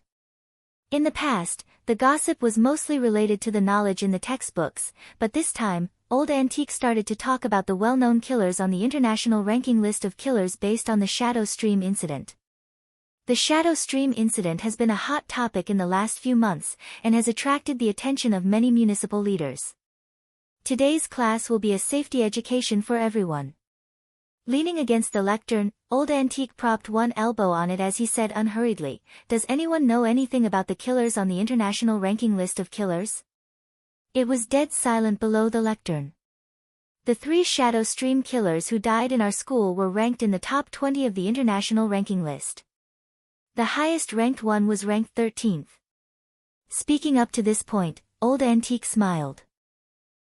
In the past, the gossip was mostly related to the knowledge in the textbooks, but this time, Old Antique started to talk about the well-known killers on the international ranking list of killers based on the Shadow Stream incident. The Shadow Stream incident has been a hot topic in the last few months, and has attracted the attention of many municipal leaders. Today's class will be a safety education for everyone. Leaning against the lectern, Old Antique propped one elbow on it as he said unhurriedly, "Does anyone know anything about the killers on the international ranking list of killers?" It was dead silent below the lectern. The 3 Shadow Stream killers who died in our school were ranked in the top 20 of the international ranking list. The highest ranked one was ranked 13th. Speaking up to this point, Old Antique smiled.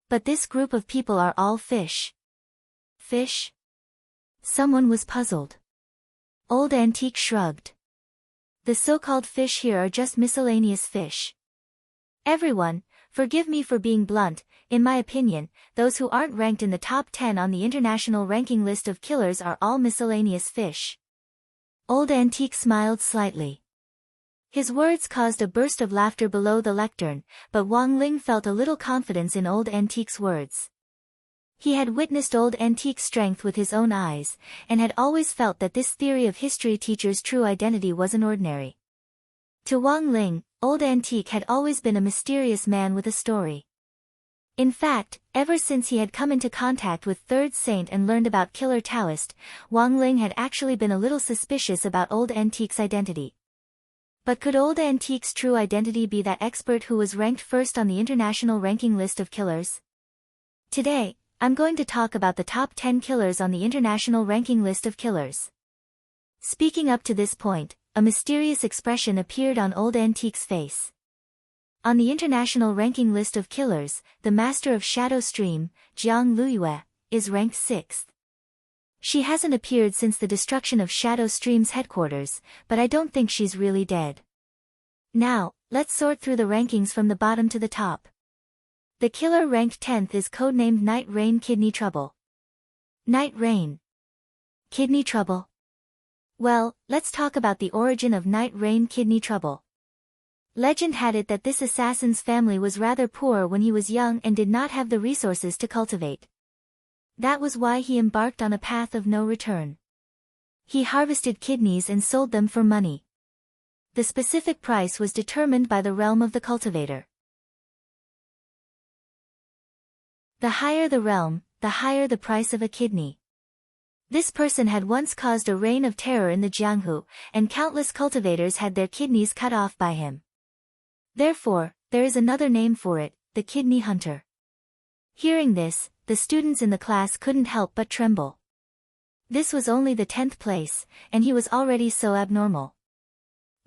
"But this group of people are all fish." "Fish?" Someone was puzzled. Old Antique shrugged. "The so-called fish here are just miscellaneous fish. Everyone, forgive me for being blunt, in my opinion, those who aren't ranked in the top 10 on the international ranking list of killers are all miscellaneous fish." Old Antique smiled slightly. His words caused a burst of laughter below the lectern, but Wang Ling felt a little confidence in Old Antique's words. He had witnessed Old Antique's strength with his own eyes, and had always felt that this theory of history teacher's true identity wasn't ordinary. To Wang Ling, Old Antique had always been a mysterious man with a story. In fact, ever since he had come into contact with Third Saint and learned about Killer Taoist, Wang Ling had actually been a little suspicious about Old Antique's identity. But could Old Antique's true identity be that expert who was ranked first on the international ranking list of killers? Today, I'm going to talk about the top 10 killers on the international ranking list of killers. Speaking up to this point, a mysterious expression appeared on Old Antique's face. On the international ranking list of killers, the master of Shadow Stream, Jiang Luyue, is ranked 6th. She hasn't appeared since the destruction of Shadow Stream's headquarters, but I don't think she's really dead. Now, let's sort through the rankings from the bottom to the top. The killer ranked 10th is codenamed Night Rain Kidney Trouble. Night Rain. Kidney trouble? Well, let's talk about the origin of Night Rain Kidney Trouble. Legend had it that this assassin's family was rather poor when he was young and did not have the resources to cultivate. That was why he embarked on a path of no return. He harvested kidneys and sold them for money. The specific price was determined by the realm of the cultivator. The higher the realm, the higher the price of a kidney. This person had once caused a reign of terror in the Jianghu, and countless cultivators had their kidneys cut off by him. Therefore, there is another name for it, the kidney hunter. Hearing this, the students in the class couldn't help but tremble. This was only the 10th place, and he was already so abnormal.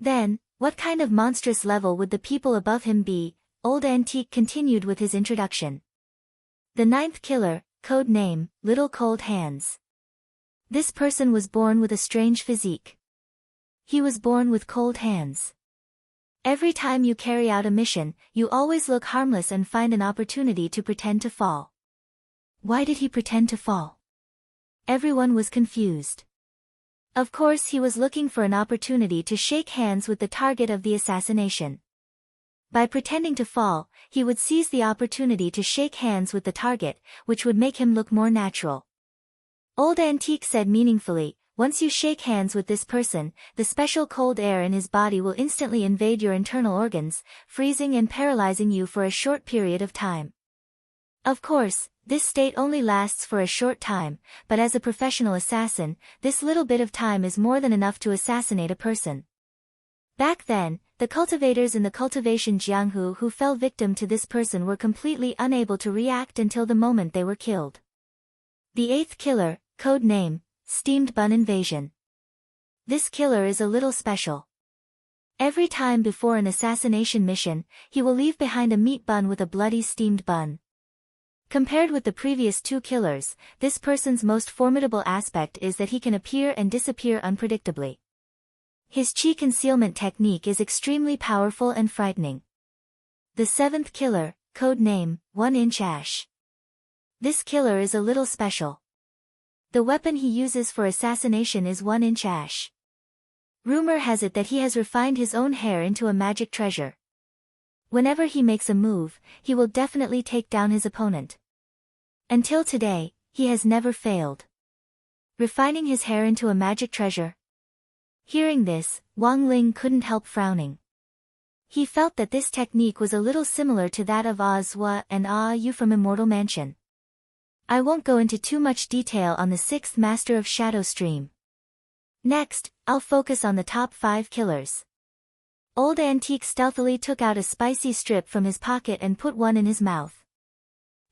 Then, what kind of monstrous level would the people above him be? Old Antique continued with his introduction. The 9th killer, code name, Little Cold Hands. This person was born with a strange physique. He was born with cold hands. Every time you carry out a mission, you always look harmless and find an opportunity to pretend to fall. Why did he pretend to fall? Everyone was confused. Of course, he was looking for an opportunity to shake hands with the target of the assassination. By pretending to fall, he would seize the opportunity to shake hands with the target, which would make him look more natural. Old Antique said meaningfully, once you shake hands with this person, the special cold air in his body will instantly invade your internal organs, freezing and paralyzing you for a short period of time. Of course, this state only lasts for a short time, but as a professional assassin, this little bit of time is more than enough to assassinate a person. Back then, the cultivators in the cultivation Jianghu who fell victim to this person were completely unable to react until the moment they were killed. The 8th killer, code name, Steamed Bun Invasion. This killer is a little special. Every time before an assassination mission, he will leave behind a meat bun with a bloody steamed bun. Compared with the previous 2 killers, this person's most formidable aspect is that he can appear and disappear unpredictably. His chi concealment technique is extremely powerful and frightening. The 7th killer, code name, 1-inch Ash. This killer is a little special. The weapon he uses for assassination is 1-inch ash. Rumor has it that he has refined his own hair into a magic treasure. Whenever he makes a move, he will definitely take down his opponent. Until today, he has never failed. Refining his hair into a magic treasure. Hearing this, Wang Ling couldn't help frowning. He felt that this technique was a little similar to that of Zhua and Yu from Immortal Mansion. I won't go into too much detail on the 6th master of Shadow Stream. Next, I'll focus on the top 5 killers. Old Antique stealthily took out a spicy strip from his pocket and put one in his mouth.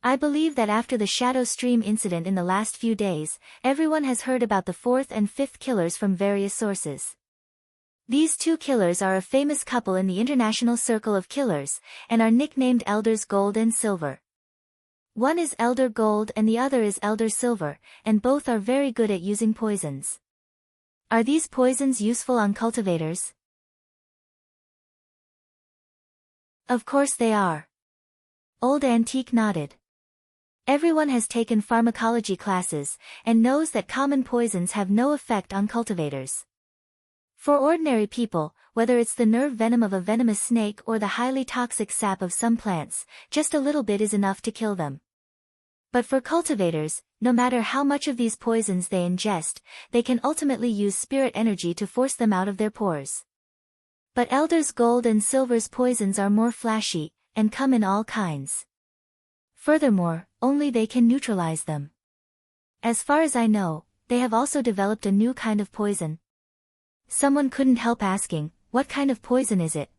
I believe that after the Shadow Stream incident in the last few days, everyone has heard about the 4th and 5th killers from various sources. These 2 killers are a famous couple in the international circle of killers, and are nicknamed Elders Gold and Silver. One is Elder Gold and the other is Elder Silver, and both are very good at using poisons. Are these poisons useful on cultivators? Of course they are. Old Antique nodded. Everyone has taken pharmacology classes, and knows that common poisons have no effect on cultivators. For ordinary people, whether it's the nerve venom of a venomous snake or the highly toxic sap of some plants, just a little bit is enough to kill them. But for cultivators, no matter how much of these poisons they ingest, they can ultimately use spirit energy to force them out of their pores. But Elders Gold and Silver's poisons are more flashy, and come in all kinds. Furthermore, only they can neutralize them. As far as I know, they have also developed a new kind of poison. Someone couldn't help asking, what kind of poison is it?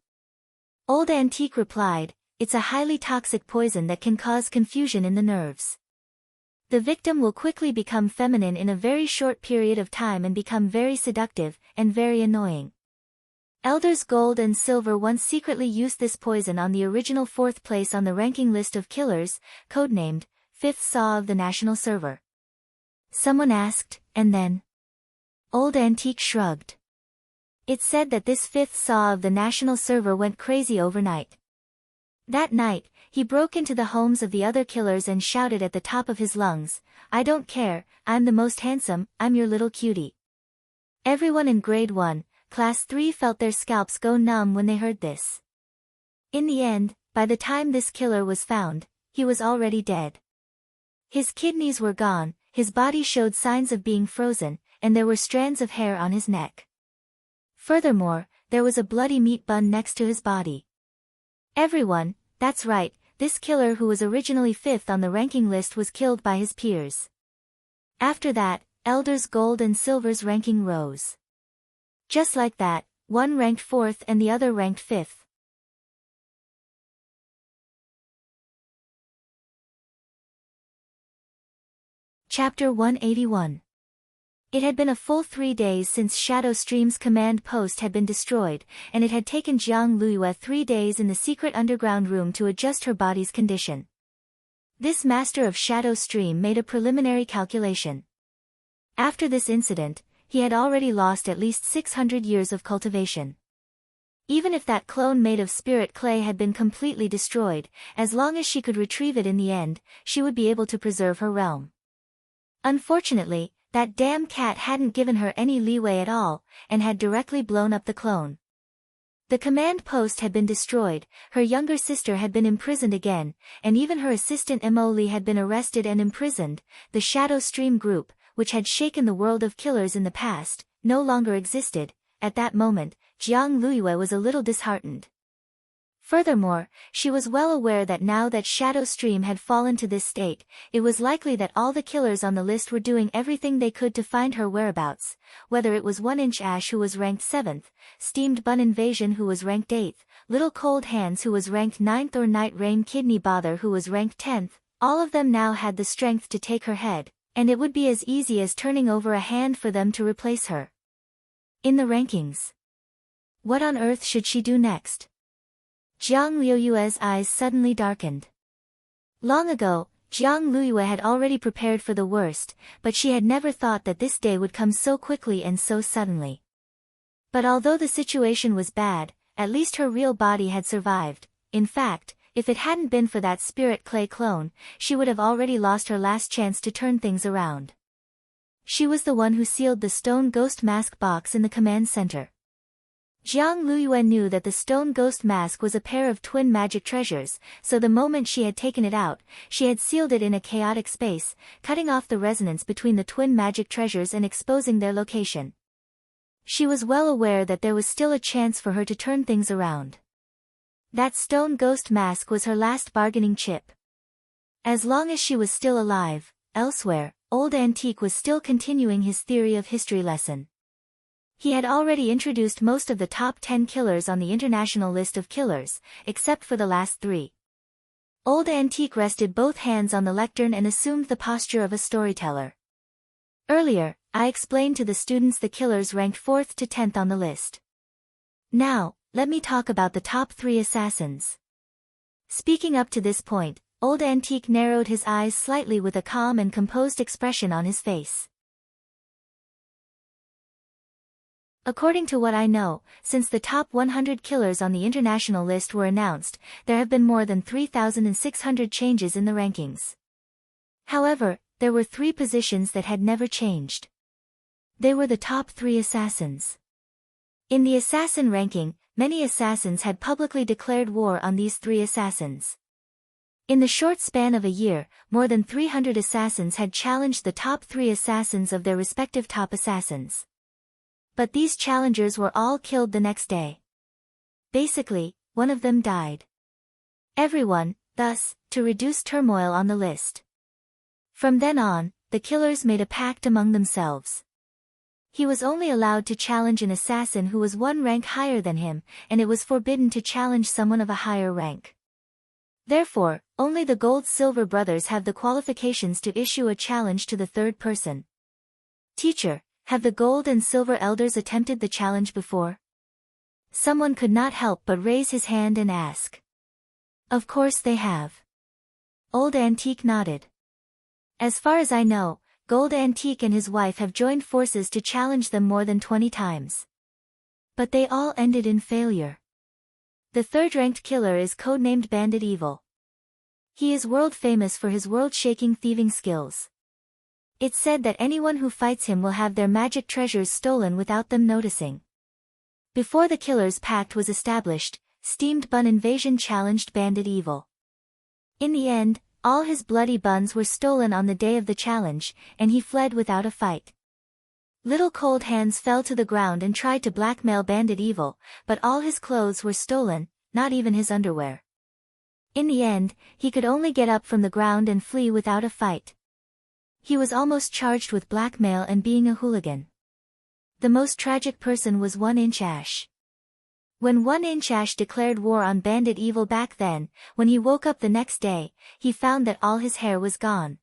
Old Antique replied, it's a highly toxic poison that can cause confusion in the nerves. The victim will quickly become feminine in a very short period of time and become very seductive, and very annoying. Elders Gold and Silver once secretly used this poison on the original 4th place on the ranking list of killers, codenamed 5th Saw of the national server. Someone asked, and then? Old Antique shrugged. It said that this 5th Saw of the national server went crazy overnight. That night, he broke into the homes of the other killers and shouted at the top of his lungs, "I don't care, I'm the most handsome, I'm your little cutie." Everyone in Grade 1, Class 3 felt their scalps go numb when they heard this. In the end, by the time this killer was found, he was already dead. His kidneys were gone, his body showed signs of being frozen, and there were strands of hair on his neck. Furthermore, there was a bloody meat bun next to his body. Everyone, that's right, this killer who was originally 5th on the ranking list was killed by his peers. After that, Elders Gold and Silver's ranking rose. Just like that, one ranked 4th and the other ranked 5th. Chapter 181. It had been a full 3 days since Shadow Stream's command post had been destroyed, and it had taken Jiang Luiyue 3 days in the secret underground room to adjust her body's condition. This master of Shadow Stream made a preliminary calculation. After this incident, he had already lost at least 600 years of cultivation. Even if that clone made of spirit clay had been completely destroyed, as long as she could retrieve it in the end, she would be able to preserve her realm. Unfortunately, that damn cat hadn't given her any leeway at all, and had directly blown up the clone. The command post had been destroyed, her younger sister had been imprisoned again, and even her assistant Emily had been arrested and imprisoned. The Shadow Stream group, which had shaken the world of killers in the past, no longer existed. At that moment, Jiang Luiyue was a little disheartened. Furthermore, she was well aware that now that Shadow Stream had fallen to this state, it was likely that all the killers on the list were doing everything they could to find her whereabouts, whether it was 1-Inch Ash who was ranked 7th, Steamed Bun Invasion who was ranked 8th, Little Cold Hands who was ranked 9th, or Night Rain Kidney Bother who was ranked 10th. All of them now had the strength to take her head, and it would be as easy as turning over a hand for them to replace her. In the rankings. What on earth should she do next? Jiang Luiyue's eyes suddenly darkened. Long ago, Jiang Luiyue had already prepared for the worst, but she had never thought that this day would come so quickly and so suddenly. But although the situation was bad, at least her real body had survived. In fact, if it hadn't been for that spirit clay clone, she would have already lost her last chance to turn things around. She was the one who sealed the stone ghost mask box in the command center. Jiang Luiyue knew that the stone ghost mask was a pair of twin magic treasures, so the moment she had taken it out, she had sealed it in a chaotic space, cutting off the resonance between the twin magic treasures and exposing their location. She was well aware that there was still a chance for her to turn things around. That stone ghost mask was her last bargaining chip. As long as she was still alive, elsewhere, Old Antique was still continuing his theory of history lesson. He had already introduced most of the top 10 killers on the international list of killers, except for the last 3. Old Antique rested both hands on the lectern and assumed the posture of a storyteller. Earlier, I explained to the students the killers ranked 4th to 10th on the list. Now, let me talk about the top 3 assassins. Speaking up to this point, Old Antique narrowed his eyes slightly with a calm and composed expression on his face. According to what I know, since the top 100 killers on the international list were announced, there have been more than 3,600 changes in the rankings. However, there were 3 positions that had never changed. They were the top 3 assassins. In the assassin ranking, many assassins had publicly declared war on these 3 assassins. In the short span of a year, more than 300 assassins had challenged the top 3 assassins of their respective top assassins. But these challengers were all killed the next day. Basically, one of them died. Everyone, thus, to reduce turmoil on the list. From then on, the killers made a pact among themselves. He was only allowed to challenge an assassin who was 1 rank higher than him, and it was forbidden to challenge someone of a higher rank. Therefore, only the Gold-Silver brothers have the qualifications to issue a challenge to the 3rd person. Teacher, have the Gold and Silver elders attempted the challenge before? Someone could not help but raise his hand and ask. Of course they have. Old Antique nodded. As far as I know, Gold Antique and his wife have joined forces to challenge them more than 20 times. But they all ended in failure. The third-ranked killer is codenamed Bandit Evil. He is world famous for his world-shaking thieving skills. It's said that anyone who fights him will have their magic treasures stolen without them noticing. Before the Killer's Pact was established, Steamed Bun Invasion challenged Bandit Evil. In the end, all his bloody buns were stolen on the day of the challenge, and he fled without a fight. Little Cold Hands fell to the ground and tried to blackmail Bandit Evil, but all his clothes were stolen, not even his underwear. In the end, he could only get up from the ground and flee without a fight. He was almost charged with blackmail and being a hooligan. The most tragic person was 1-Inch Ash. When 1-Inch Ash declared war on Bandit Evil back then, when he woke up the next day, he found that all his hair was gone.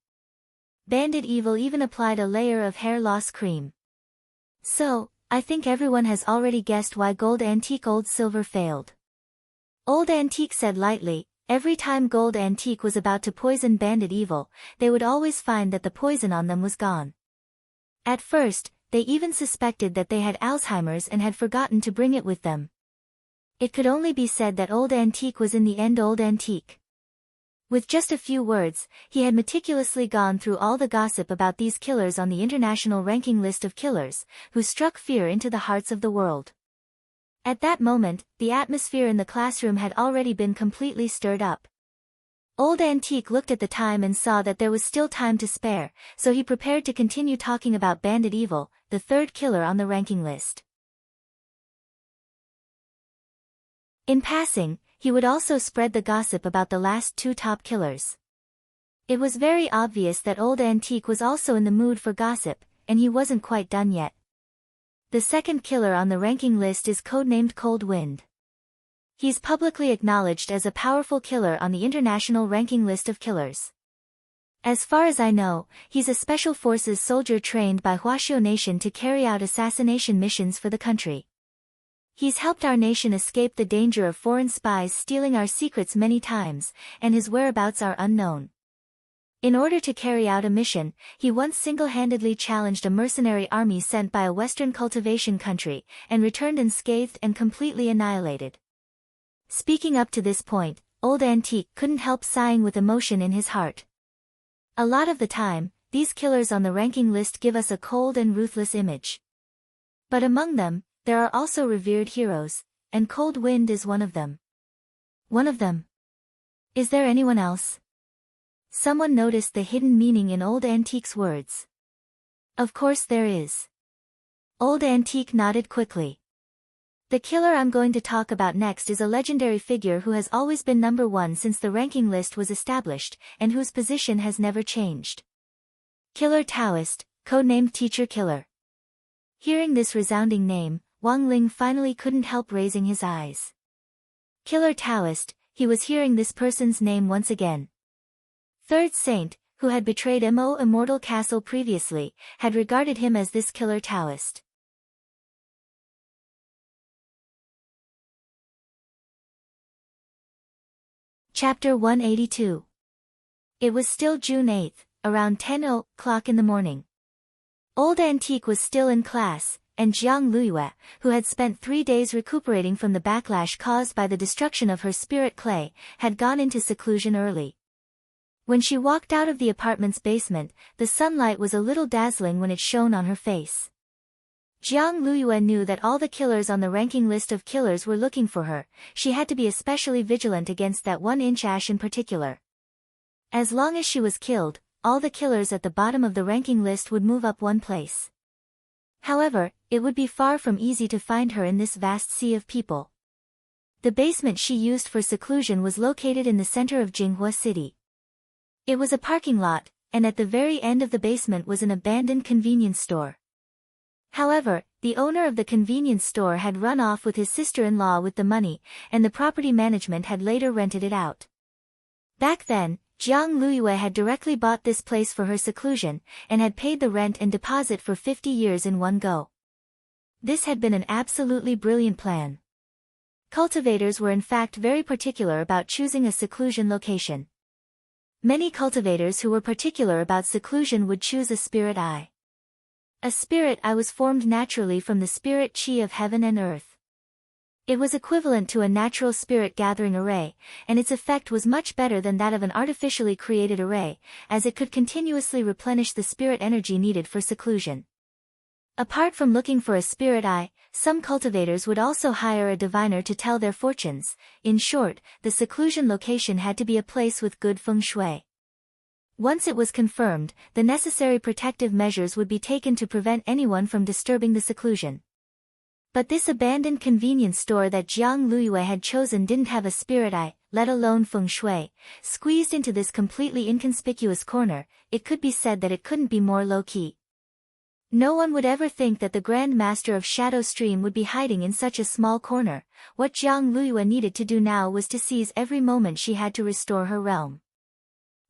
Bandit Evil even applied a layer of hair loss cream. So, I think everyone has already guessed why Gold Antique Old Silver failed. Old Antique said lightly, every time Gold Antique was about to poison Bandit Evil, they would always find that the poison on them was gone. At first, they even suspected that they had Alzheimer's and had forgotten to bring it with them. It could only be said that Old Antique was in the end Old Antique. With just a few words, he had meticulously gone through all the gossip about these killers on the international ranking list of killers, who struck fear into the hearts of the world. At that moment, the atmosphere in the classroom had already been completely stirred up. Old Antique looked at the time and saw that there was still time to spare, so he prepared to continue talking about Bandit Evil, the third killer on the ranking list. In passing, he would also spread the gossip about the last two top killers. It was very obvious that Old Antique was also in the mood for gossip, and he wasn't quite done yet. The second killer on the ranking list is codenamed Cold Wind. He's publicly acknowledged as a powerful killer on the international ranking list of killers. As far as I know, he's a special forces soldier trained by Huaxiao Nation to carry out assassination missions for the country. He's helped our nation escape the danger of foreign spies stealing our secrets many times, and his whereabouts are unknown. In order to carry out a mission, he once single-handedly challenged a mercenary army sent by a Western cultivation country, and returned unscathed and completely annihilated. Speaking up to this point, Old Antique couldn't help sighing with emotion in his heart. A lot of the time, these killers on the ranking list give us a cold and ruthless image. But among them, there are also revered heroes, and Cold Wind is one of them. One of them? Is there anyone else? Someone noticed the hidden meaning in Old Antique's words. Of course there is. Old Antique nodded quickly. The killer I'm going to talk about next is a legendary figure who has always been number one since the ranking list was established, and whose position has never changed. Killer Taoist, codenamed Teacher Killer. Hearing this resounding name, Wang Ling finally couldn't help raising his eyes. Killer Taoist, he was hearing this person's name once again. Third Saint, who had betrayed Mo Immortal Castle previously, had regarded him as this Killer Taoist. Chapter 182. It was still June 8th, around 10 o'clock in the morning. Old Antique was still in class, and Jiang Luyue, who had spent 3 days recuperating from the backlash caused by the destruction of her spirit clay, had gone into seclusion early. When she walked out of the apartment's basement, the sunlight was a little dazzling when it shone on her face. Jiang Luyue knew that all the killers on the ranking list of killers were looking for her. She had to be especially vigilant against that 1-Inch Ash in particular. As long as she was killed, all the killers at the bottom of the ranking list would move up one place. However, it would be far from easy to find her in this vast sea of people. The basement she used for seclusion was located in the center of Jinghua City. It was a parking lot, and at the very end of the basement was an abandoned convenience store. However, the owner of the convenience store had run off with his sister-in-law with the money, and the property management had later rented it out. Back then, Jiang Luyue had directly bought this place for her seclusion, and had paid the rent and deposit for 50 years in one go. This had been an absolutely brilliant plan. Cultivators were in fact very particular about choosing a seclusion location. Many cultivators who were particular about seclusion would choose a spirit eye. A spirit eye was formed naturally from the spirit chi of heaven and earth. It was equivalent to a natural spirit gathering array, and its effect was much better than that of an artificially created array, as it could continuously replenish the spirit energy needed for seclusion. Apart from looking for a spirit eye, some cultivators would also hire a diviner to tell their fortunes. In short, the seclusion location had to be a place with good feng shui. Once it was confirmed, the necessary protective measures would be taken to prevent anyone from disturbing the seclusion. But this abandoned convenience store that Jiang Luyue had chosen didn't have a spirit eye, let alone feng shui. Squeezed into this completely inconspicuous corner, it could be said that it couldn't be more low-key. No one would ever think that the Grand Master of Shadow Stream would be hiding in such a small corner. What Jiang Luyue needed to do now was to seize every moment she had to restore her realm.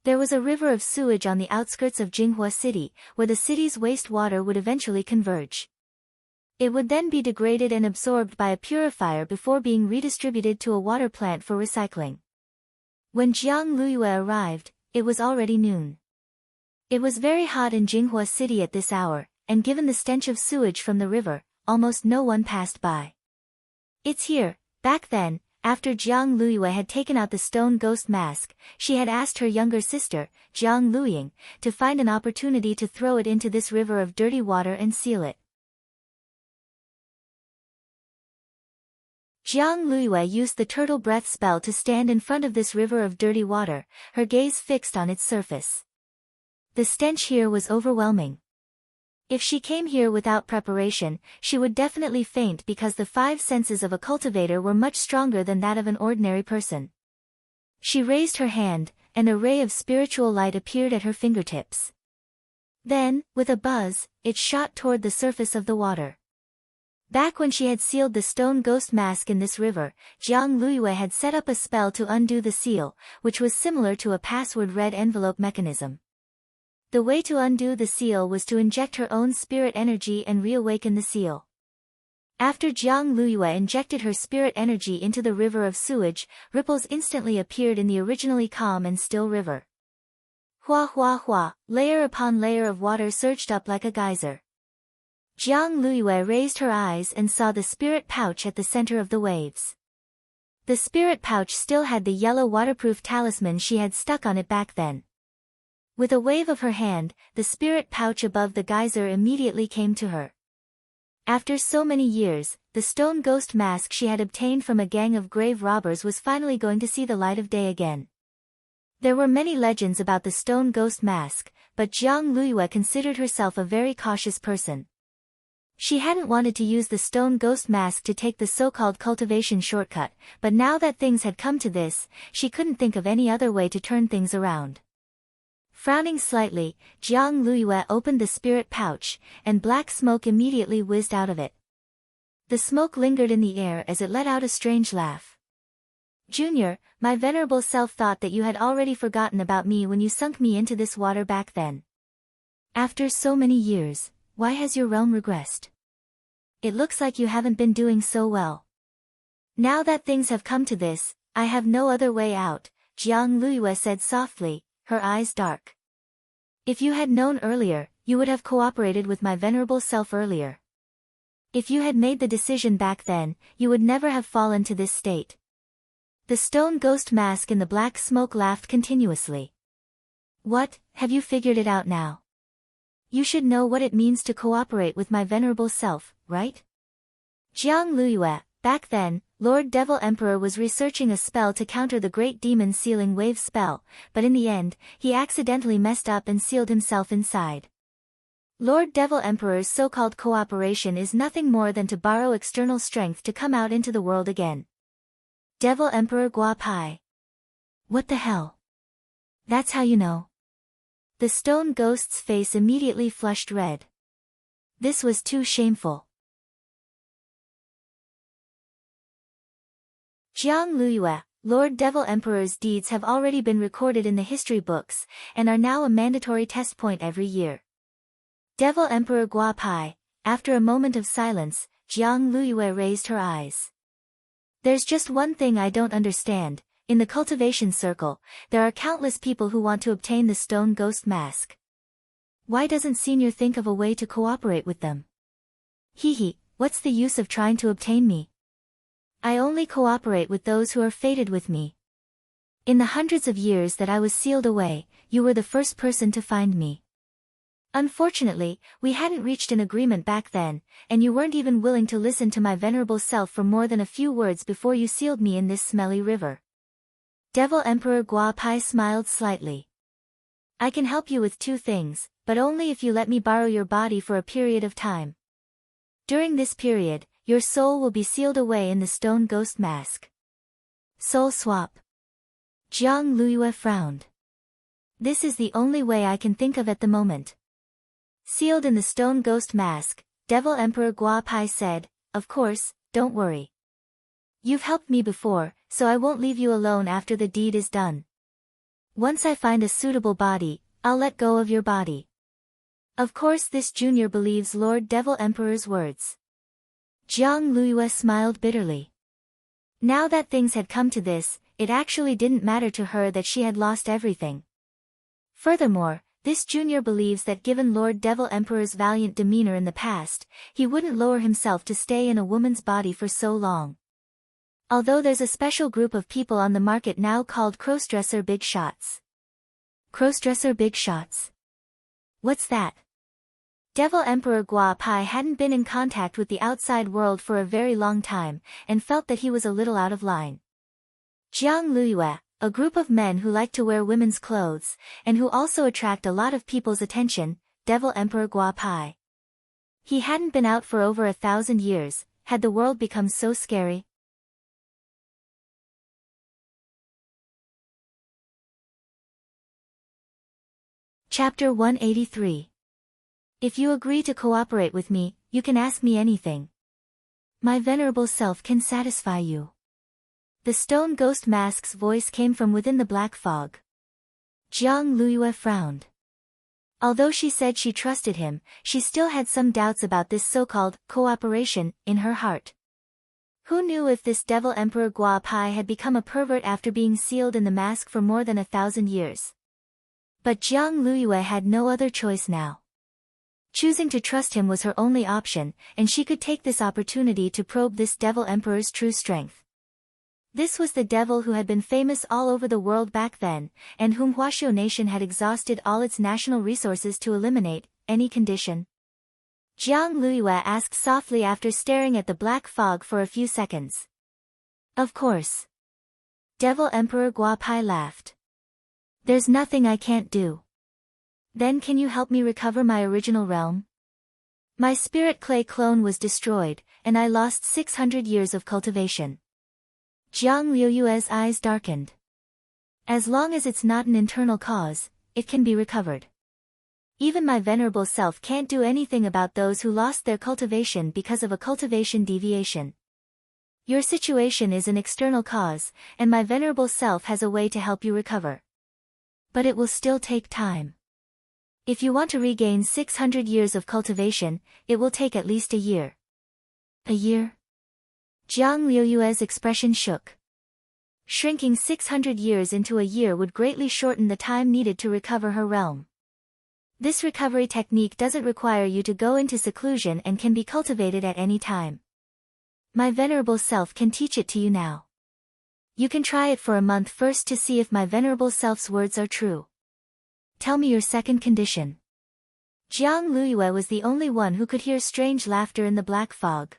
There was a river of sewage on the outskirts of Jinghua City, where the city's wastewater would eventually converge. It would then be degraded and absorbed by a purifier before being redistributed to a water plant for recycling. When Jiang Luyue arrived, it was already noon. It was very hot in Jinghua City at this hour, and given the stench of sewage from the river, almost no one passed by. It's here. Back then, after Jiang Luyue had taken out the stone ghost mask, she had asked her younger sister, Jiang Luying, to find an opportunity to throw it into this river of dirty water and seal it. Jiang Luyue used the turtle breath spell to stand in front of this river of dirty water, her gaze fixed on its surface. The stench here was overwhelming. If she came here without preparation, she would definitely faint because the 5 senses of a cultivator were much stronger than that of an ordinary person. She raised her hand, and a ray of spiritual light appeared at her fingertips. Then, with a buzz, it shot toward the surface of the water. Back when she had sealed the stone ghost mask in this river, Jiang Luyue had set up a spell to undo the seal, which was similar to a password red envelope mechanism. The way to undo the seal was to inject her own spirit energy and reawaken the seal. After Jiang Luyue injected her spirit energy into the river of sewage, ripples instantly appeared in the originally calm and still river. Hua hua hua, layer upon layer of water surged up like a geyser. Jiang Luyue raised her eyes and saw the spirit pouch at the center of the waves. The spirit pouch still had the yellow waterproof talisman she had stuck on it back then. With a wave of her hand, the spirit pouch above the geyser immediately came to her. After so many years, the stone ghost mask she had obtained from a gang of grave robbers was finally going to see the light of day again. There were many legends about the stone ghost mask, but Jiang Luyue considered herself a very cautious person. She hadn't wanted to use the stone ghost mask to take the so-called cultivation shortcut, but now that things had come to this, she couldn't think of any other way to turn things around. Frowning slightly, Jiang Luyue opened the spirit pouch, and black smoke immediately whizzed out of it. The smoke lingered in the air as it let out a strange laugh. Junior, my venerable self thought that you had already forgotten about me when you sunk me into this water back then. After so many years, why has your realm regressed? It looks like you haven't been doing so well. Now that things have come to this, I have no other way out, Jiang Luyue said softly, her eyes dark. If you had known earlier, you would have cooperated with my venerable self earlier. If you had made the decision back then, you would never have fallen to this state. The stone ghost mask in the black smoke laughed continuously. What, have you figured it out now? You should know what it means to cooperate with my venerable self, right? Jiang Luyue, back then, Lord Devil Emperor was researching a spell to counter the great demon sealing wave spell, but in the end, he accidentally messed up and sealed himself inside. Lord Devil Emperor's so-called cooperation is nothing more than to borrow external strength to come out into the world again. Devil Emperor Gua Pai. What the hell? That's how you know. The stone ghost's face immediately flushed red. This was too shameful. Jiang Luyue, Lord Devil Emperor's deeds have already been recorded in the history books, and are now a mandatory test point every year. Devil Emperor Gua Pai, after a moment of silence, Jiang Luyue raised her eyes. There's just one thing I don't understand. In the cultivation circle, there are countless people who want to obtain the stone ghost mask. Why doesn't Senior think of a way to cooperate with them? What's the use of trying to obtain me? I only cooperate with those who are fated with me. In the hundreds of years that I was sealed away, you were the first person to find me. Unfortunately, we hadn't reached an agreement back then, and you weren't even willing to listen to my venerable self for more than a few words before you sealed me in this smelly river. Devil Emperor Gua Pai smiled slightly. I can help you with two things, but only if you let me borrow your body for a period of time. During this period, your soul will be sealed away in the stone ghost mask. Soul swap. Jiang Luyue frowned. This is the only way I can think of at the moment. Sealed in the stone ghost mask, Devil Emperor Gua Pai said, of course, don't worry. You've helped me before, so I won't leave you alone after the deed is done. Once I find a suitable body, I'll let go of your body. Of course this junior believes Lord Devil Emperor's words. Jiang Luyue smiled bitterly. Now that things had come to this, it actually didn't matter to her that she had lost everything. Furthermore, this junior believes that given Lord Devil Emperor's valiant demeanor in the past, he wouldn't lower himself to stay in a woman's body for so long. Although there's a special group of people on the market now called crossdresser big shots. Crossdresser big shots? What's that? Devil Emperor Gua Pai hadn't been in contact with the outside world for a very long time, and felt that he was a little out of line. Jiang Luyue, a group of men who like to wear women's clothes, and who also attract a lot of people's attention, Devil Emperor Gua Pai. He hadn't been out for over 1,000 years, had the world become so scary? Chapter 183. If you agree to cooperate with me, you can ask me anything. My venerable self can satisfy you. The stone ghost mask's voice came from within the black fog. Jiang Luyue frowned. Although she said she trusted him, she still had some doubts about this so-called cooperation in her heart. Who knew if this Devil Emperor Gua Pai had become a pervert after being sealed in the mask for more than 1,000 years? But Jiang Luyue had no other choice now. Choosing to trust him was her only option, and she could take this opportunity to probe this Devil Emperor's true strength. This was the devil who had been famous all over the world back then, and whom Huaxiu Nation had exhausted all its national resources to eliminate, any condition. Jiang Luyue asked softly after staring at the black fog for a few seconds. Of course. Devil Emperor Gua Pai laughed. There's nothing I can't do. Then can you help me recover my original realm? My spirit clay clone was destroyed, and I lost 600 years of cultivation. Jiang Luyue's eyes darkened. As long as it's not an internal cause, it can be recovered. Even my venerable self can't do anything about those who lost their cultivation because of a cultivation deviation. Your situation is an external cause, and my venerable self has a way to help you recover. But it will still take time. If you want to regain 600 years of cultivation, it will take at least a year. A year? Jiang Luyue's expression shook. Shrinking 600 years into a year would greatly shorten the time needed to recover her realm. This recovery technique doesn't require you to go into seclusion and can be cultivated at any time. My venerable self can teach it to you now. You can try it for a month first to see if my venerable self's words are true. Tell me your second condition. Jiang Luyue was the only one who could hear strange laughter in the black fog.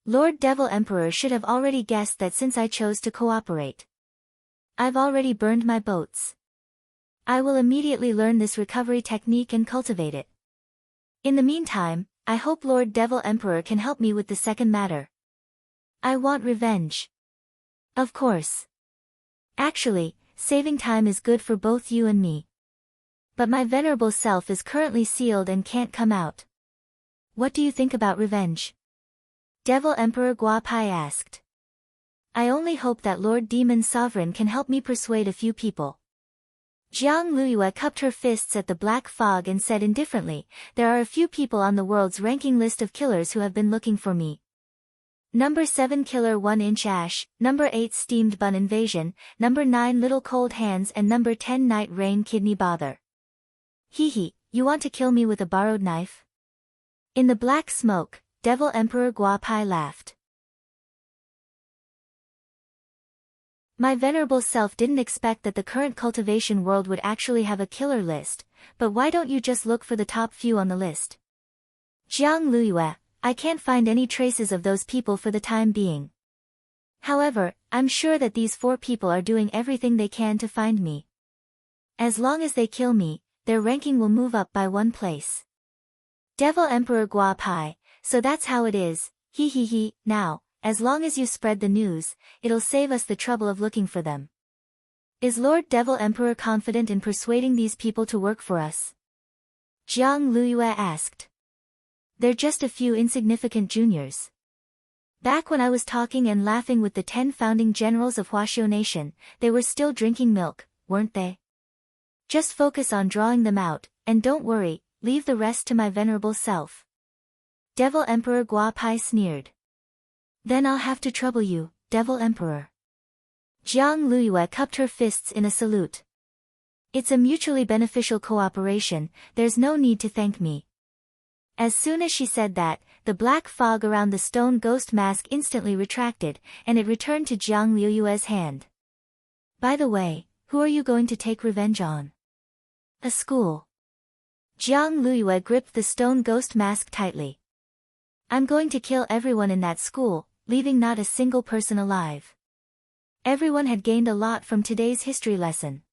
Lord Devil Emperor should have already guessed that since I chose to cooperate. I've already burned my boats. I will immediately learn this recovery technique and cultivate it. In the meantime, I hope Lord Devil Emperor can help me with the second matter. I want revenge. Of course. Actually, saving time is good for both you and me. But my venerable self is currently sealed and can't come out. What do you think about revenge? Devil Emperor Gua Pai asked. I only hope that Lord Demon Sovereign can help me persuade a few people. Jiang Luyue cupped her fists at the black fog and said indifferently, there are a few people on the world's ranking list of killers who have been looking for me. Number 7 Killer 1-inch Ash, Number 8 Steamed Bun Invasion, Number 9 Little Cold Hands and Number 10 Night Rain Kidney Bother. Hee hee, you want to kill me with a borrowed knife? In the black smoke, Devil Emperor Gua Pai laughed. My venerable self didn't expect that the current cultivation world would actually have a killer list, but why don't you just look for the top few on the list? Jiang Luyue, I can't find any traces of those people for the time being. However, I'm sure that these 4 people are doing everything they can to find me. As long as they kill me, their ranking will move up by 1 place. Devil Emperor Gua Pai, so that's how it is, hee hee hee. Now, as long as you spread the news, it'll save us the trouble of looking for them. Is Lord Devil Emperor confident in persuading these people to work for us? Jiang Luyue asked. They're just a few insignificant juniors. Back when I was talking and laughing with the 10 founding generals of Huaxiu Nation, they were still drinking milk, weren't they? Just focus on drawing them out, and don't worry, leave the rest to my venerable self. Devil Emperor Gua Pai sneered. Then I'll have to trouble you, Devil Emperor. Jiang Luyue cupped her fists in a salute. It's a mutually beneficial cooperation, there's no need to thank me. As soon as she said that, the black fog around the stone ghost mask instantly retracted, and it returned to Jiang Luyue's hand. By the way, who are you going to take revenge on? A school. Jiang Luyue gripped the stone ghost mask tightly. I'm going to kill everyone in that school, leaving not a single person alive. Everyone had gained a lot from today's history lesson.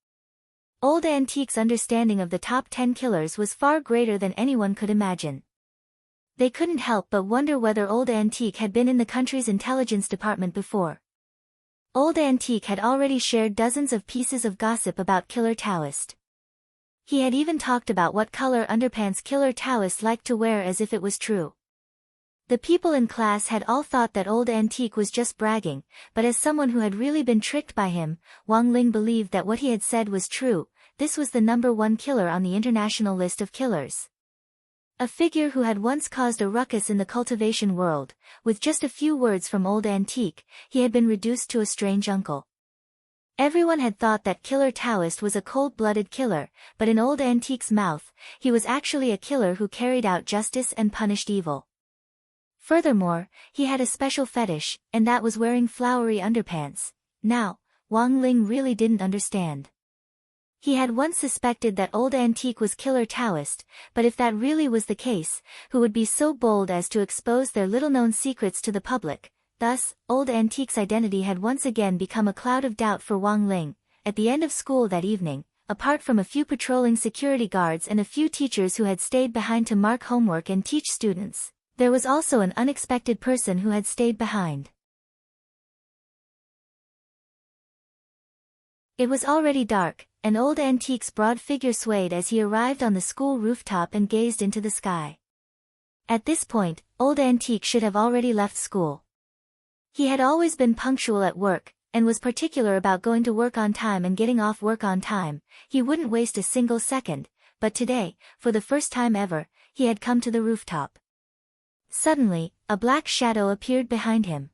Old Antique's understanding of the top 10 killers was far greater than anyone could imagine. They couldn't help but wonder whether Old Antique had been in the country's intelligence department before. Old Antique had already shared dozens of pieces of gossip about Killer Taoist. He had even talked about what color underpants Killer Taoist liked to wear as if it was true. The people in class had all thought that Old Antique was just bragging, but as someone who had really been tricked by him, Wang Ling believed that what he had said was true. This was the number 1 killer on the international list of killers. A figure who had once caused a ruckus in the cultivation world. With just a few words from Old Antique, he had been reduced to a strange uncle. Everyone had thought that Killer Taoist was a cold-blooded killer, but in Old Antique's mouth, he was actually a killer who carried out justice and punished evil. Furthermore, he had a special fetish, and that was wearing flowery underpants. Now, Wang Ling really didn't understand. He had once suspected that Old Antique was Killer Taoist, but if that really was the case, who would be so bold as to expose their little-known secrets to the public? Thus, Old Antique's identity had once again become a cloud of doubt for Wang Ling. At the end of school that evening, apart from a few patrolling security guards and a few teachers who had stayed behind to mark homework and teach students, there was also an unexpected person who had stayed behind. It was already dark, and Old Antique's broad figure swayed as he arrived on the school rooftop and gazed into the sky. At this point, Old Antique should have already left school. He had always been punctual at work, and was particular about going to work on time and getting off work on time. He wouldn't waste a single second, but today, for the first time ever, he had come to the rooftop. Suddenly, a black shadow appeared behind him.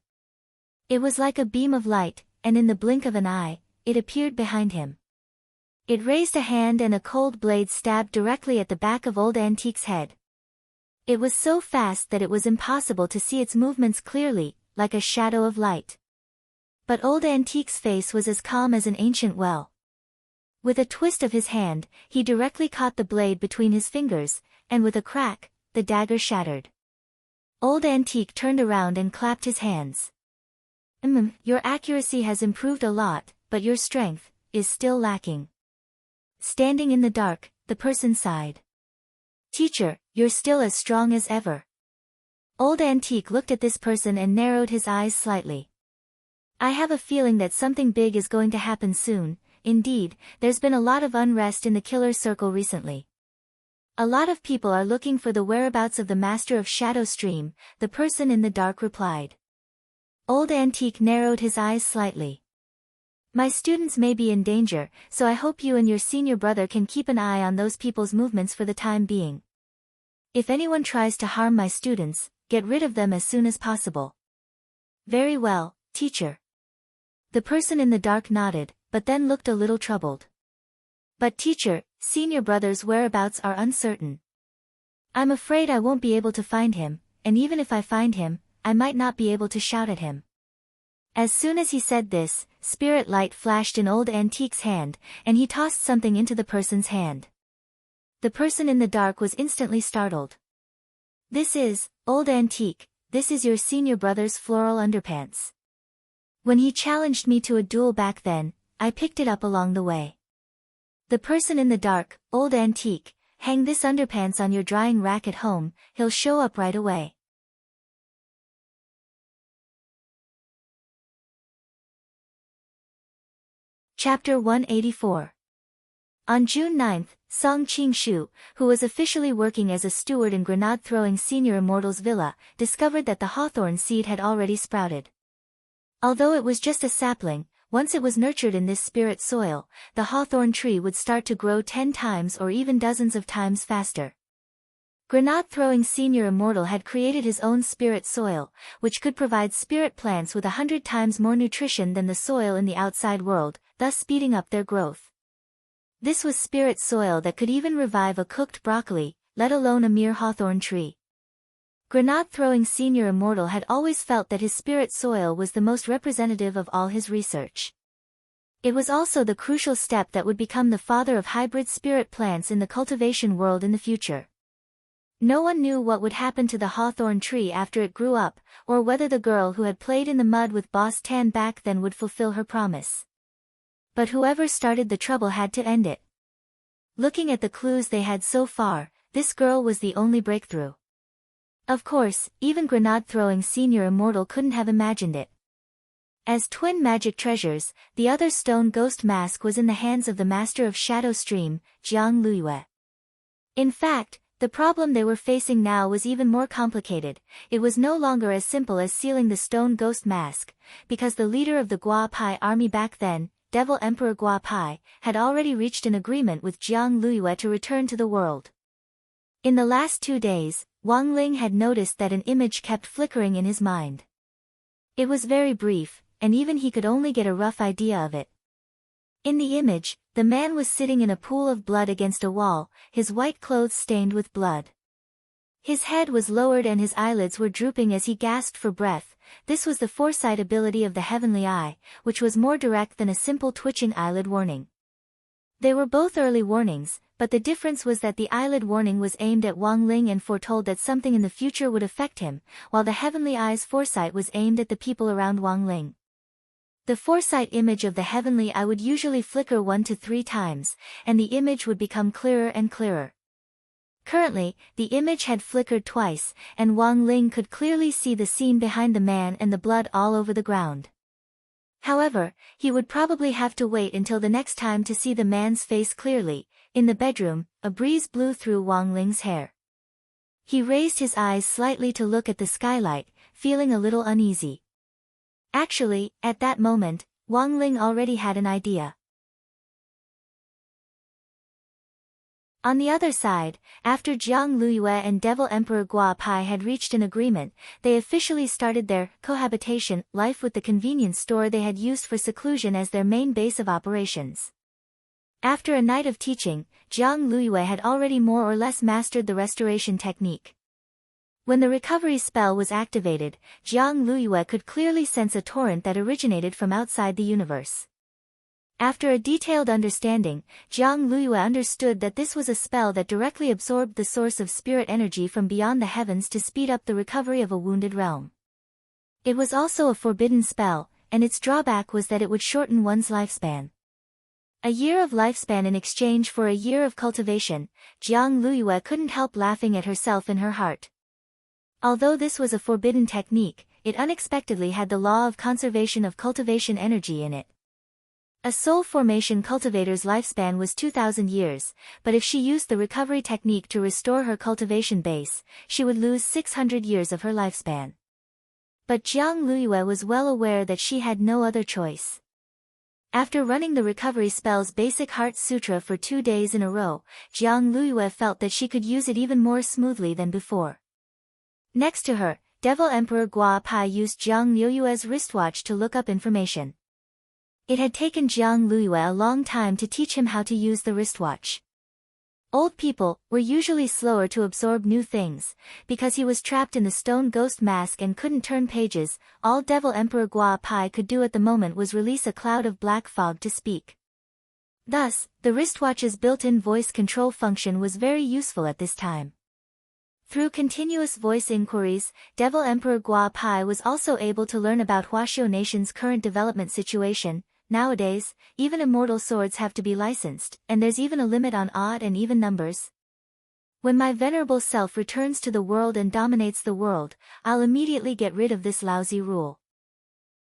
It was like a beam of light, and in the blink of an eye, it appeared behind him. It raised a hand and a cold blade stabbed directly at the back of Old Antique's head. It was so fast that it was impossible to see its movements clearly, like a shadow of light. But Old Antique's face was as calm as an ancient well. With a twist of his hand, he directly caught the blade between his fingers, and with a crack, the dagger shattered. Old Antique turned around and clapped his hands. Your accuracy has improved a lot, but your strength is still lacking. Standing in the dark, the person sighed. Teacher, you're still as strong as ever. Old Antique looked at this person and narrowed his eyes slightly. I have a feeling that something big is going to happen soon. Indeed, there's been a lot of unrest in the killer circle recently. A lot of people are looking for the whereabouts of the master of Shadow Stream, the person in the dark replied. Old Antique narrowed his eyes slightly. My students may be in danger, so I hope you and your senior brother can keep an eye on those people's movements for the time being. If anyone tries to harm my students, get rid of them as soon as possible. Very well, teacher. The person in the dark nodded, but then looked a little troubled. But teacher, senior brother's whereabouts are uncertain. I'm afraid I won't be able to find him, and even if I find him, I might not be able to shout at him. As soon as he said this, spirit light flashed in Old Antique's hand, and he tossed something into the person's hand. The person in the dark was instantly startled. This is, Old Antique, this is your senior brother's floral underpants. When he challenged me to a duel back then, I picked it up along the way. The person in the dark, Old Antique, hang this underpants on your drying rack at home, he'll show up right away. Chapter 184. On June 9th, Song Qing-shu, who was officially working as a steward in grenade-throwing Senior Immortal's villa, discovered that the hawthorn seed had already sprouted. Although it was just a sapling, once it was nurtured in this spirit soil, the hawthorn tree would start to grow 10 times or even dozens of times faster. Grenade-throwing Senior Immortal had created his own spirit soil, which could provide spirit plants with 100 times more nutrition than the soil in the outside world, thus speeding up their growth. This was spirit soil that could even revive a cooked broccoli, let alone a mere hawthorn tree. Grenade-throwing Senior Immortal had always felt that his spirit soil was the most representative of all his research. It was also the crucial step that would become the father of hybrid spirit plants in the cultivation world in the future. No one knew what would happen to the hawthorn tree after it grew up, or whether the girl who had played in the mud with Boss Tan back then would fulfill her promise. But whoever started the trouble had to end it. Looking at the clues they had so far, this girl was the only breakthrough. Of course, even grenade-throwing Senior Immortal couldn't have imagined it. As twin magic treasures, the other stone ghost mask was in the hands of the master of Shadow Stream, Jiang Luiyue. In fact, the problem they were facing now was even more complicated. It was no longer as simple as sealing the stone ghost mask, because the leader of the Gua Pai army back then, Devil Emperor Gua Pai, had already reached an agreement with Jiang Luiyue to return to the world. In the last 2 days, Wang Ling had noticed that an image kept flickering in his mind. It was very brief, and even he could only get a rough idea of it. In the image, the man was sitting in a pool of blood against a wall, his white clothes stained with blood. His head was lowered and his eyelids were drooping as he gasped for breath. This was the foresight ability of the heavenly eye, which was more direct than a simple twitching eyelid warning. They were both early warnings, but the difference was that the eyelid warning was aimed at Wang Ling and foretold that something in the future would affect him, while the heavenly eye's foresight was aimed at the people around Wang Ling. The foresight image of the heavenly eye would usually flicker 1 to 3 times, and the image would become clearer and clearer. Currently, the image had flickered twice, and Wang Ling could clearly see the scene behind the man and the blood all over the ground. However, he would probably have to wait until the next time to see the man's face clearly. In the bedroom, a breeze blew through Wang Ling's hair. He raised his eyes slightly to look at the skylight, feeling a little uneasy. Actually, at that moment, Wang Ling already had an idea. On the other side, after Jiang Luiyue and Devil Emperor Gua Pai had reached an agreement, they officially started their cohabitation life with the convenience store they had used for seclusion as their main base of operations. After a night of teaching, Jiang Luiyue had already more or less mastered the restoration technique. When the recovery spell was activated, Jiang Luiyue could clearly sense a torrent that originated from outside the universe. After a detailed understanding, Jiang Luiyue understood that this was a spell that directly absorbed the source of spirit energy from beyond the heavens to speed up the recovery of a wounded realm. It was also a forbidden spell, and its drawback was that it would shorten one's lifespan. A year of lifespan in exchange for a year of cultivation, Jiang Luiyue couldn't help laughing at herself in her heart. Although this was a forbidden technique, it unexpectedly had the law of conservation of cultivation energy in it. A soul formation cultivator's lifespan was 2,000 years, but if she used the recovery technique to restore her cultivation base, she would lose 600 years of her lifespan. But Jiang Luiyue was well aware that she had no other choice. After running the recovery spell's basic heart sutra for 2 days in a row, Jiang Luiyue felt that she could use it even more smoothly than before. Next to her, Devil Emperor Gua Pai used Jiang Liuyue's wristwatch to look up information. It had taken Jiang Liuyue a long time to teach him how to use the wristwatch. Old people were usually slower to absorb new things. Because he was trapped in the stone ghost mask and couldn't turn pages, all Devil Emperor Gua Pai could do at the moment was release a cloud of black fog to speak. Thus, the wristwatch's built-in voice control function was very useful at this time. Through continuous voice inquiries, Devil Emperor Gua Pai was also able to learn about Huaxiao Nation's current development situation. Nowadays, even immortal swords have to be licensed, and there's even a limit on odd and even numbers. When my venerable self returns to the world and dominates the world, I'll immediately get rid of this lousy rule.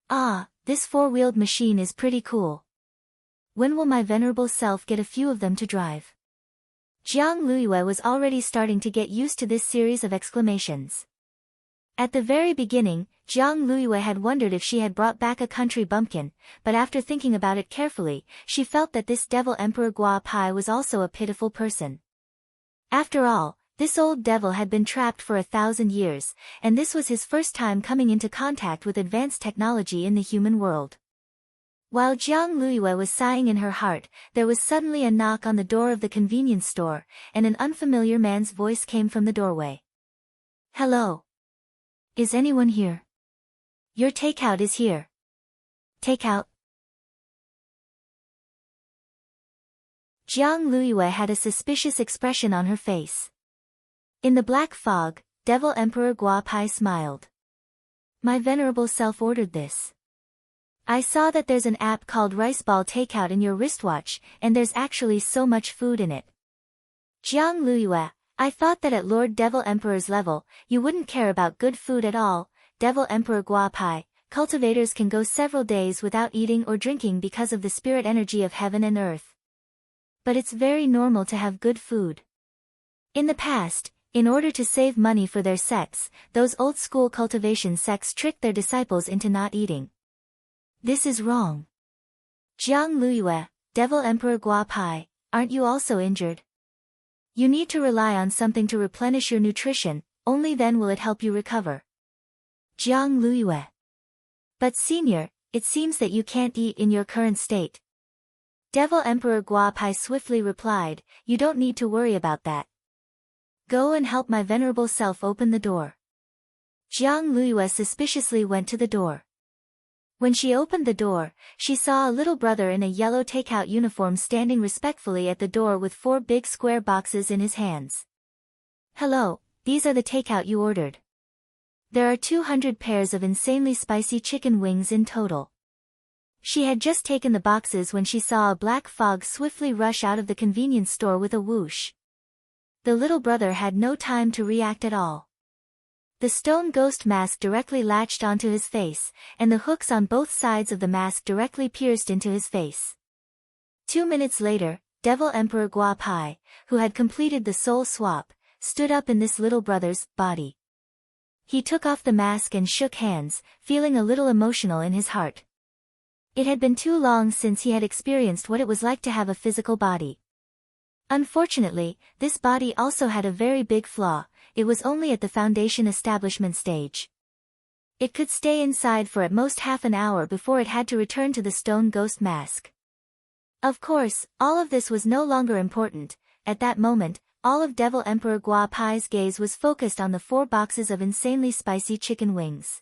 Ah, this four-wheeled machine is pretty cool. When will my venerable self get a few of them to drive? Jiang Liuyue was already starting to get used to this series of exclamations. At the very beginning, Jiang Liuyue had wondered if she had brought back a country bumpkin, but after thinking about it carefully, she felt that this Devil Emperor Gua Pai was also a pitiful person. After all, this old devil had been trapped for 1,000 years, and this was his first time coming into contact with advanced technology in the human world. While Jiang Liuyue was sighing in her heart, there was suddenly a knock on the door of the convenience store, and an unfamiliar man's voice came from the doorway. "Hello. Is anyone here? Your takeout is here." Takeout? Jiang Liuyue had a suspicious expression on her face. In the black fog, Devil Emperor Gua Pai smiled. "My venerable self ordered this. I saw that there's an app called Rice Ball Takeout in your wristwatch, and there's actually so much food in it." Jiang Liuyue, "I thought that at Lord Devil Emperor's level, you wouldn't care about good food at all." Devil Emperor Gua Pai, cultivators can go several days without eating or drinking because of the spirit energy of heaven and earth. But it's very normal to have good food. In the past, in order to save money for their sects, those old-school cultivation sects tricked their disciples into not eating. This is wrong. Jiang Liuyue, Devil Emperor Gua Pai, aren't you also injured? You need to rely on something to replenish your nutrition, only then will it help you recover. Jiang Liuyue. But senior, it seems that you can't eat in your current state. Devil Emperor Gua Pai swiftly replied, "You don't need to worry about that. Go and help my venerable self open the door." Jiang Liuyue suspiciously went to the door. When she opened the door, she saw a little brother in a yellow takeout uniform standing respectfully at the door with 4 big square boxes in his hands. "Hello, these are the takeout you ordered. There are 200 pairs of insanely spicy chicken wings in total." She had just taken the boxes when she saw a black fog swiftly rush out of the convenience store with a whoosh. The little brother had no time to react at all. The stone ghost mask directly latched onto his face, and the hooks on both sides of the mask directly pierced into his face. 2 minutes later, Devil Emperor Gua Pai, who had completed the soul swap, stood up in this little brother's body. He took off the mask and shook hands, feeling a little emotional in his heart. It had been too long since he had experienced what it was like to have a physical body. Unfortunately, this body also had a very big flaw. It was only at the foundation establishment stage. It could stay inside for at most half an hour before it had to return to the stone ghost mask. Of course, all of this was no longer important. At that moment, all of Devil Emperor Gua Pai's gaze was focused on the 4 boxes of insanely spicy chicken wings.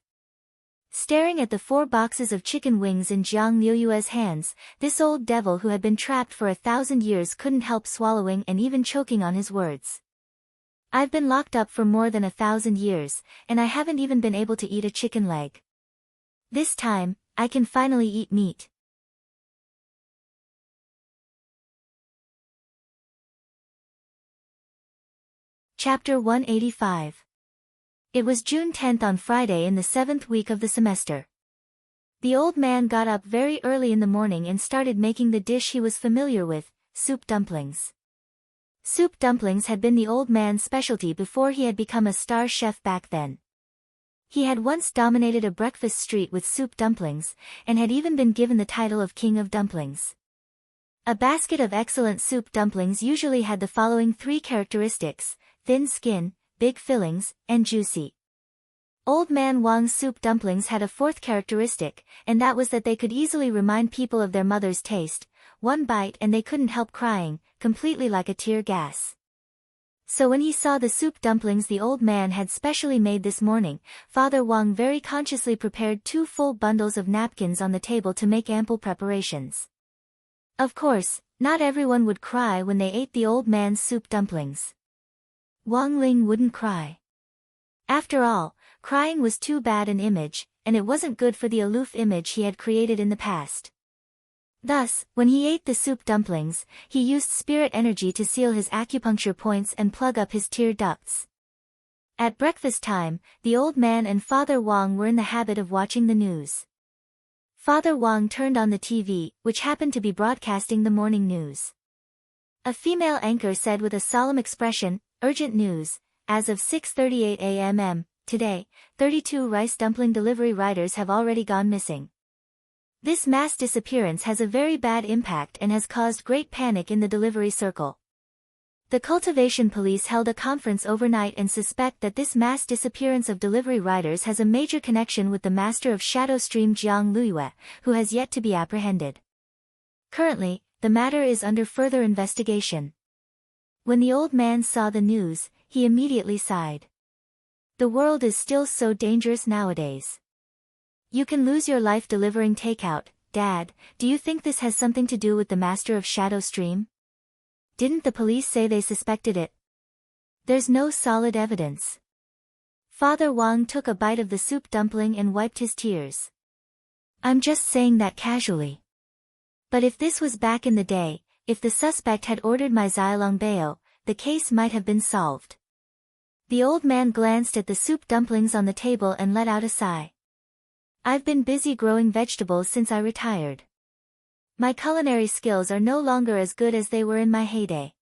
Staring at the 4 boxes of chicken wings in Jiang Liuyue's hands, this old devil who had been trapped for 1,000 years couldn't help swallowing and even choking on his words. "I've been locked up for more than 1,000 years, and I haven't even been able to eat a chicken leg. This time, I can finally eat meat." Chapter 185. It was June 10th on Friday in the 7th week of the semester. The old man got up very early in the morning and started making the dish he was familiar with, soup dumplings. Soup dumplings had been the old man's specialty before he had become a star chef back then. He had once dominated a breakfast street with soup dumplings, and had even been given the title of King of Dumplings. A basket of excellent soup dumplings usually had the following 3 characteristics: thin skin, big fillings, and juicy. Old Man Wang's soup dumplings had a fourth characteristic, and that was that they could easily remind people of their mother's taste. One bite and they couldn't help crying, completely like a tear gas. So when he saw the soup dumplings the old man had specially made this morning, Father Wang very consciously prepared 2 full bundles of napkins on the table to make ample preparations. Of course, not everyone would cry when they ate the old man's soup dumplings. Wang Ling wouldn't cry. After all, crying was too bad an image, and it wasn't good for the aloof image he had created in the past. Thus, when he ate the soup dumplings, he used spirit energy to seal his acupuncture points and plug up his tear ducts. At breakfast time, the old man and Father Wang were in the habit of watching the news. Father Wang turned on the TV, which happened to be broadcasting the morning news. A female anchor said with a solemn expression, "Urgent news, as of 6:38 a.m. today, 32 rice dumpling delivery riders have already gone missing. This mass disappearance has a very bad impact and has caused great panic in the delivery circle. The cultivation police held a conference overnight and suspect that this mass disappearance of delivery riders has a major connection with the master of Shadow Stream Jiang Luiyue, who has yet to be apprehended. Currently, the matter is under further investigation." When the old man saw the news, he immediately sighed. The world is still so dangerous nowadays. You can lose your life delivering takeout. Dad, do you think this has something to do with the master of Shadow Stream? Didn't the police say they suspected it? There's no solid evidence. Father Wang took a bite of the soup dumpling and wiped his tears. I'm just saying that casually. But if this was back in the day, if the suspect had ordered my Zilong Bao, the case might have been solved. The old man glanced at the soup dumplings on the table and let out a sigh. I've been busy growing vegetables since I retired. My culinary skills are no longer as good as they were in my heyday.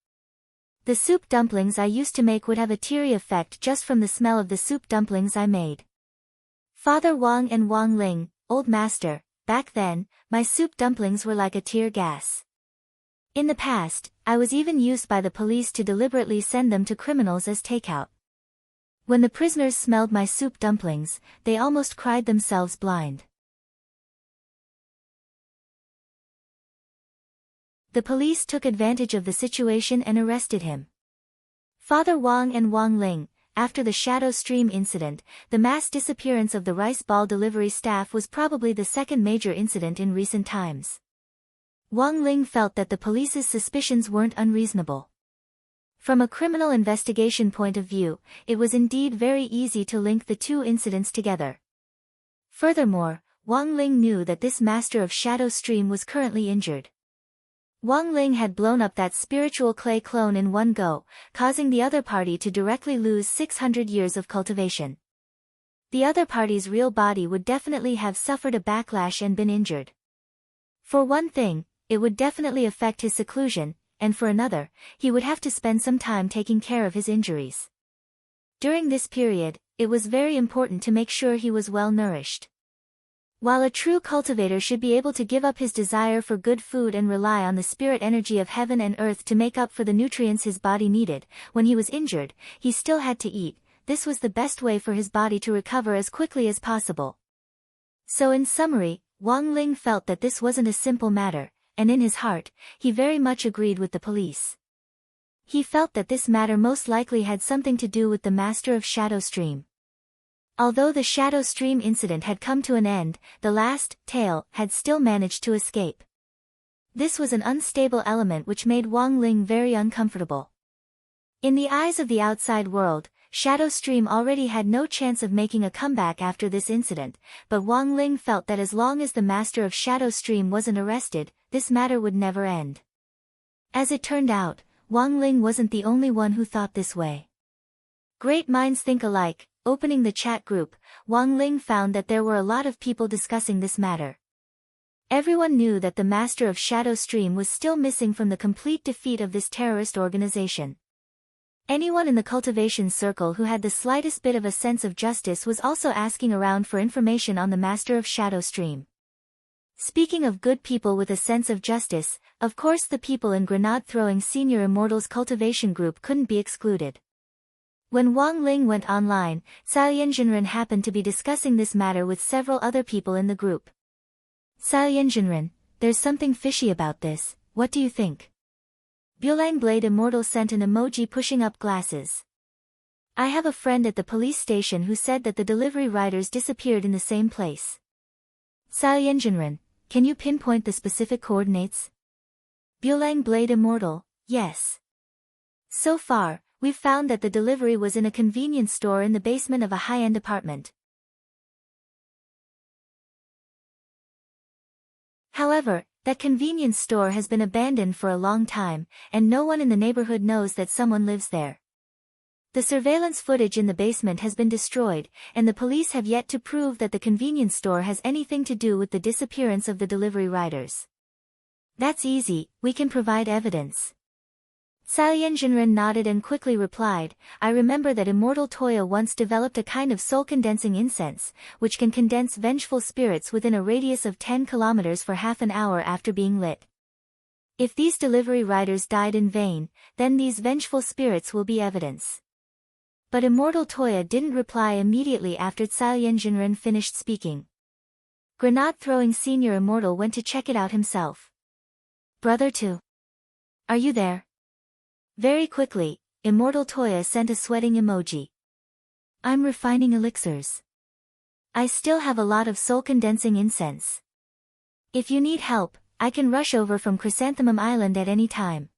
The soup dumplings I used to make would have a teary effect just from the smell of the soup dumplings I made. Father Wang and Wang Ling, old master, back then, my soup dumplings were like a tear gas. In the past, I was even used by the police to deliberately send them to criminals as takeout. When the prisoners smelled my soup dumplings, they almost cried themselves blind. The police took advantage of the situation and arrested him. Father Wang and Wang Ling, after the Shadow Stream incident, the mass disappearance of the rice ball delivery staff was probably the second major incident in recent times. Wang Ling felt that the police's suspicions weren't unreasonable. From a criminal investigation point of view, it was indeed very easy to link the 2 incidents together. Furthermore, Wang Ling knew that this master of Shadow Stream was currently injured. Wang Ling had blown up that spiritual clay clone in one go, causing the other party to directly lose 600 years of cultivation. The other party's real body would definitely have suffered a backlash and been injured. For one thing, it would definitely affect his seclusion, and for another, he would have to spend some time taking care of his injuries. During this period, it was very important to make sure he was well nourished. While a true cultivator should be able to give up his desire for good food and rely on the spirit energy of heaven and earth to make up for the nutrients his body needed, when he was injured, he still had to eat. This was the best way for his body to recover as quickly as possible. So in summary, Wang Ling felt that this wasn't a simple matter, and in his heart, he very much agreed with the police. He felt that this matter most likely had something to do with the master of Shadow Stream. Although the Shadow Stream incident had come to an end, the last tail had still managed to escape. This was an unstable element which made Wang Ling very uncomfortable. In the eyes of the outside world, Shadow Stream already had no chance of making a comeback after this incident, but Wang Ling felt that as long as the master of Shadow Stream wasn't arrested, this matter would never end. As it turned out, Wang Ling wasn't the only one who thought this way. Great minds think alike. Opening the chat group, Wang Ling found that there were a lot of people discussing this matter. Everyone knew that the master of Shadow Stream was still missing from the complete defeat of this terrorist organization. Anyone in the cultivation circle who had the slightest bit of a sense of justice was also asking around for information on the master of Shadow Stream. Speaking of good people with a sense of justice, of course the people in Grenade Throwing Senior Immortals cultivation group couldn't be excluded. When Wang Ling went online, Cao Yanjinren happened to be discussing this matter with several other people in the group. Cao Yanjinren, there's something fishy about this, what do you think? Bulang Blade Immortal sent an emoji pushing up glasses. I have a friend at the police station who said that the delivery riders disappeared in the same place. Cao Yanjinren, can you pinpoint the specific coordinates? Bulang Blade Immortal, yes. So far, we've found that the delivery was in a convenience store in the basement of a high-end apartment. However, that convenience store has been abandoned for a long time, and no one in the neighborhood knows that someone lives there. The surveillance footage in the basement has been destroyed, and the police have yet to prove that the convenience store has anything to do with the disappearance of the delivery riders. That's easy, we can provide evidence. Cao Yanjinren nodded and quickly replied, I remember that Immortal Toya once developed a kind of soul-condensing incense, which can condense vengeful spirits within a radius of 10 kilometers for half an hour after being lit. If these delivery riders died in vain, then these vengeful spirits will be evidence. But Immortal Toya didn't reply immediately after Cao Yanjinren finished speaking. Grenade-throwing Senior Immortal went to check it out himself. Brother 2. Are you there? Very quickly, Immortal Toya sent a sweating emoji. I'm refining elixirs. I still have a lot of soul-condensing incense. If you need help, I can rush over from Chrysanthemum Island at any time.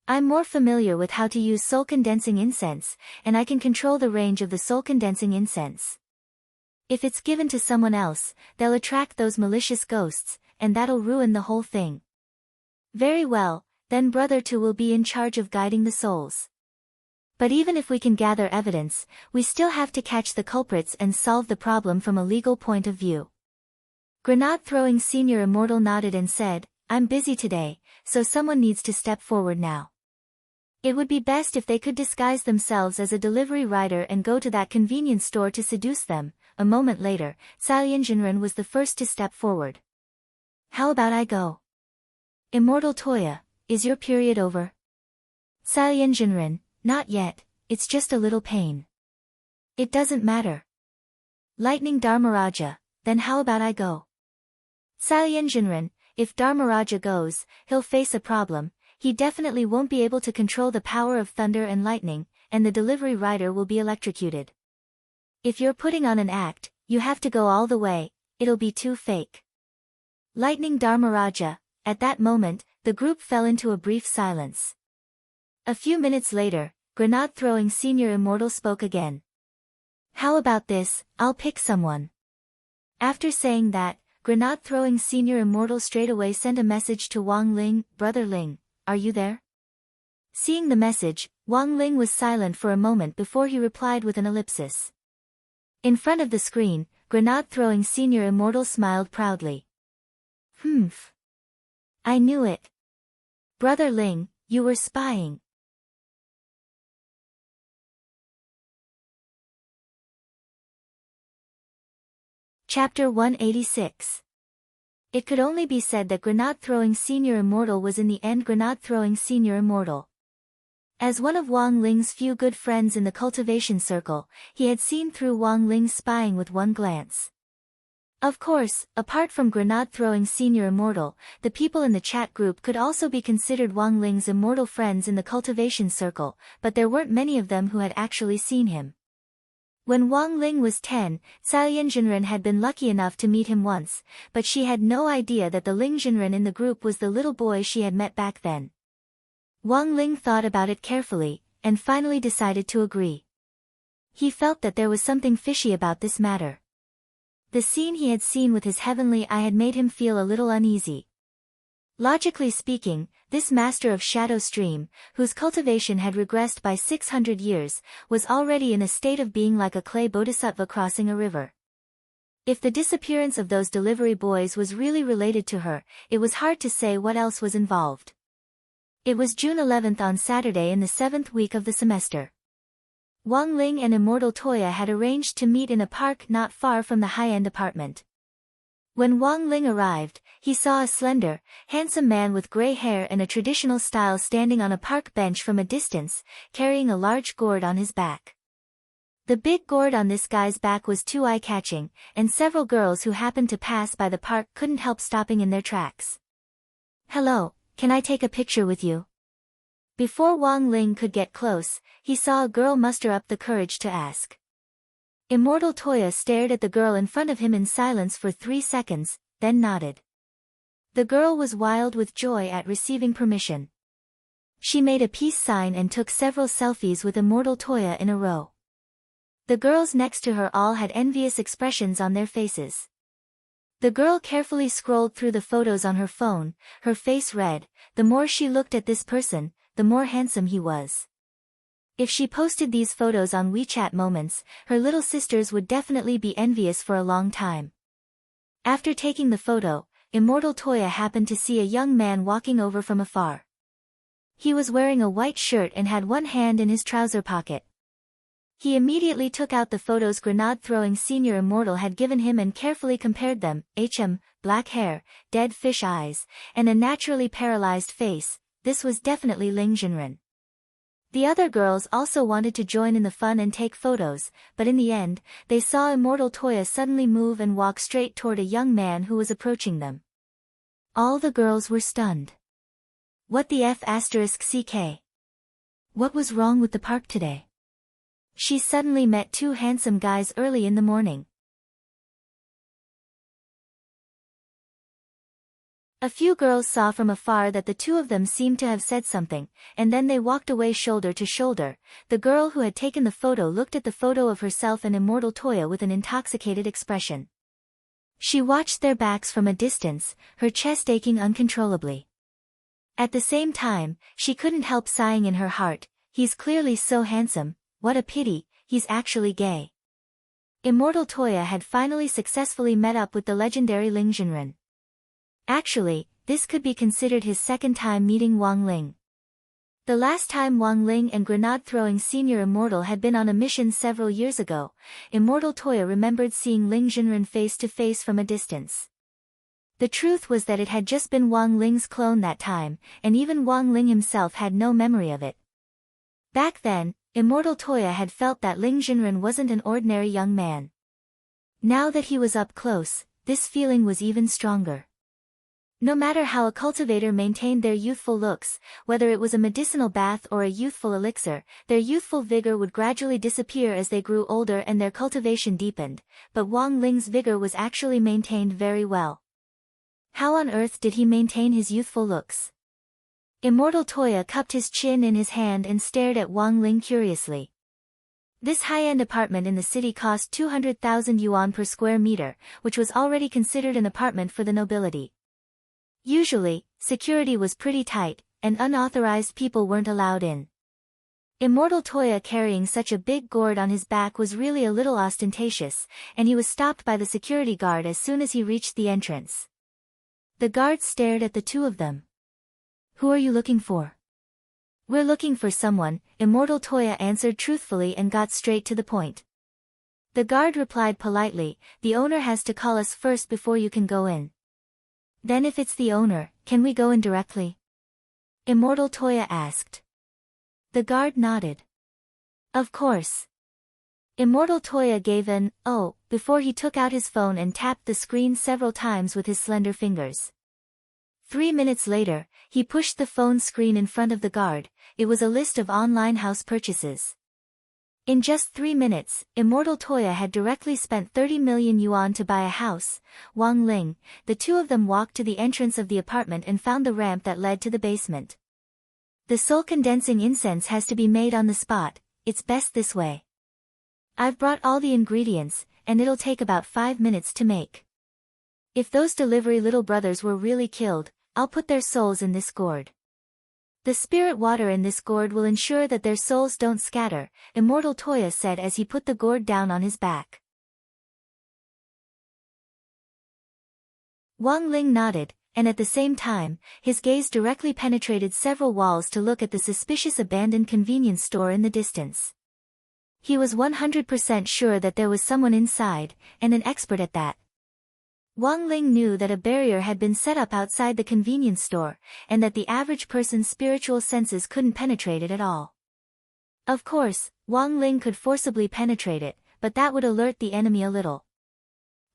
I'm more familiar with how to use soul-condensing incense, and I can control the range of the soul-condensing incense. If it's given to someone else, they'll attract those malicious ghosts, and that'll ruin the whole thing. Very well, then Brother 2 will be in charge of guiding the souls. But even if we can gather evidence, we still have to catch the culprits and solve the problem from a legal point of view. Grenade-throwing Senior Immortal nodded and said, I'm busy today, so someone needs to step forward now. It would be best if they could disguise themselves as a delivery rider and go to that convenience store to seduce them. A moment later, Cao Yanjinren was the first to step forward. How about I go? Immortal Toya, is your period over? Cao Yanjinren, not yet, it's just a little pain. It doesn't matter. Lightning Dharmaraja, then how about I go? Cao Yanjinren, if Dharmaraja goes, he'll face a problem. He definitely won't be able to control the power of thunder and lightning, and the delivery rider will be electrocuted. If you're putting on an act, you have to go all the way, it'll be too fake. Lightning Dharmaraja. At that moment, the group fell into a brief silence. A few minutes later, Grenade-throwing Senior Immortal spoke again. How about this, I'll pick someone. After saying that, Grenade-throwing Senior Immortal straightaway sent a message to Wang Ling, Brother Ling. Are you there? Seeing the message, Wang Ling was silent for a moment before he replied with an ellipsis. In front of the screen, Grenade-throwing Senior Immortal smiled proudly. Humph. I knew it. Brother Ling, you were spying. Chapter 186. It could only be said that Grenade-throwing Senior Immortal was in the end Grenade-throwing Senior Immortal. As one of Wang Ling's few good friends in the cultivation circle, he had seen through Wang Ling's spying with one glance. Of course, apart from Grenade-throwing Senior Immortal, the people in the chat group could also be considered Wang Ling's immortal friends in the cultivation circle, but there weren't many of them who had actually seen him. When Wang Ling was 10, Cao Yanjinren had been lucky enough to meet him once, but she had no idea that the Ling Jinren in the group was the little boy she had met back then. Wang Ling thought about it carefully, and finally decided to agree. He felt that there was something fishy about this matter. The scene he had seen with his heavenly eye had made him feel a little uneasy. Logically speaking, this master of Shadow Stream, whose cultivation had regressed by 600 years, was already in a state of being like a clay bodhisattva crossing a river. If the disappearance of those delivery boys was really related to her, it was hard to say what else was involved. It was June 11th on Saturday in the 7th week of the semester. Wang Ling and Immortal Toya had arranged to meet in a park not far from the high-end apartment. When Wang Ling arrived, he saw a slender, handsome man with gray hair and a traditional style standing on a park bench from a distance, carrying a large gourd on his back. The big gourd on this guy's back was too eye-catching, and several girls who happened to pass by the park couldn't help stopping in their tracks. "Hello, can I take a picture with you?" Before Wang Ling could get close, he saw a girl muster up the courage to ask. Immortal Toya stared at the girl in front of him in silence for 3 seconds, then nodded. The girl was wild with joy at receiving permission. She made a peace sign and took several selfies with Immortal Toya in a row. The girls next to her all had envious expressions on their faces. The girl carefully scrolled through the photos on her phone, her face red. The more she looked at this person, the more handsome he was. If she posted these photos on WeChat Moments, her little sisters would definitely be envious for a long time. After taking the photo, Immortal Toya happened to see a young man walking over from afar. He was wearing a white shirt and had one hand in his trouser pocket. He immediately took out the photos grenade-throwing Senior Immortal had given him and carefully compared them. Black hair, dead fish eyes, and a naturally paralyzed face. This was definitely Ling Jinren. The other girls also wanted to join in the fun and take photos, but in the end, they saw Immortal Toya suddenly move and walk straight toward a young man who was approaching them. All the girls were stunned. What the F***ck? What was wrong with the park today? She suddenly met 2 handsome guys early in the morning. A few girls saw from afar that the 2 of them seemed to have said something, and then they walked away shoulder to shoulder. The girl who had taken the photo looked at the photo of herself and Immortal Toya with an intoxicated expression. She watched their backs from a distance, her chest aching uncontrollably. At the same time, she couldn't help sighing in her heart, "He's clearly so handsome, what a pity, he's actually gay." Immortal Toya had finally successfully met up with the legendary Ling Jinren. Actually, this could be considered his second time meeting Wang Ling. The last time Wang Ling and grenade-throwing Senior Immortal had been on a mission several years ago, Immortal Toya remembered seeing Ling Jinren face to face from a distance. The truth was that it had just been Wang Ling's clone that time, and even Wang Ling himself had no memory of it. Back then, Immortal Toya had felt that Ling Jinren wasn't an ordinary young man. Now that he was up close, this feeling was even stronger. No matter how a cultivator maintained their youthful looks, whether it was a medicinal bath or a youthful elixir, their youthful vigor would gradually disappear as they grew older and their cultivation deepened, but Wang Ling's vigor was actually maintained very well. How on earth did he maintain his youthful looks? Immortal Toya cupped his chin in his hand and stared at Wang Ling curiously. This high-end apartment in the city cost 200,000 yuan per square meter, which was already considered an apartment for the nobility. Usually, security was pretty tight, and unauthorized people weren't allowed in. Immortal Toya carrying such a big gourd on his back was really a little ostentatious, and he was stopped by the security guard as soon as he reached the entrance. The guard stared at the 2 of them. "Who are you looking for?" "We're looking for someone," Immortal Toya answered truthfully and got straight to the point. The guard replied politely, "The owner has to call us first before you can go in." "Then if it's the owner, can we go in directly?" Immortal Toya asked. The guard nodded. "Of course." Immortal Toya gave an "oh" before he took out his phone and tapped the screen several times with his slender fingers. 3 minutes later, he pushed the phone screen in front of the guard. It was a list of online house purchases. In just 3 minutes, Immortal Toya had directly spent 30 million yuan to buy a house. Wang Ling, the 2 of them walked to the entrance of the apartment and found the ramp that led to the basement. "The soul condensing incense has to be made on the spot, it's best this way. I've brought all the ingredients, and it'll take about 5 minutes to make. If those delivery little brothers were really killed, I'll put their souls in this gourd. The spirit water in this gourd will ensure that their souls don't scatter," Immortal Toya said as he put the gourd down on his back. Wang Ling nodded, and at the same time, his gaze directly penetrated several walls to look at the suspicious abandoned convenience store in the distance. He was 100% sure that there was someone inside, and an expert at that. Wang Ling knew that a barrier had been set up outside the convenience store, and that the average person's spiritual senses couldn't penetrate it at all. Of course, Wang Ling could forcibly penetrate it, but that would alert the enemy a little.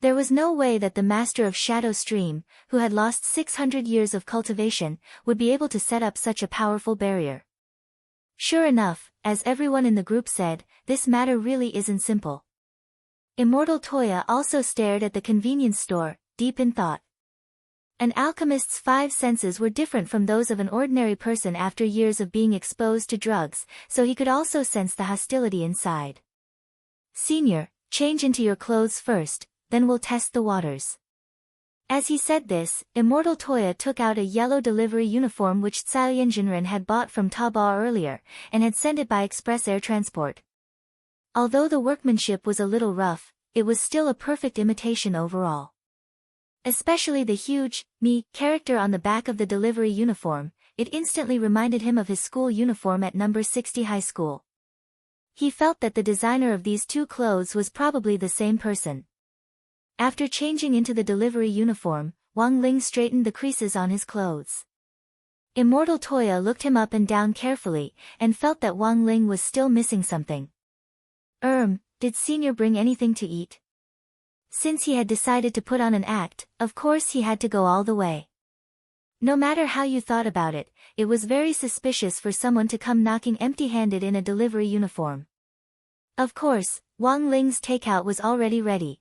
There was no way that the master of Shadow Stream, who had lost 600 years of cultivation, would be able to set up such a powerful barrier. Sure enough, as everyone in the group said, this matter really isn't simple. Immortal Toya also stared at the convenience store, deep in thought. An alchemist's 5 senses were different from those of an ordinary person after years of being exposed to drugs, so he could also sense the hostility inside. Senior, change into your clothes first, then we'll test the waters. As he said this, Immortal Toya took out a yellow delivery uniform which Tsaoyan Jinren had bought from Taobao earlier, and had sent it by express air transport. Although the workmanship was a little rough, it was still a perfect imitation overall. Especially the huge, me character on the back of the delivery uniform, it instantly reminded him of his school uniform at number 60 high school. He felt that the designer of these 2 clothes was probably the same person. After changing into the delivery uniform, Wang Ling straightened the creases on his clothes. Immortal Toya looked him up and down carefully, and felt that Wang Ling was still missing something. Did Senior bring anything to eat? Since he had decided to put on an act, of course he had to go all the way. No matter how you thought about it, it was very suspicious for someone to come knocking empty-handed in a delivery uniform. Of course, Wang Ling's takeout was already ready.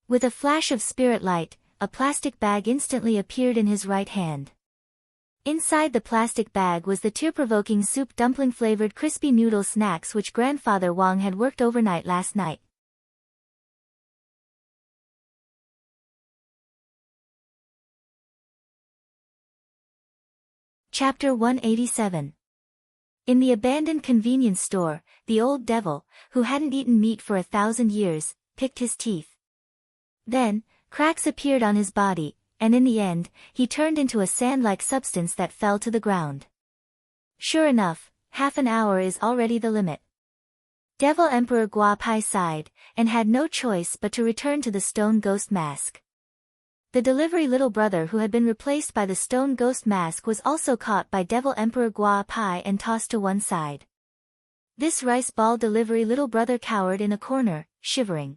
With a flash of spirit light, a plastic bag instantly appeared in his right hand. Inside the plastic bag was the tear-provoking soup dumpling-flavored crispy noodle snacks which Grandfather Wang had worked overnight last night. Chapter 187. In the abandoned convenience store, the old devil, who hadn't eaten meat for 1,000 years, picked his teeth. Then, cracks appeared on his body, and in the end, he turned into a sand-like substance that fell to the ground. Sure enough, half an hour is already the limit. Devil Emperor Gua Pai sighed, and had no choice but to return to the stone ghost mask. The delivery little brother who had been replaced by the stone ghost mask was also caught by Devil Emperor Gua Pai and tossed to one side. This rice ball delivery little brother cowered in a corner, shivering.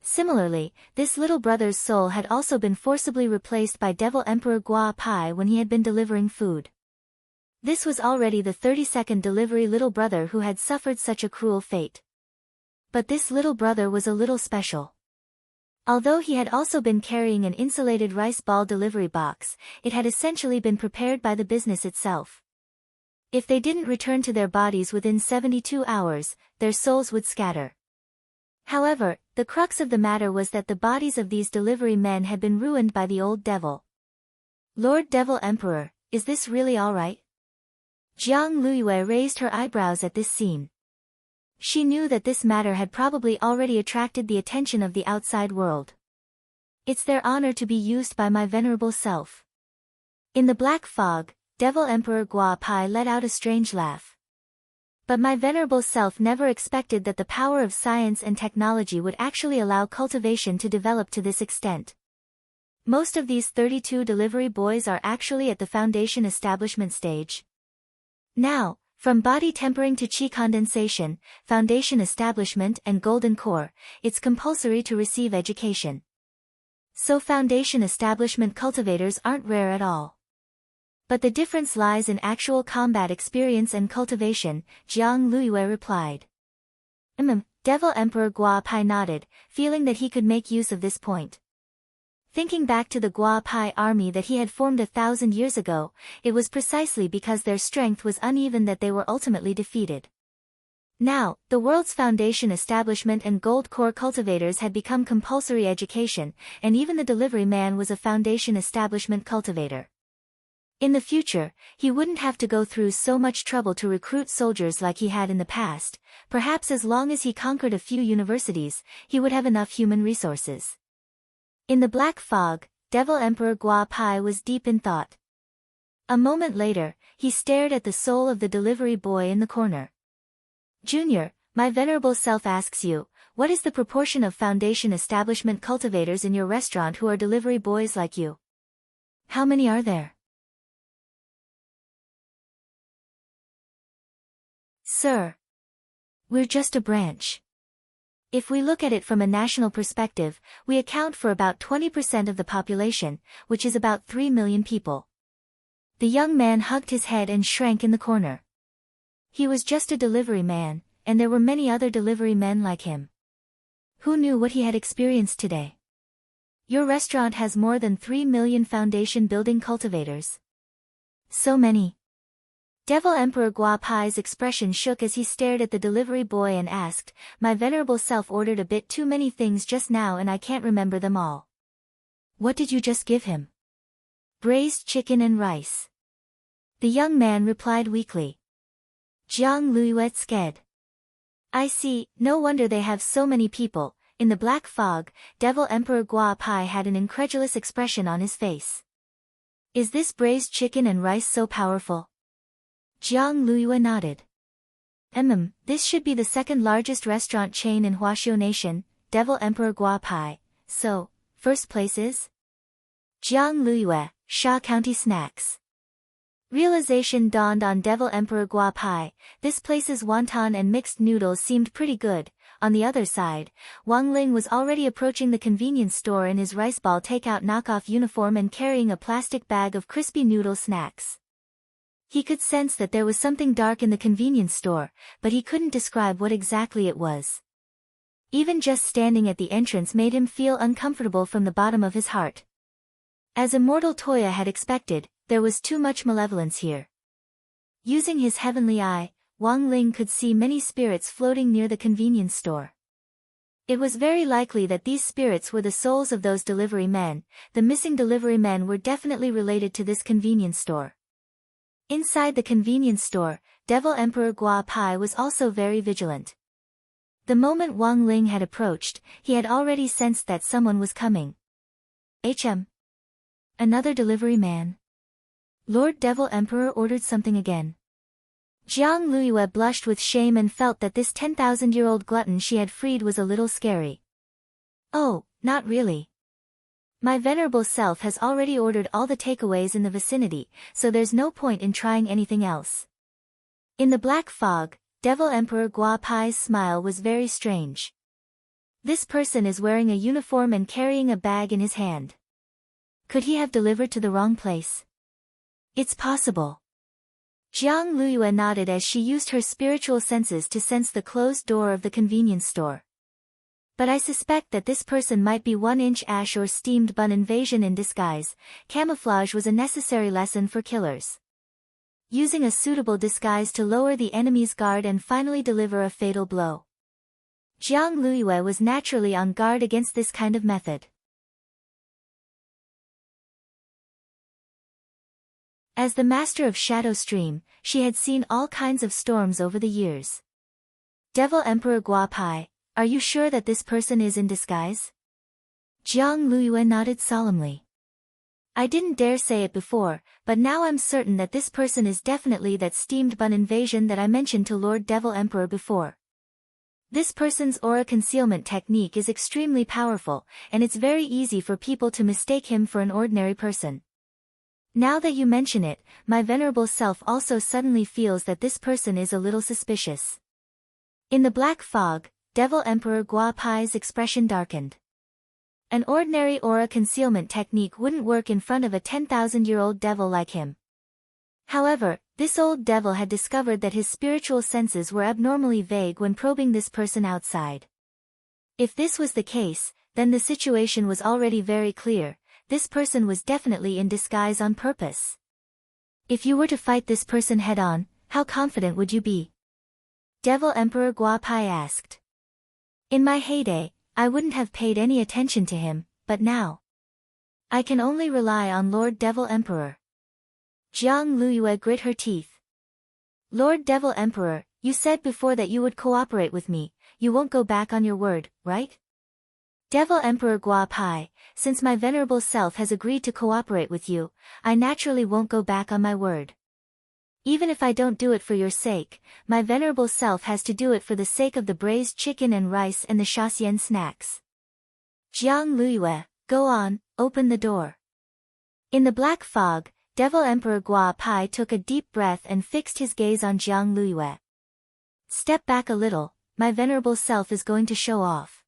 Similarly, this little brother's soul had also been forcibly replaced by Devil Emperor Gua Pai when he had been delivering food. This was already the 32nd delivery little brother who had suffered such a cruel fate. But this little brother was a little special. Although he had also been carrying an insulated rice ball delivery box, it had essentially been prepared by the business itself. If they didn't return to their bodies within 72 hours, their souls would scatter. However, the crux of the matter was that the bodies of these delivery men had been ruined by the old devil. Lord Devil Emperor, is this really all right? Jiang Luiyue raised her eyebrows at this scene. She knew that this matter had probably already attracted the attention of the outside world. It's their honor to be used by my venerable self. In the black fog, Devil Emperor Gua Pai let out a strange laugh. But my venerable self never expected that the power of science and technology would actually allow cultivation to develop to this extent. Most of these 32 delivery boys are actually at the foundation establishment stage. Now, from body tempering to chi condensation, foundation establishment and golden core, it's compulsory to receive education. So foundation establishment cultivators aren't rare at all. But the difference lies in actual combat experience and cultivation, Jiang Luiyue replied. Devil Emperor Gua Pai nodded, feeling that he could make use of this point. Thinking back to the Gua Pai army that he had formed 1,000 years ago, it was precisely because their strength was uneven that they were ultimately defeated. Now, the world's foundation establishment and gold core cultivators had become compulsory education, and even the delivery man was a foundation establishment cultivator. In the future, he wouldn't have to go through so much trouble to recruit soldiers like he had in the past. Perhaps as long as he conquered a few universities, he would have enough human resources. In the black fog, Devil Emperor Gua Pai was deep in thought. A moment later, he stared at the soul of the delivery boy in the corner. Junior, my venerable self asks you, what is the proportion of foundation establishment cultivators in your restaurant who are delivery boys like you? How many are there? Sir, we're just a branch. If we look at it from a national perspective, we account for about 20% of the population, which is about 3 million people. The young man hugged his head and shrank in the corner. He was just a delivery man, and there were many other delivery men like him. Who knew what he had experienced today? Your restaurant has more than 3 million foundation building cultivators. So many. Devil Emperor Gua Pai's expression shook as he stared at the delivery boy and asked, "My venerable self ordered a bit too many things just now and I can't remember them all." "What did you just give him?" "Braised chicken and rice." The young man replied weakly. Jiang Luiyue sked. "I see, no wonder they have so many people." In the black fog, Devil Emperor Gua Pai had an incredulous expression on his face. "Is this braised chicken and rice so powerful?" Jiang Luiyue nodded. This should be the second largest restaurant chain in Huaxiu Nation, Devil Emperor Gua Pai, so, first place is? Jiang Luiyue, Sha County Snacks. Realization dawned on Devil Emperor Gua Pai. This place's wonton and mixed noodles seemed pretty good. On the other side, Wang Ling was already approaching the convenience store in his rice ball takeout knockoff uniform and carrying a plastic bag of crispy noodle snacks. He could sense that there was something dark in the convenience store, but he couldn't describe what exactly it was. Even just standing at the entrance made him feel uncomfortable from the bottom of his heart. As Immortal Toya had expected, there was too much malevolence here. Using his heavenly eye, Wang Ling could see many spirits floating near the convenience store. It was very likely that these spirits were the souls of those delivery men. The missing delivery men were definitely related to this convenience store. Inside the convenience store, Devil Emperor Gua Pai was also very vigilant. The moment Wang Ling had approached, he had already sensed that someone was coming. Another delivery man. Lord Devil Emperor ordered something again. Jiang Luiyue blushed with shame and felt that this 10,000-year-old glutton she had freed was a little scary. "Oh, not really. My venerable self has already ordered all the takeaways in the vicinity, so there's no point in trying anything else." In the black fog, Devil Emperor Gua Pai's smile was very strange. This person is wearing a uniform and carrying a bag in his hand. Could he have delivered to the wrong place? It's possible. Jiang Luiyue nodded as she used her spiritual senses to sense the closed door of the convenience store. But I suspect that this person might be 1-inch ash or steamed bun invasion in disguise. Camouflage was a necessary lesson for killers. Using a suitable disguise to lower the enemy's guard and finally deliver a fatal blow. Jiang Luiyue was naturally on guard against this kind of method. As the master of Shadow Stream, she had seen all kinds of storms over the years. Devil Emperor Gua Pai, are you sure that this person is in disguise? Jiang Luiyue nodded solemnly. I didn't dare say it before, but now I'm certain that this person is definitely that steamed bun invasion that I mentioned to Lord Devil Emperor before. This person's aura concealment technique is extremely powerful, and it's very easy for people to mistake him for an ordinary person. Now that you mention it, my venerable self also suddenly feels that this person is a little suspicious. In the black fog, Devil Emperor Gua Pai's expression darkened. An ordinary aura concealment technique wouldn't work in front of a 10,000-year-old devil like him. However, this old devil had discovered that his spiritual senses were abnormally vague when probing this person outside. If this was the case, then the situation was already very clear. This person was definitely in disguise on purpose. If you were to fight this person head-on, how confident would you be? Devil Emperor Gua Pai asked. In my heyday, I wouldn't have paid any attention to him, but now I can only rely on Lord Devil Emperor. Jiang Luiyue grit her teeth. Lord Devil Emperor, you said before that you would cooperate with me. You won't go back on your word, right? Devil Emperor Gua Pai, since my venerable self has agreed to cooperate with you, I naturally won't go back on my word. Even if I don't do it for your sake, my venerable self has to do it for the sake of the braised chicken and rice and the Shaxian snacks. Jiang Luiyue, go on, open the door. In the black fog, Devil Emperor Gua Pai took a deep breath and fixed his gaze on Jiang Luiyue. Step back a little, my venerable self is going to show off.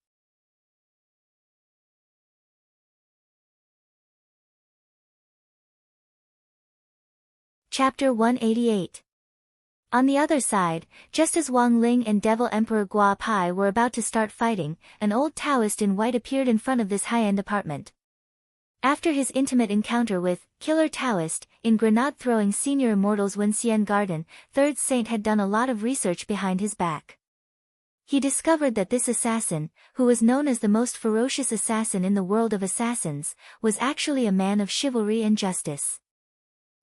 Chapter 188. On the other side, just as Wang Ling and Devil Emperor Gua Pai were about to start fighting, an old Taoist in white appeared in front of this high-end apartment. After his intimate encounter with Killer Taoist in grenade-throwing Senior Immortal's Wenxian Garden, Third Saint had done a lot of research behind his back. He discovered that this assassin, who was known as the most ferocious assassin in the world of assassins, was actually a man of chivalry and justice.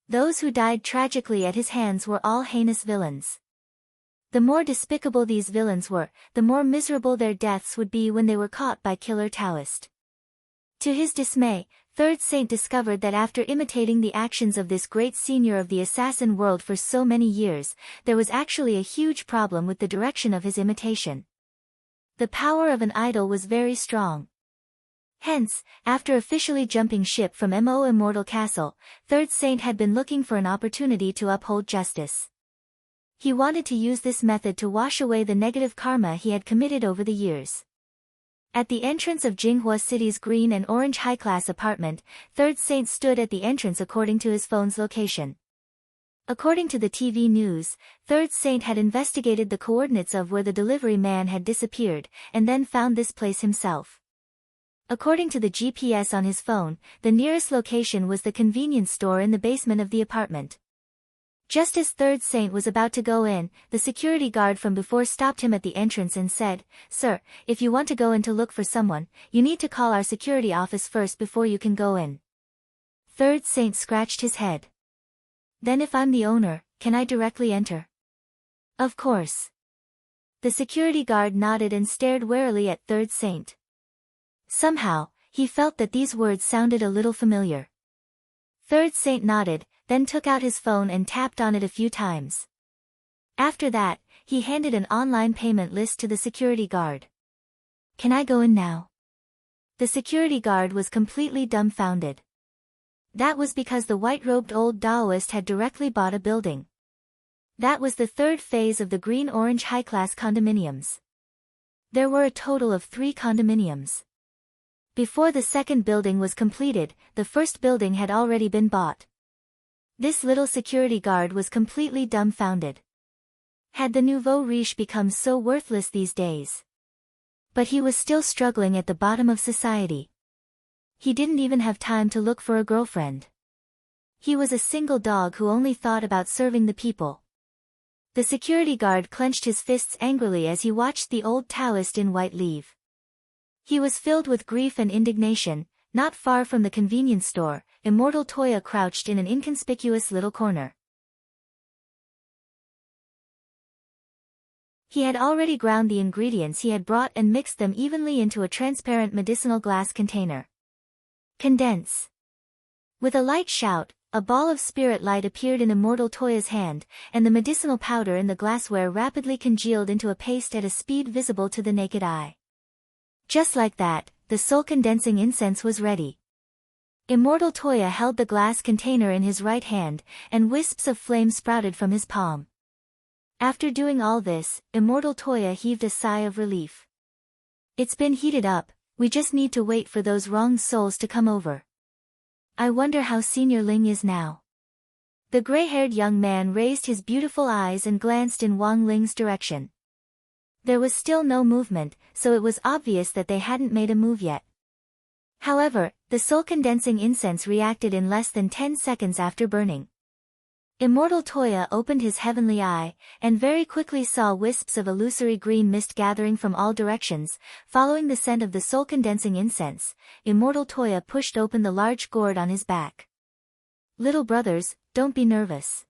Those who died tragically at his hands were all heinous villains. The more despicable these villains were, the more miserable their deaths would be when they were caught by Killer Taoist. To his dismay, Third Saint discovered that after imitating the actions of this great senior of the assassin world for so many years, there was actually a huge problem with the direction of his imitation. The power of an idol was very strong. Hence, after officially jumping ship from Mo Immortal Castle, Third Saint had been looking for an opportunity to uphold justice. He wanted to use this method to wash away the negative karma he had committed over the years. At the entrance of Jinghua City's green and orange high-class apartment, Third Saint stood at the entrance according to his phone's location. According to the TV news, Third Saint had investigated the coordinates of where the delivery man had disappeared, and then found this place himself. According to the GPS on his phone, the nearest location was the convenience store in the basement of the apartment. Just as Third Saint was about to go in, the security guard from before stopped him at the entrance and said, "Sir, if you want to go in to look for someone, you need to call our security office first before you can go in." Third Saint scratched his head. "Then if I'm the owner, can I directly enter?" "Of course." The security guard nodded and stared warily at Third Saint. Somehow, he felt that these words sounded a little familiar. Third Saint nodded, then took out his phone and tapped on it a few times. After that, he handed an online payment list to the security guard. "Can I go in now?" The security guard was completely dumbfounded. That was because the white-robed old Taoist had directly bought a building. That was the third phase of the green-orange high-class condominiums. There were a total of 3 condominiums. Before the second building was completed, the first building had already been bought. This little security guard was completely dumbfounded. Had the nouveau riche become so worthless these days? But he was still struggling at the bottom of society. He didn't even have time to look for a girlfriend. He was a single dog who only thought about serving the people. The security guard clenched his fists angrily as he watched the old Taoist in white leave. He was filled with grief and indignation. Not far from the convenience store, Immortal Toya crouched in an inconspicuous little corner. He had already ground the ingredients he had brought and mixed them evenly into a transparent medicinal glass container. Condense. With a light shout, a ball of spirit light appeared in Immortal Toya's hand, and the medicinal powder in the glassware rapidly congealed into a paste at a speed visible to the naked eye. Just like that, the soul-condensing incense was ready. Immortal Toya held the glass container in his right hand, and wisps of flame sprouted from his palm. After doing all this, Immortal Toya heaved a sigh of relief. "It's been heated up, we just need to wait for those wronged souls to come over. I wonder how Senior Ling is now." The gray-haired young man raised his beautiful eyes and glanced in Wang Ling's direction. There was still no movement, so it was obvious that they hadn't made a move yet. However, the soul-condensing incense reacted in less than 10 seconds after burning. Immortal Toya opened his heavenly eye, and very quickly saw wisps of illusory green mist gathering from all directions. Following the scent of the soul-condensing incense, Immortal Toya pushed open the large gourd on his back. "Little brothers, don't be nervous.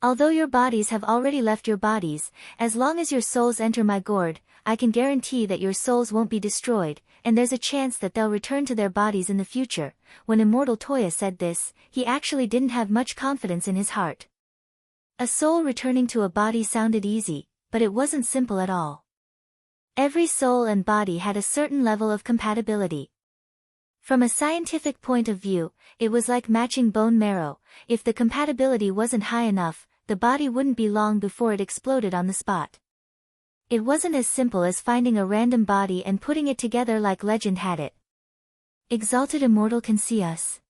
Although your bodies have already left your bodies, as long as your souls enter my gourd, I can guarantee that your souls won't be destroyed, and there's a chance that they'll return to their bodies in the future." When Immortal Toya said this, he actually didn't have much confidence in his heart. A soul returning to a body sounded easy, but it wasn't simple at all. Every soul and body had a certain level of compatibility. From a scientific point of view, it was like matching bone marrow. If the compatibility wasn't high enough, the body wouldn't be long before it exploded on the spot. It wasn't as simple as finding a random body and putting it together like legend had it. Exalted Immortal can see us.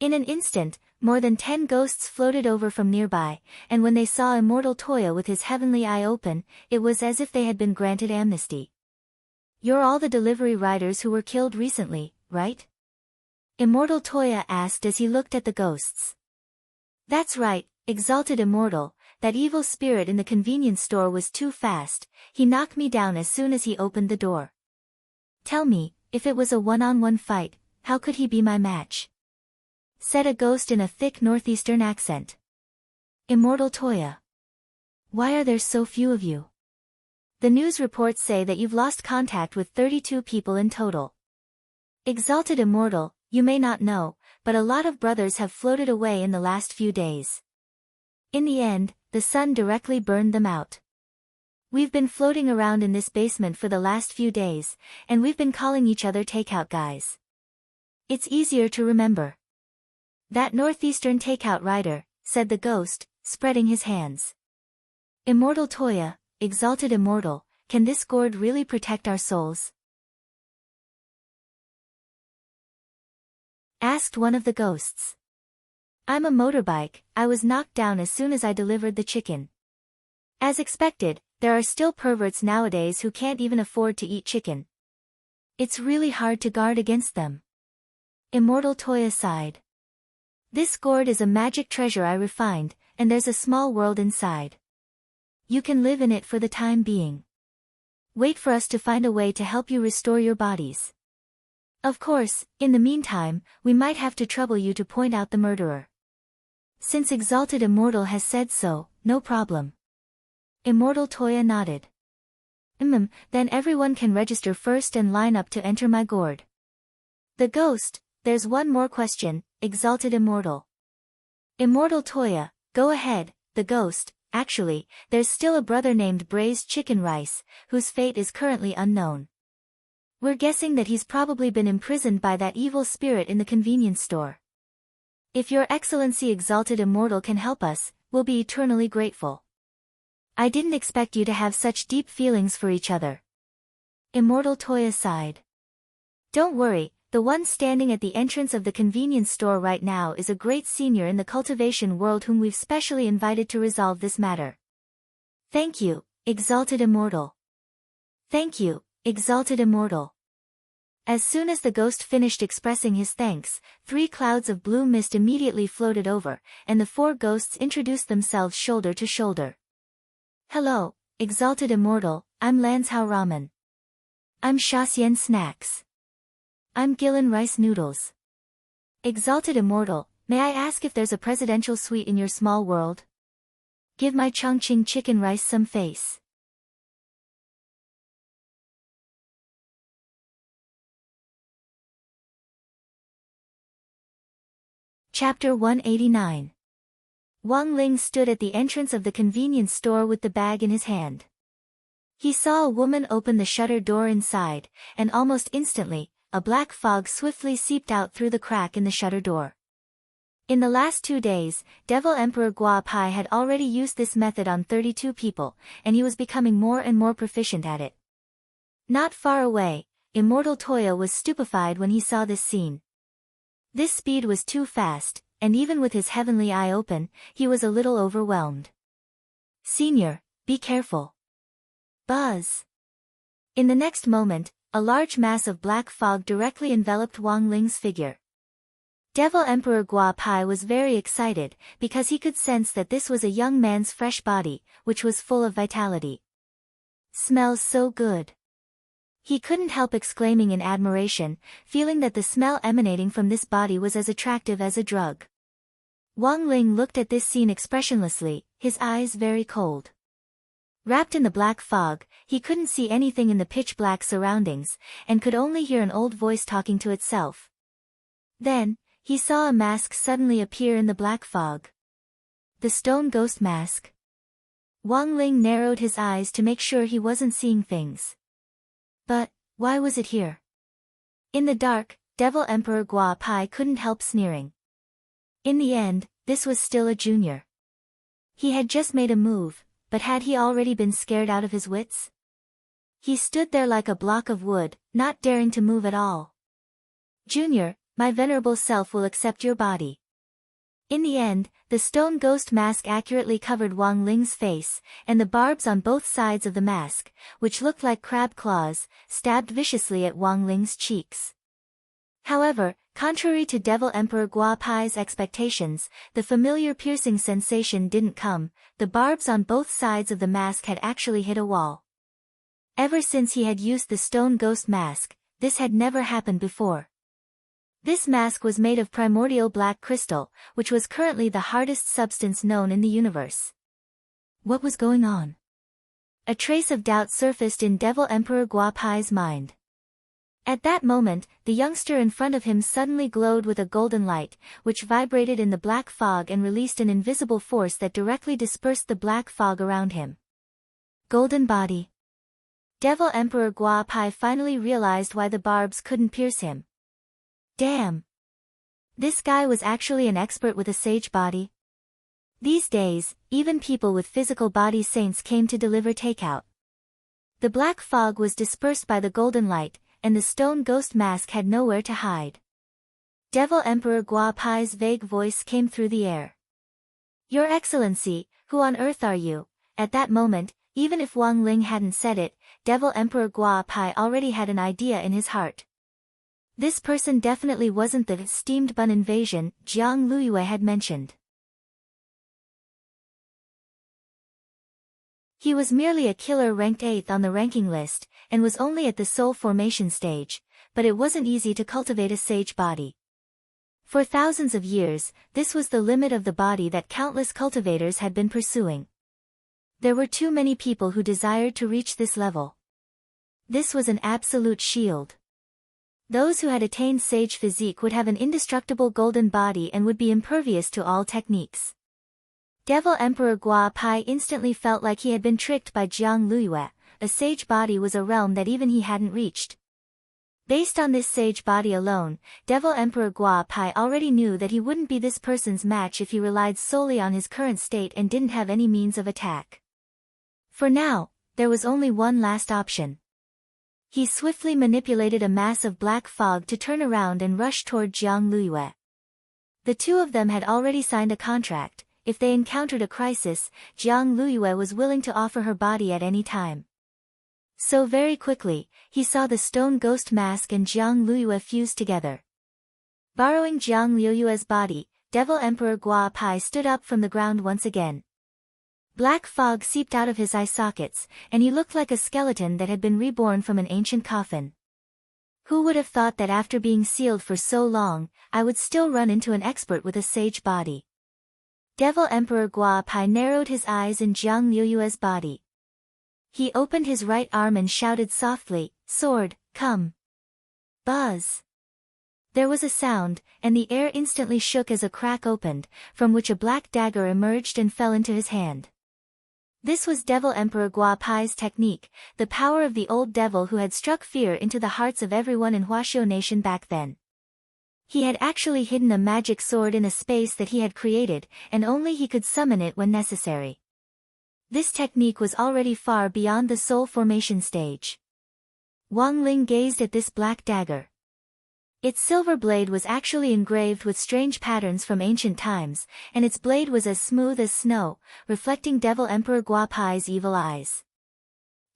In an instant, more than 10 ghosts floated over from nearby, and when they saw Immortal Toya with his heavenly eye open, it was as if they had been granted amnesty. "You're all the delivery riders who were killed recently, right?" Immortal Toya asked as he looked at the ghosts. "That's right, Exalted Immortal, that evil spirit in the convenience store was too fast, he knocked me down as soon as he opened the door. Tell me, if it was a one-on-one fight, how could he be my match?" said a ghost in a thick northeastern accent. Immortal Toya. "Why are there so few of you? The news reports say that you've lost contact with 32 people in total." Exalted Immortal, you may not know, but a lot of brothers have floated away in the last few days. In the end, the sun directly burned them out. We've been floating around in this basement for the last few days, and we've been calling each other takeout guys. It's easier to remember. "That northeastern takeout rider," said the ghost, spreading his hands. Immortal Toya, Exalted Immortal, can this gourd really protect our souls? Asked one of the ghosts. "I'm a motorbike, I was knocked down as soon as I delivered the chicken." As expected, there are still perverts nowadays who can't even afford to eat chicken. It's really hard to guard against them. Immortal Toya sighed. "This gourd is a magic treasure I refined, and there's a small world inside. You can live in it for the time being. Wait for us to find a way to help you restore your bodies. Of course, in the meantime, we might have to trouble you to point out the murderer." Since Exalted Immortal has said so, no problem. Immortal Toya nodded. Then everyone can register first and line up to enter my gourd." The ghost, "There's one more question, Exalted Immortal." Immortal Toya, "Go ahead." The ghost, "Actually, there's still a brother named Braised Chicken Rice, whose fate is currently unknown. We're guessing that he's probably been imprisoned by that evil spirit in the convenience store. If Your Excellency Exalted Immortal can help us, we'll be eternally grateful." "I didn't expect you to have such deep feelings for each other." Immortal Toya sighed. "Don't worry, the one standing at the entrance of the convenience store right now is a great senior in the cultivation world whom we've specially invited to resolve this matter." "Thank you, Exalted Immortal." "Thank you, Exalted Immortal." As soon as the ghost finished expressing his thanks, 3 clouds of blue mist immediately floated over, and the 4 ghosts introduced themselves shoulder to shoulder. "Hello, Exalted Immortal, I'm Lanzhao Ramen." "I'm Shasien Snacks." "I'm Gillen Rice Noodles." "Exalted Immortal, may I ask if there's a presidential suite in your small world? Give my Chongqing Chicken Rice some face." Chapter 189. Wang Ling stood at the entrance of the convenience store with the bag in his hand. He saw a woman open the shutter door inside, and almost instantly, a black fog swiftly seeped out through the crack in the shutter door. In the last 2 days, Devil Emperor Guo Pai had already used this method on 32 people, and he was becoming more and more proficient at it. Not far away, Immortal Toya was stupefied when he saw this scene. This speed was too fast, and even with his heavenly eye open, he was a little overwhelmed. "Senior, be careful." Buzz. In the next moment, a large mass of black fog directly enveloped Wang Ling's figure. Devil Emperor Guo Pai was very excited, because he could sense that this was a young man's fresh body, which was full of vitality. "Smells so good." He couldn't help exclaiming in admiration, feeling that the smell emanating from this body was as attractive as a drug. Wang Ling looked at this scene expressionlessly, his eyes very cold. Wrapped in the black fog, he couldn't see anything in the pitch-black surroundings, and could only hear an old voice talking to itself. Then, he saw a mask suddenly appear in the black fog. the stone ghost mask. Wang Ling narrowed his eyes to make sure he wasn't seeing things. But, why was it here? In the dark, Devil Emperor Gua Pai couldn't help sneering. In the end, this was still a junior. He had just made a move, but had he already been scared out of his wits? He stood there like a block of wood, not daring to move at all. Junior, my venerable self will accept your body. In the end, the stone ghost mask accurately covered Wang Ling's face, and the barbs on both sides of the mask, which looked like crab claws, stabbed viciously at Wang Ling's cheeks. However, contrary to Devil Emperor Gua Pai's expectations, the familiar piercing sensation didn't come. The barbs on both sides of the mask had actually hit a wall. Ever since he had used the stone ghost mask, this had never happened before. This mask was made of primordial black crystal, which was currently the hardest substance known in the universe. What was going on? A trace of doubt surfaced in Devil Emperor Gua Pai's mind. At that moment, the youngster in front of him suddenly glowed with a golden light, which vibrated in the black fog and released an invisible force that directly dispersed the black fog around him. Golden body. Devil Emperor Gua Pai finally realized why the barbs couldn't pierce him. Damn! This guy was actually an expert with a sage body. These days, even people with physical body saints came to deliver takeout. The black fog was dispersed by the golden light, and the stone ghost mask had nowhere to hide. Devil Emperor Gua Pai's vague voice came through the air. Your Excellency, who on earth are you? At that moment, even if Wang Ling hadn't said it, Devil Emperor Gua Pai already had an idea in his heart. This person definitely wasn't the steamed bun invasion Jiang Luiyue had mentioned. He was merely a killer ranked 8th on the ranking list, and was only at the soul formation stage, but it wasn't easy to cultivate a sage body. For thousands of years, this was the limit of the body that countless cultivators had been pursuing. There were too many people who desired to reach this level. This was an absolute shield. Those who had attained sage physique would have an indestructible golden body and would be impervious to all techniques. Devil Emperor Gua Pai instantly felt like he had been tricked by Jiang Luiyue. A sage body was a realm that even he hadn't reached. Based on this sage body alone, Devil Emperor Gua Pai already knew that he wouldn't be this person's match if he relied solely on his current state and didn't have any means of attack. For now, there was only one last option. He swiftly manipulated a mass of black fog to turn around and rush toward Jiang Luiyue. The two of them had already signed a contract. If they encountered a crisis, Jiang Luiyue was willing to offer her body at any time. So very quickly, he saw the stone ghost mask and Jiang Luiyue fuse together. Borrowing Jiang Luiyue's body, Devil Emperor Gua Pai stood up from the ground once again. Black fog seeped out of his eye sockets, and he looked like a skeleton that had been reborn from an ancient coffin. Who would have thought that after being sealed for so long, I would still run into an expert with a sage body? Devil Emperor Gua Pai narrowed his eyes in Jiang Luiyue's body. He opened his right arm and shouted softly, "Sword, come!" Buzz! There was a sound, and the air instantly shook as a crack opened, from which a black dagger emerged and fell into his hand. This was Devil Emperor Gua Pai's technique, the power of the old devil who had struck fear into the hearts of everyone in Huaxiao Nation back then. He had actually hidden a magic sword in a space that he had created, and only he could summon it when necessary. This technique was already far beyond the soul formation stage. Wang Ling gazed at this black dagger. Its silver blade was actually engraved with strange patterns from ancient times, and its blade was as smooth as snow, reflecting Devil Emperor Gua Pai's evil eyes.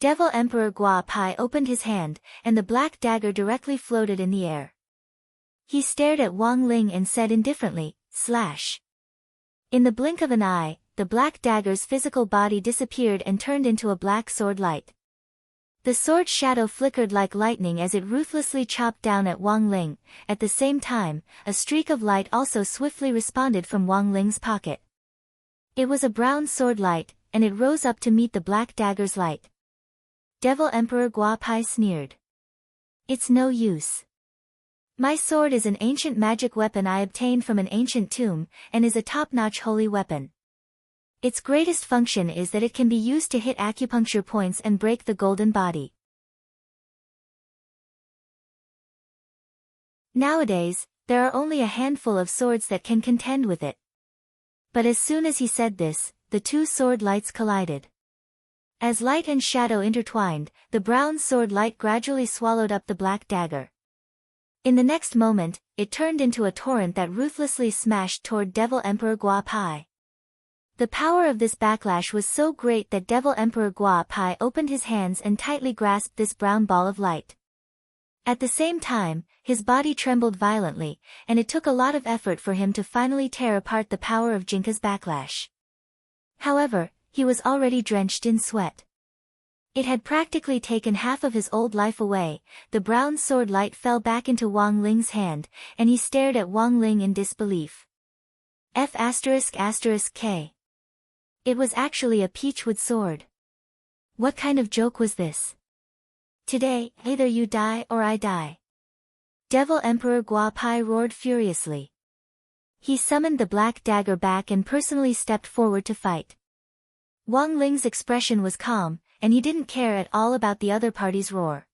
Devil Emperor Gua Pai opened his hand, and the black dagger directly floated in the air. He stared at Wang Ling and said indifferently, "Slash." In the blink of an eye, the black dagger's physical body disappeared and turned into a black sword light. The sword shadow flickered like lightning as it ruthlessly chopped down at Wang Ling. At the same time, a streak of light also swiftly responded from Wang Ling's pocket. It was a brown sword light, and it rose up to meet the black dagger's light. Devil Emperor Gua Pai sneered. "It's no use. My sword is an ancient magic weapon I obtained from an ancient tomb, and is a top-notch holy weapon. Its greatest function is that it can be used to hit acupuncture points and break the golden body. Nowadays, there are only a handful of swords that can contend with it. But as soon as he said this, the two sword lights collided. As light and shadow intertwined, the brown sword light gradually swallowed up the black dagger. In the next moment, it turned into a torrent that ruthlessly smashed toward Devil Emperor Gua Pai. The power of this backlash was so great that Devil Emperor Gua Pai opened his hands and tightly grasped this brown ball of light. At the same time, his body trembled violently, and it took a lot of effort for him to finally tear apart the power of Jinka's backlash. However, he was already drenched in sweat. It had practically taken half of his old life away. The brown sword light fell back into Wang Ling's hand, and he stared at Wang Ling in disbelief. F***K. It was actually a peachwood sword. What kind of joke was this? Today, either you die or I die. Devil Emperor Gua Pai roared furiously. He summoned the black dagger back and personally stepped forward to fight. Wang Ling's expression was calm, and he didn't care at all about the other party's roar.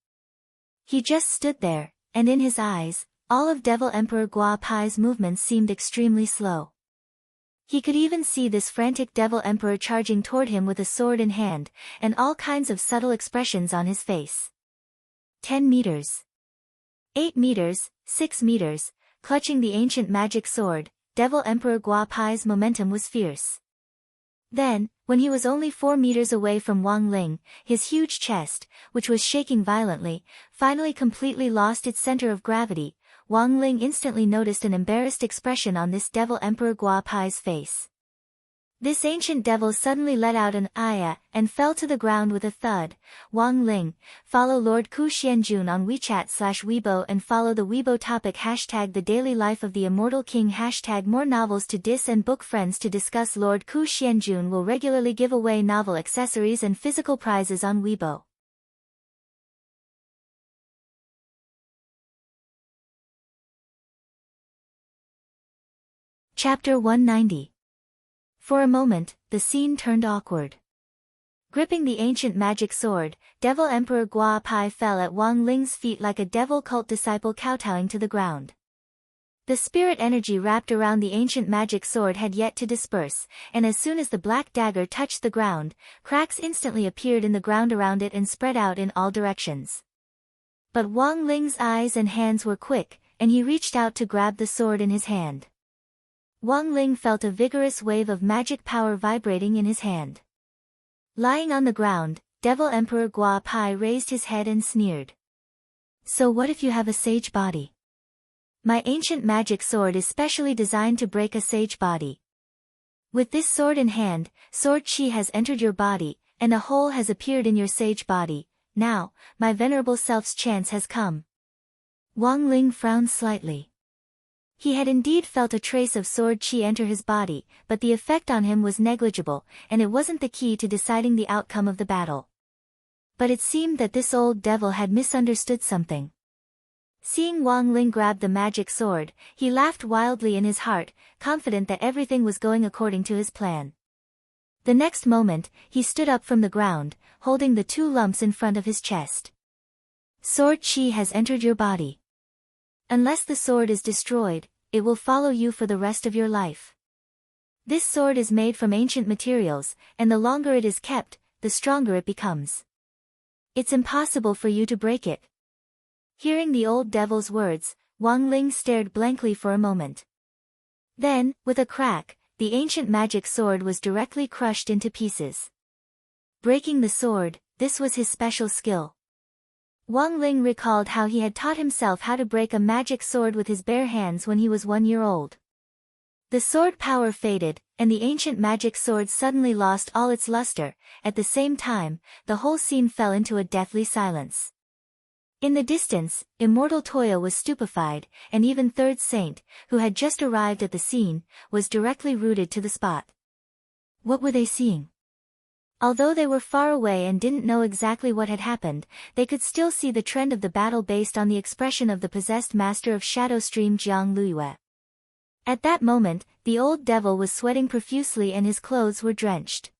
He just stood there, and in his eyes, all of Devil Emperor Gua Pai's movements seemed extremely slow. He could even see this frantic Devil Emperor charging toward him with a sword in hand, and all kinds of subtle expressions on his face. 10 meters. 8 meters, 6 meters, clutching the ancient magic sword, Devil Emperor Gua Pai's momentum was fierce. Then, when he was only 4 meters away from Wang Ling, his huge chest, which was shaking violently, finally completely lost its center of gravity. Wang Ling instantly noticed an embarrassed expression on this Devil Emperor Gua Pai's face. This ancient devil suddenly let out an "Aya" and fell to the ground with a thud. Wang Ling, follow Lord Ku Xianjun on WeChat/Weibo and follow the Weibo topic #The Daily Life of the Immortal King #More novels to dis and book friends to discuss. Lord Ku Xianjun will regularly give away novel accessories and physical prizes on Weibo. Chapter 190. For a moment, the scene turned awkward. Gripping the ancient magic sword, Devil Emperor Gua Pai fell at Wang Ling's feet like a devil cult disciple kowtowing to the ground. The spirit energy wrapped around the ancient magic sword had yet to disperse, and as soon as the black dagger touched the ground, cracks instantly appeared in the ground around it and spread out in all directions. But Wang Ling's eyes and hands were quick, and he reached out to grab the sword in his hand. Wang Ling felt a vigorous wave of magic power vibrating in his hand. Lying on the ground, Devil Emperor Gua Pai raised his head and sneered. So what if you have a sage body? My ancient magic sword is specially designed to break a sage body. With this sword in hand, sword chi has entered your body, and a hole has appeared in your sage body. Now, my venerable self's chance has come. Wang Ling frowned slightly. He had indeed felt a trace of sword chi enter his body, but the effect on him was negligible, and it wasn't the key to deciding the outcome of the battle. But it seemed that this old devil had misunderstood something. Seeing Wang Ling grab the magic sword, he laughed wildly in his heart, confident that everything was going according to his plan. The next moment, he stood up from the ground, holding the 2 lumps in front of his chest. Sword chi has entered your body. Unless the sword is destroyed, it will follow you for the rest of your life. This sword is made from ancient materials, and the longer it is kept, the stronger it becomes. It's impossible for you to break it. Hearing the old devil's words, Wang Ling stared blankly for a moment. Then, with a crack, the ancient magic sword was directly crushed into pieces. Breaking the sword, this was his special skill. Wang Ling recalled how he had taught himself how to break a magic sword with his bare hands when he was 1 year old. The sword power faded, and the ancient magic sword suddenly lost all its luster. At the same time, the whole scene fell into a deathly silence. In the distance, Immortal Toya was stupefied, and even Third Saint, who had just arrived at the scene, was directly rooted to the spot. What were they seeing? Although they were far away and didn't know exactly what had happened, they could still see the trend of the battle based on the expression of the possessed master of Shadow Stream Jiang Luiyue. At that moment, the old devil was sweating profusely and his clothes were drenched.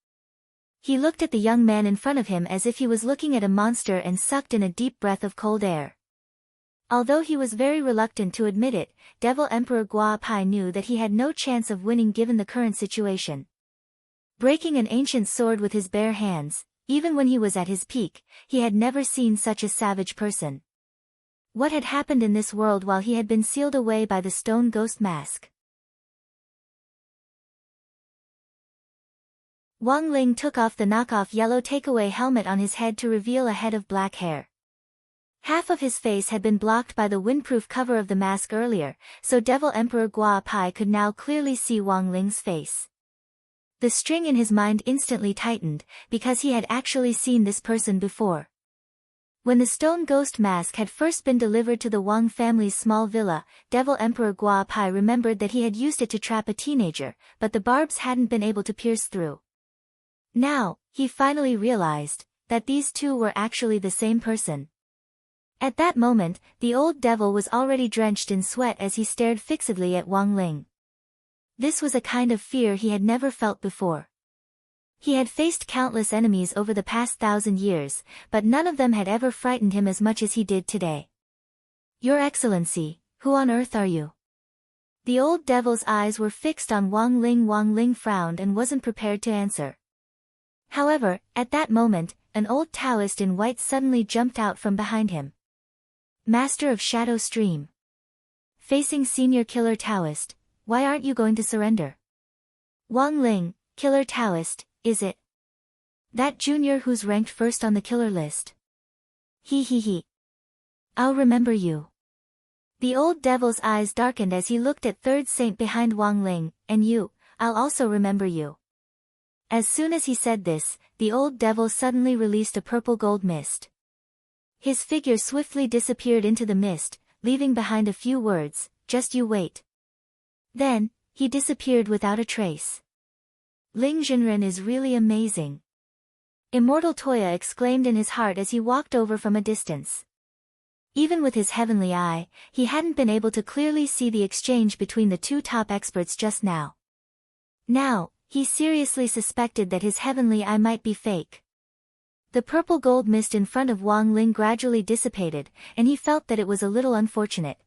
He looked at the young man in front of him as if he was looking at a monster and sucked in a deep breath of cold air. Although he was very reluctant to admit it, Devil Emperor Gua Pai knew that he had no chance of winning given the current situation. Breaking an ancient sword with his bare hands, even when he was at his peak, he had never seen such a savage person. What had happened in this world while he had been sealed away by the stone ghost mask? Wang Ling took off the knockoff yellow takeaway helmet on his head to reveal a head of black hair. Half of his face had been blocked by the windproof cover of the mask earlier, so Devil Emperor Gua Pai could now clearly see Wang Ling's face. The string in his mind instantly tightened, because he had actually seen this person before. When the stone ghost mask had first been delivered to the Wang family's small villa, Devil Emperor Gua Pai remembered that he had used it to trap a teenager, but the barbs hadn't been able to pierce through. Now, he finally realized that these two were actually the same person. At that moment, the old devil was already drenched in sweat as he stared fixedly at Wang Ling. This was a kind of fear he had never felt before. He had faced countless enemies over the past 1,000 years, but none of them had ever frightened him as much as he did today. "Your Excellency, who on earth are you?" The old devil's eyes were fixed on Wang Ling. Wang Ling frowned and wasn't prepared to answer. However, at that moment, an old Taoist in white suddenly jumped out from behind him. "Master of Shadow Stream. Facing Senior Killer Taoist, why aren't you going to surrender?" "Wang Ling, Killer Taoist, is it? That junior who's ranked first on the killer list?" He. "I'll remember you." The old devil's eyes darkened as he looked at third saint behind Wang Ling, "And you, I'll also remember you." As soon as he said this, the old devil suddenly released a purple gold mist. His figure swiftly disappeared into the mist, leaving behind a few words, "Just you wait." Then, he disappeared without a trace. "Ling Jinren is really amazing," Immortal Toya exclaimed in his heart as he walked over from a distance. Even with his heavenly eye, he hadn't been able to clearly see the exchange between the two top experts just now. Now, he seriously suspected that his heavenly eye might be fake. The purple gold mist in front of Wang Ling gradually dissipated, and he felt that it was a little unfortunate.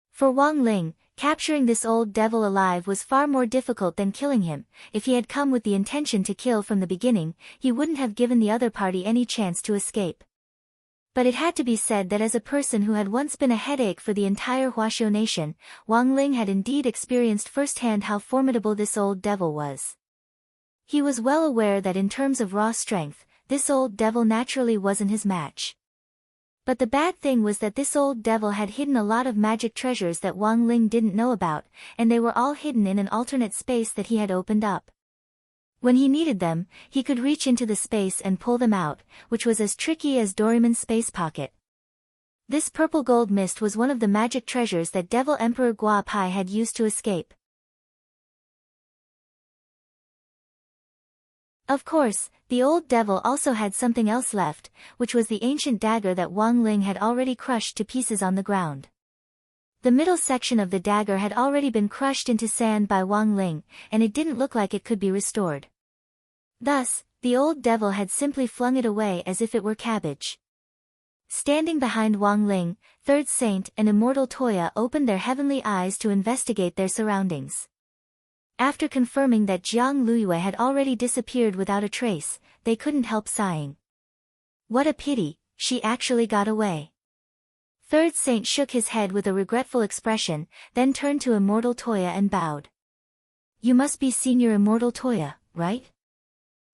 For Wang Ling, capturing this old devil alive was far more difficult than killing him. If he had come with the intention to kill from the beginning, he wouldn't have given the other party any chance to escape. But it had to be said that as a person who had once been a headache for the entire Huaxiu nation, Wang Ling had indeed experienced firsthand how formidable this old devil was. He was well aware that in terms of raw strength, this old devil naturally wasn't his match. But the bad thing was that this old devil had hidden a lot of magic treasures that Wang Ling didn't know about, and they were all hidden in an alternate space that he had opened up. When he needed them, he could reach into the space and pull them out, which was as tricky as Doraemon's space pocket. This purple gold mist was one of the magic treasures that Devil Emperor Gua Pai had used to escape. Of course, the old devil also had something else left, which was the ancient dagger that Wang Ling had already crushed to pieces on the ground. The middle section of the dagger had already been crushed into sand by Wang Ling, and it didn't look like it could be restored. Thus, the old devil had simply flung it away as if it were cabbage. Standing behind Wang Ling, Third Saint and Immortal Toya opened their heavenly eyes to investigate their surroundings. After confirming that Jiang Luyue had already disappeared without a trace, they couldn't help sighing. What a pity, she actually got away. Third Saint shook his head with a regretful expression, then turned to Immortal Toya and bowed. "You must be Senior Immortal Toya, right?"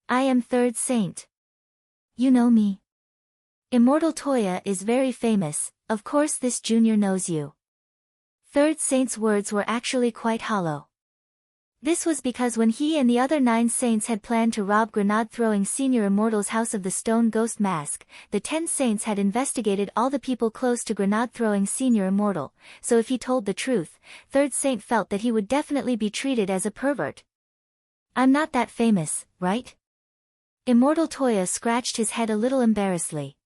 "I am Third Saint." "You know me?" "Immortal Toya is very famous, of course this junior knows you." Third Saint's words were actually quite hollow. This was because when he and the other 9 saints had planned to rob grenade-throwing Senior Immortal's house of the stone ghost mask, the 10 saints had investigated all the people close to grenade-throwing Senior Immortal, so if he told the truth, Third Saint felt that he would definitely be treated as a pervert. "I'm not that famous, right?" Immortal Toya scratched his head a little embarrassedly.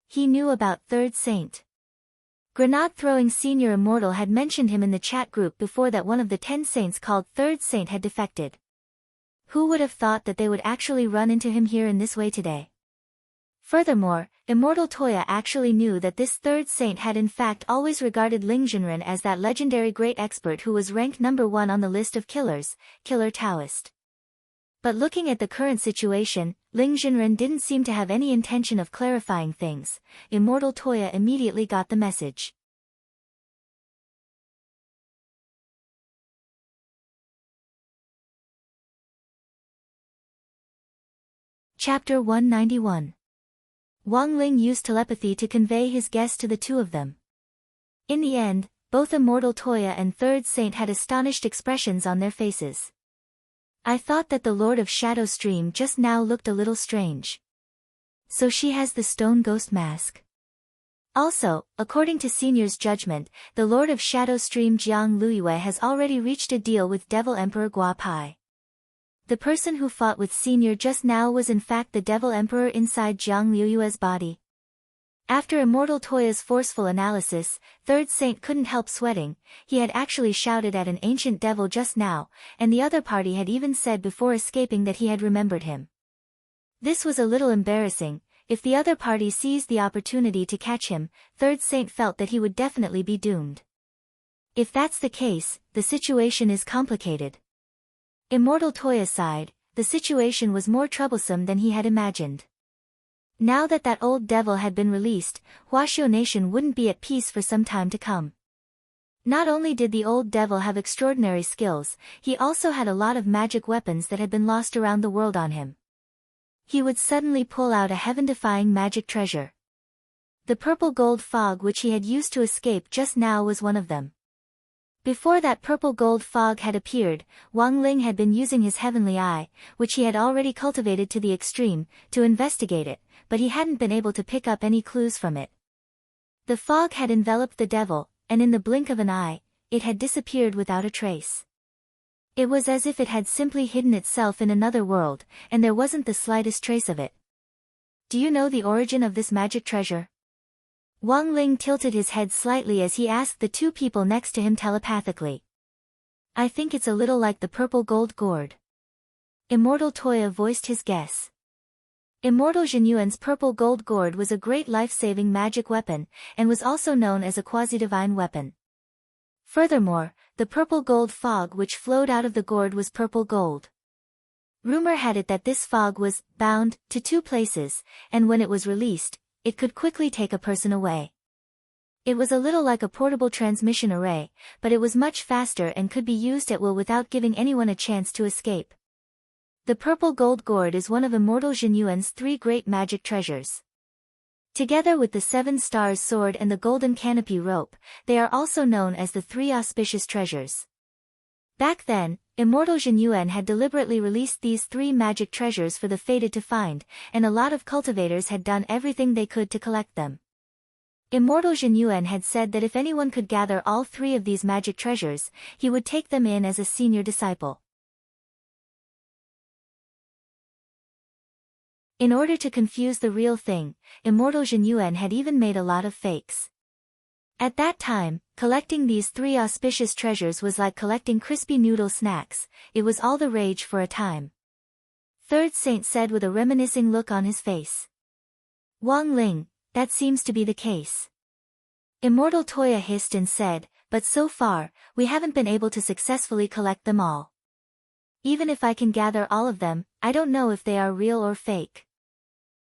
He knew about Third Saint. Grenade-throwing Senior Immortal had mentioned him in the chat group before that one of the 10 saints called Third Saint had defected. Who would have thought that they would actually run into him here in this way today? Furthermore, Immortal Toya actually knew that this third saint had in fact always regarded Ling Junren as that legendary great expert who was ranked number 1 on the list of killer Taoist. But looking at the current situation, Ling Junren didn't seem to have any intention of clarifying things. Immortal Toya immediately got the message. Chapter 191. Wang Ling used telepathy to convey his guess to the two of them. In the end, both Immortal Toya and Third Saint had astonished expressions on their faces. I thought that the Lord of Shadow Stream just now looked a little strange. So she has the stone ghost mask. Also, according to Senior's judgment, the Lord of Shadow Stream Jiang Luiyue has already reached a deal with Devil Emperor Gua Pai. The person who fought with Senior just now was in fact the Devil Emperor inside Jiang Liuyue's body. After Immortal Toya's forceful analysis, Third Saint couldn't help sweating. He had actually shouted at an ancient devil just now, and the other party had even said before escaping that he had remembered him. This was a little embarrassing. If the other party seized the opportunity to catch him, Third Saint felt that he would definitely be doomed. If that's the case, the situation is complicated. Immortal Toya sighed. The situation was more troublesome than he had imagined. Now that that old devil had been released, Huaxiao Nation wouldn't be at peace for some time to come. Not only did the old devil have extraordinary skills, he also had a lot of magic weapons that had been lost around the world on him. He would suddenly pull out a heaven-defying magic treasure. The purple gold fog which he had used to escape just now was one of them. Before that purple gold fog had appeared, Wang Ling had been using his heavenly eye, which he had already cultivated to the extreme, to investigate it, but he hadn't been able to pick up any clues from it. The fog had enveloped the devil, and in the blink of an eye, it had disappeared without a trace. It was as if it had simply hidden itself in another world, and there wasn't the slightest trace of it. Do you know the origin of this magic treasure? Wang Ling tilted his head slightly as he asked the two people next to him telepathically. I think it's a little like the purple gold gourd. Immortal Toya voiced his guess. Immortal Zhenyuan's purple gold gourd was a great life-saving magic weapon, and was also known as a quasi-divine weapon. Furthermore, the purple gold fog which flowed out of the gourd was purple gold. Rumor had it that this fog was bound to 2 places, and when it was released, it could quickly take a person away. It was a little like a portable transmission array, but it was much faster and could be used at will without giving anyone a chance to escape. The purple gold gourd is one of Immortal Zhenyuan's 3 great magic treasures. Together with the 7 stars sword and the golden canopy rope, they are also known as the 3 auspicious treasures. Back then, Immortal Zhenyuan had deliberately released these 3 magic treasures for the fated to find, and a lot of cultivators had done everything they could to collect them. Immortal Zhenyuan had said that if anyone could gather all 3 of these magic treasures, he would take them in as a senior disciple. In order to confuse the real thing, Immortal Zhenyuan had even made a lot of fakes. At that time, collecting these 3 auspicious treasures was like collecting crispy noodle snacks. It was all the rage for a time. Third Saint said with a reminiscing look on his face. Wang Ling, that seems to be the case. Immortal Toya hissed and said, but so far, we haven't been able to successfully collect them all. Even if I can gather all of them, I don't know if they are real or fake.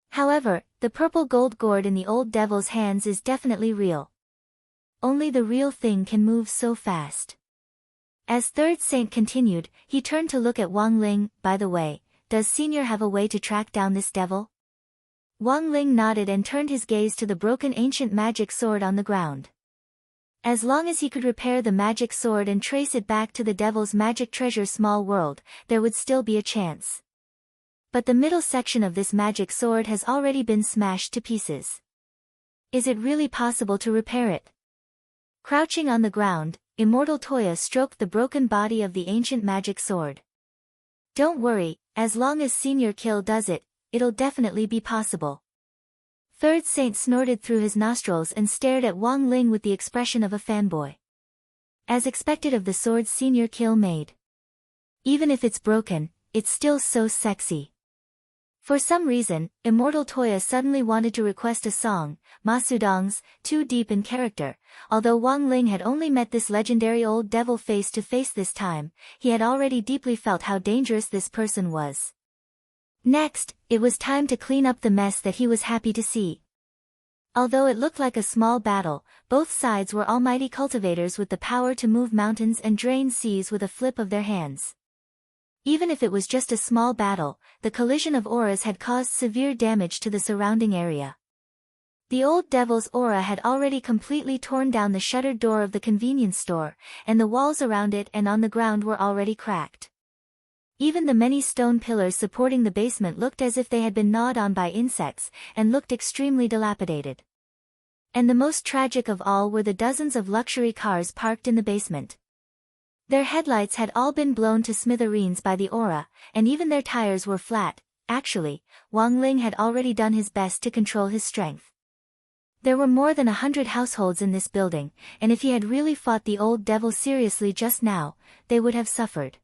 However, the purple gold gourd in the old devil's hands is definitely real. Only the real thing can move so fast. As Third Saint continued, he turned to look at Wang Ling. By the way, does Senior have a way to track down this devil? Wang Ling nodded and turned his gaze to the broken ancient magic sword on the ground. As long as he could repair the magic sword and trace it back to the devil's magic treasure small world, there would still be a chance. But the middle section of this magic sword has already been smashed to pieces. Is it really possible to repair it? Crouching on the ground, Immortal Toya stroked the broken body of the ancient magic sword. Don't worry, as long as Senior Kill does it, it'll definitely be possible. Third Saint snorted through his nostrils and stared at Wang Ling with the expression of a fanboy. As expected of the sword Senior Kill made. Even if it's broken, it's still so sexy. For some reason, Immortal Toya suddenly wanted to request a song, Masudong's, too deep in character. Although Wang Ling had only met this legendary old devil face to face this time, he had already deeply felt how dangerous this person was. Next, it was time to clean up the mess that he was happy to see. Although it looked like a small battle, both sides were almighty cultivators with the power to move mountains and drain seas with a flip of their hands. Even if it was just a small battle, the collision of auras had caused severe damage to the surrounding area. The old devil's aura had already completely torn down the shuttered door of the convenience store, and the walls around it and on the ground were already cracked. Even the many stone pillars supporting the basement looked as if they had been gnawed on by insects, and looked extremely dilapidated. And the most tragic of all were the dozens of luxury cars parked in the basement. Their headlights had all been blown to smithereens by the aura, and even their tires were flat. Actually, Wang Ling had already done his best to control his strength. There were more than 100 households in this building, and if he had really fought the old devil seriously just now, they would have suffered.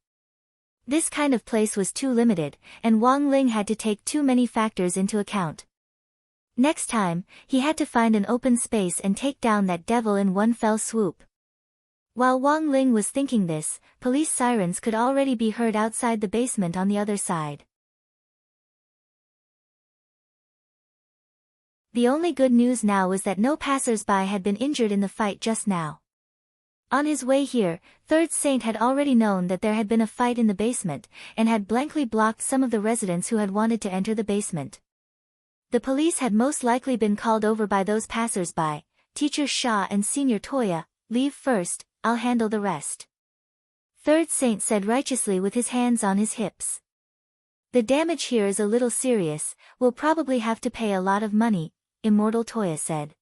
This kind of place was too limited, and Wang Ling had to take too many factors into account. Next time, he had to find an open space and take down that devil in one fell swoop. While Wang Ling was thinking this, police sirens could already be heard outside the basement on the other side. The only good news now was that no passers-by had been injured in the fight just now. On his way here, Third Saint had already known that there had been a fight in the basement, and had blankly blocked some of the residents who had wanted to enter the basement. The police had most likely been called over by those passers-by. Teacher Sha and Senior Toya, leave first, I'll handle the rest. Third Saint said righteously with his hands on his hips. The damage here is a little serious, we'll probably have to pay a lot of money, Immortal Toya said.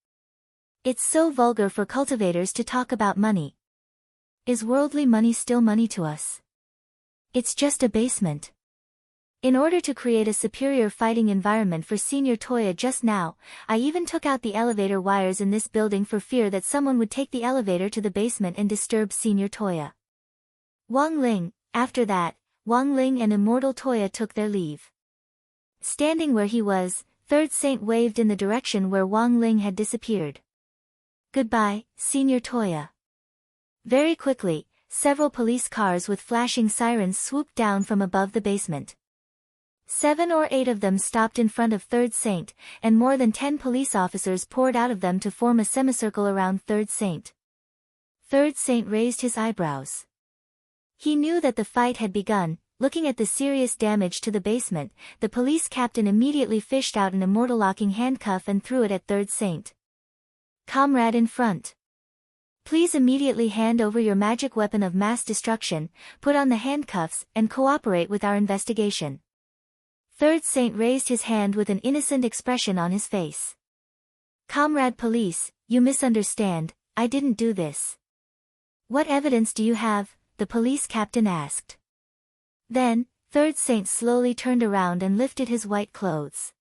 It's so vulgar for cultivators to talk about money. Is worldly money still money to us? It's just a basement. In order to create a superior fighting environment for Senior Toya just now, I even took out the elevator wires in this building for fear that someone would take the elevator to the basement and disturb Senior Toya. Wang Ling, after that, Wang Ling and Immortal Toya took their leave. Standing where he was, Third Saint waved in the direction where Wang Ling had disappeared. Goodbye, Senior Toya. Very quickly, several police cars with flashing sirens swooped down from above the basement. 7 or 8 of them stopped in front of Third Saint, and more than 10 police officers poured out of them to form a semicircle around Third Saint. Third Saint raised his eyebrows. He knew that the fight had begun. Looking at the serious damage to the basement, the police captain immediately fished out an immortal locking handcuff and threw it at Third Saint. Comrade in front. Please immediately hand over your magic weapon of mass destruction, put on the handcuffs, and cooperate with our investigation. Third Saint raised his hand with an innocent expression on his face. Comrade police, you misunderstand, I didn't do this. What evidence do you have? The police captain asked. Then, Third Saint slowly turned around and lifted his white clothes.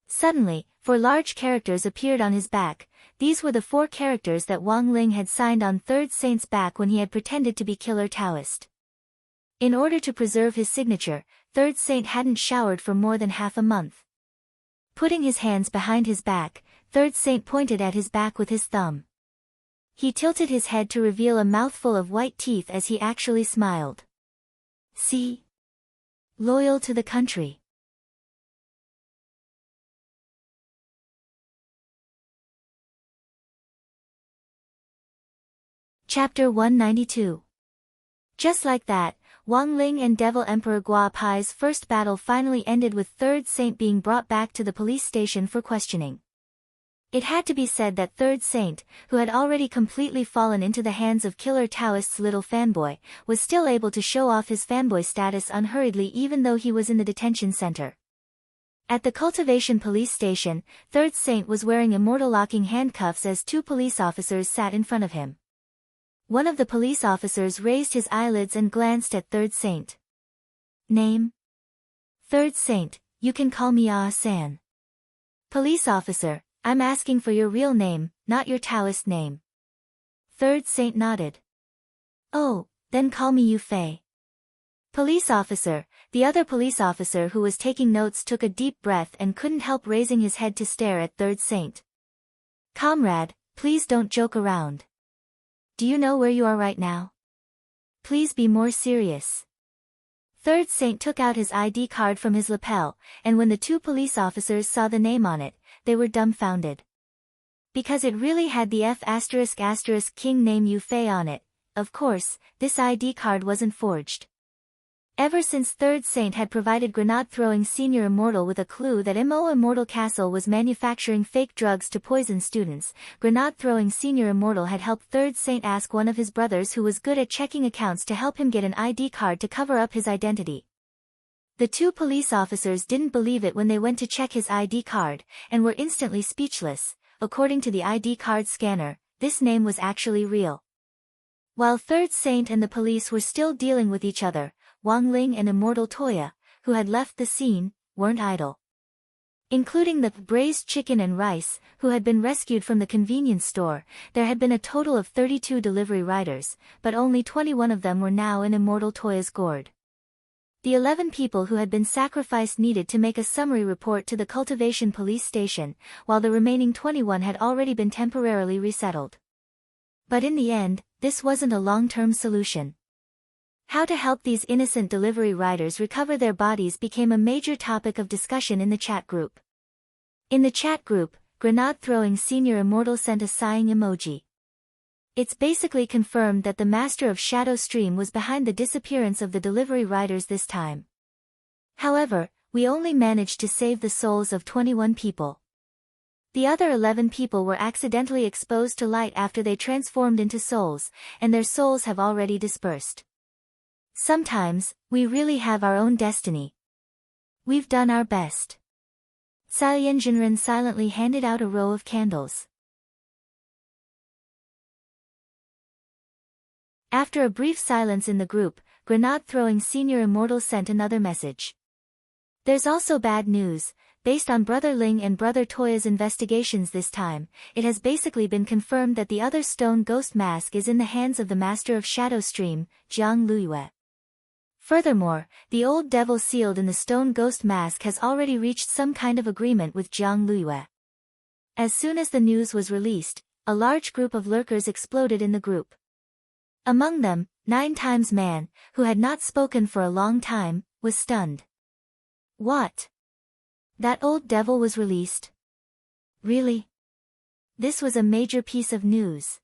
Suddenly, 4 large characters appeared on his back. These were the 4 characters that Wang Ling had signed on Third Saint's back when he had pretended to be Killer Taoist. In order to preserve his signature, Third Saint hadn't showered for more than half a month. Putting his hands behind his back, Third Saint pointed at his back with his thumb. He tilted his head to reveal a mouthful of white teeth as he actually smiled. See? Loyal to the country. Chapter 192. Just like that, Wang Ling and Devil Emperor Gua Pai's first battle finally ended with Third Saint being brought back to the police station for questioning. It had to be said that Third Saint, who had already completely fallen into the hands of Killer Taoist's little fanboy, was still able to show off his fanboy status unhurriedly even though he was in the detention center. At the cultivation police station, Third Saint was wearing immortal locking handcuffs as 2 police officers sat in front of him. One of the police officers raised his eyelids and glanced at Third Saint. Name? Third Saint, you can call me Ah-san. Police officer, I'm asking for your real name, not your Taoist name. Third Saint nodded. Oh, then call me Yu Fei. Police officer, the other police officer who was taking notes took a deep breath and couldn't help raising his head to stare at Third Saint. Comrade, please don't joke around. Do you know where you are right now? Please be more serious. Third Saint took out his ID card from his lapel, and when the two police officers saw the name on it, they were dumbfounded. Because it really had the F*** King name Yu Fei on it. Of course, this ID card wasn't forged. Ever since Third Saint had provided Grenade-throwing Senior Immortal with a clue that Mo Immortal Castle was manufacturing fake drugs to poison students, Grenade-throwing Senior Immortal had helped Third Saint ask one of his brothers who was good at checking accounts to help him get an ID card to cover up his identity. The two police officers didn't believe it when they went to check his ID card, and were instantly speechless. According to the ID card scanner, this name was actually real. While Third Saint and the police were still dealing with each other, Wang Ling and Immortal Toya, who had left the scene, weren't idle. Including the braised chicken and rice, who had been rescued from the convenience store, there had been a total of 32 delivery riders, but only 21 of them were now in Immortal Toya's gourd. The 11 people who had been sacrificed needed to make a summary report to the Cultivation Police Station, while the remaining 21 had already been temporarily resettled. But in the end, this wasn't a long-term solution. How to help these innocent delivery riders recover their bodies became a major topic of discussion in the chat group. In the chat group, Grenade-throwing Senior Immortal sent a sighing emoji. It's basically confirmed that the Master of Shadow Stream was behind the disappearance of the delivery riders this time. However, we only managed to save the souls of 21 people. The other 11 people were accidentally exposed to light after they transformed into souls, and their souls have already dispersed. Sometimes, we really have our own destiny. We've done our best. Saiyan Jinren silently handed out a row of candles. After a brief silence in the group, Grenade-throwing Senior Immortal sent another message. There's also bad news. Based on Brother Ling and Brother Toya's investigations this time, it has basically been confirmed that the other stone ghost mask is in the hands of the Master of Shadow Stream, Jiang Luyue. Furthermore, the old devil sealed in the stone ghost mask has already reached some kind of agreement with Jiang Luyue. As soon as the news was released, a large group of lurkers exploded in the group. Among them, 9 Times Man, who had not spoken for a long time, was stunned. What? That old devil was released? Really? This was a major piece of news.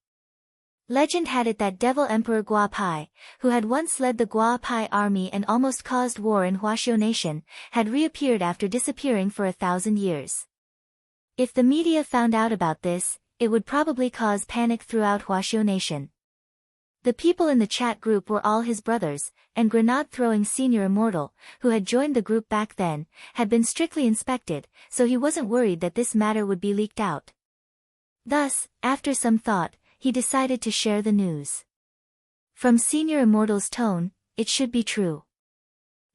Legend had it that Devil Emperor Guapai, who had once led the Guapai army and almost caused war in Huaxiao Nation, had reappeared after disappearing for 1,000 years. If the media found out about this, it would probably cause panic throughout Huaxiao Nation. The people in the chat group were all his brothers, and Grenade-throwing Senior Immortal, who had joined the group back then, had been strictly inspected, so he wasn't worried that this matter would be leaked out. Thus, after some thought, he decided to share the news. From Senior Immortal's tone, it should be true.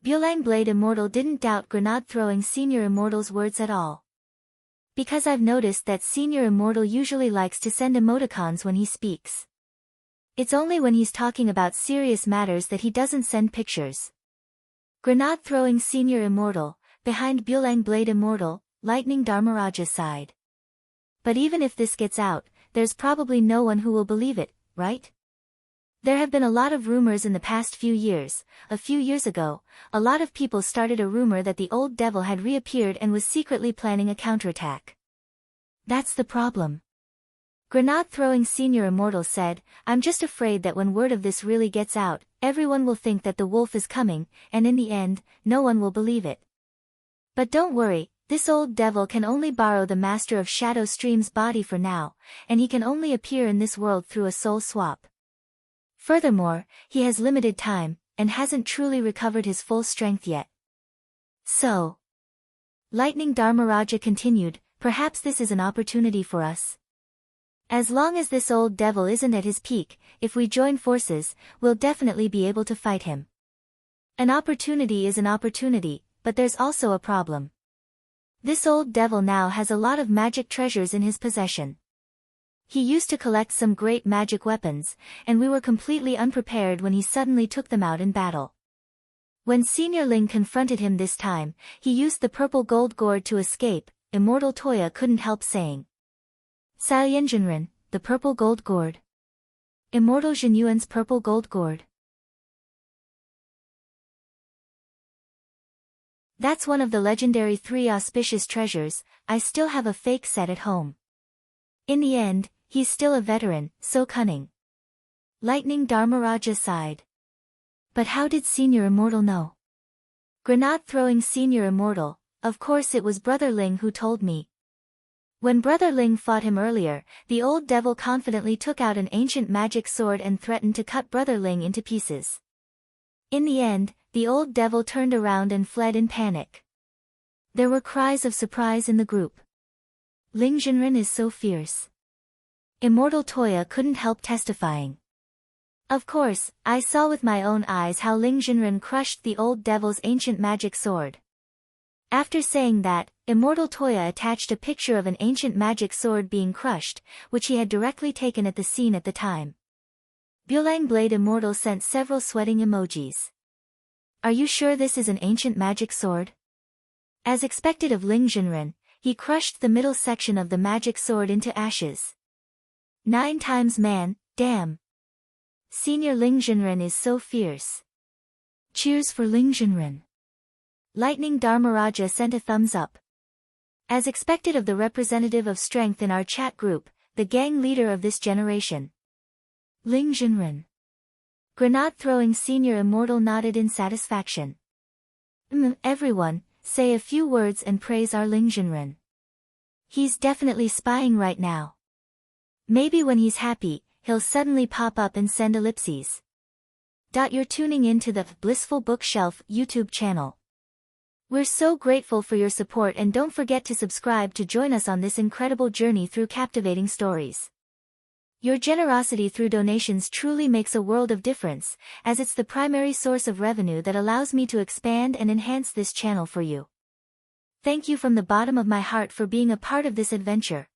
Bulang Blade Immortal didn't doubt Grenade-throwing Senior Immortal's words at all. Because I've noticed that Senior Immortal usually likes to send emoticons when he speaks. It's only when he's talking about serious matters that he doesn't send pictures. Grenade-throwing Senior Immortal, behind Bulang Blade Immortal, Lightning Dharmaraja sighed. But even if this gets out, there's probably no one who will believe it, right? There have been a lot of rumors in the past few years. A few years ago, a lot of people started a rumor that the old devil had reappeared and was secretly planning a counterattack. That's the problem. Grenade-throwing Senior Immortal said, I'm just afraid that when word of this really gets out, everyone will think that the wolf is coming, and in the end, no one will believe it. But don't worry, this old devil can only borrow the Master of Shadow Stream's body for now, and he can only appear in this world through a soul swap. Furthermore, he has limited time, and hasn't truly recovered his full strength yet. So, Lightning Dharmaraja continued, perhaps this is an opportunity for us. As long as this old devil isn't at his peak, if we join forces, we'll definitely be able to fight him. An opportunity is an opportunity, but there's also a problem. This old devil now has a lot of magic treasures in his possession. He used to collect some great magic weapons, and we were completely unprepared when he suddenly took them out in battle. When Senior Ling confronted him this time, he used the purple gold gourd to escape. Immortal Toya couldn't help saying. Saoyenjinren, the purple gold gourd. Immortal Jinyuan's purple gold gourd. That's one of the legendary 3 auspicious treasures. I still have a fake set at home. In the end, he's still a veteran, so cunning. Lightning Dharmaraja sighed. But how did Senior Immortal know? Grenade-throwing Senior Immortal, of course it was Brother Ling who told me. When Brother Ling fought him earlier, the old devil confidently took out an ancient magic sword and threatened to cut Brother Ling into pieces. In the end, the old devil turned around and fled in panic. There were cries of surprise in the group. Ling Jinren is so fierce. Immortal Toya couldn't help testifying. Of course, I saw with my own eyes how Ling Jinren crushed the old devil's ancient magic sword. After saying that, Immortal Toya attached a picture of an ancient magic sword being crushed, which he had directly taken at the scene at the time. Byolang Blade Immortal sent several sweating emojis. Are you sure this is an ancient magic sword? As expected of Ling Jinren, he crushed the middle section of the magic sword into ashes. 9 times man, damn. Senior Ling Jinren is so fierce. Cheers for Ling Jinren. Lightning Dharmaraja sent a thumbs up. As expected of the representative of strength in our chat group, the gang leader of this generation. Ling Jinren. Grenade-throwing Senior Immortal nodded in satisfaction. Everyone, say a few words and praise our Ling Jinren. He's definitely spying right now. Maybe when he's happy, he'll suddenly pop up and send ellipses. You're tuning in to the Blissful Bookshelf YouTube channel. We're so grateful for your support, and don't forget to subscribe to join us on this incredible journey through captivating stories. Your generosity through donations truly makes a world of difference, as it's the primary source of revenue that allows me to expand and enhance this channel for you. Thank you from the bottom of my heart for being a part of this adventure.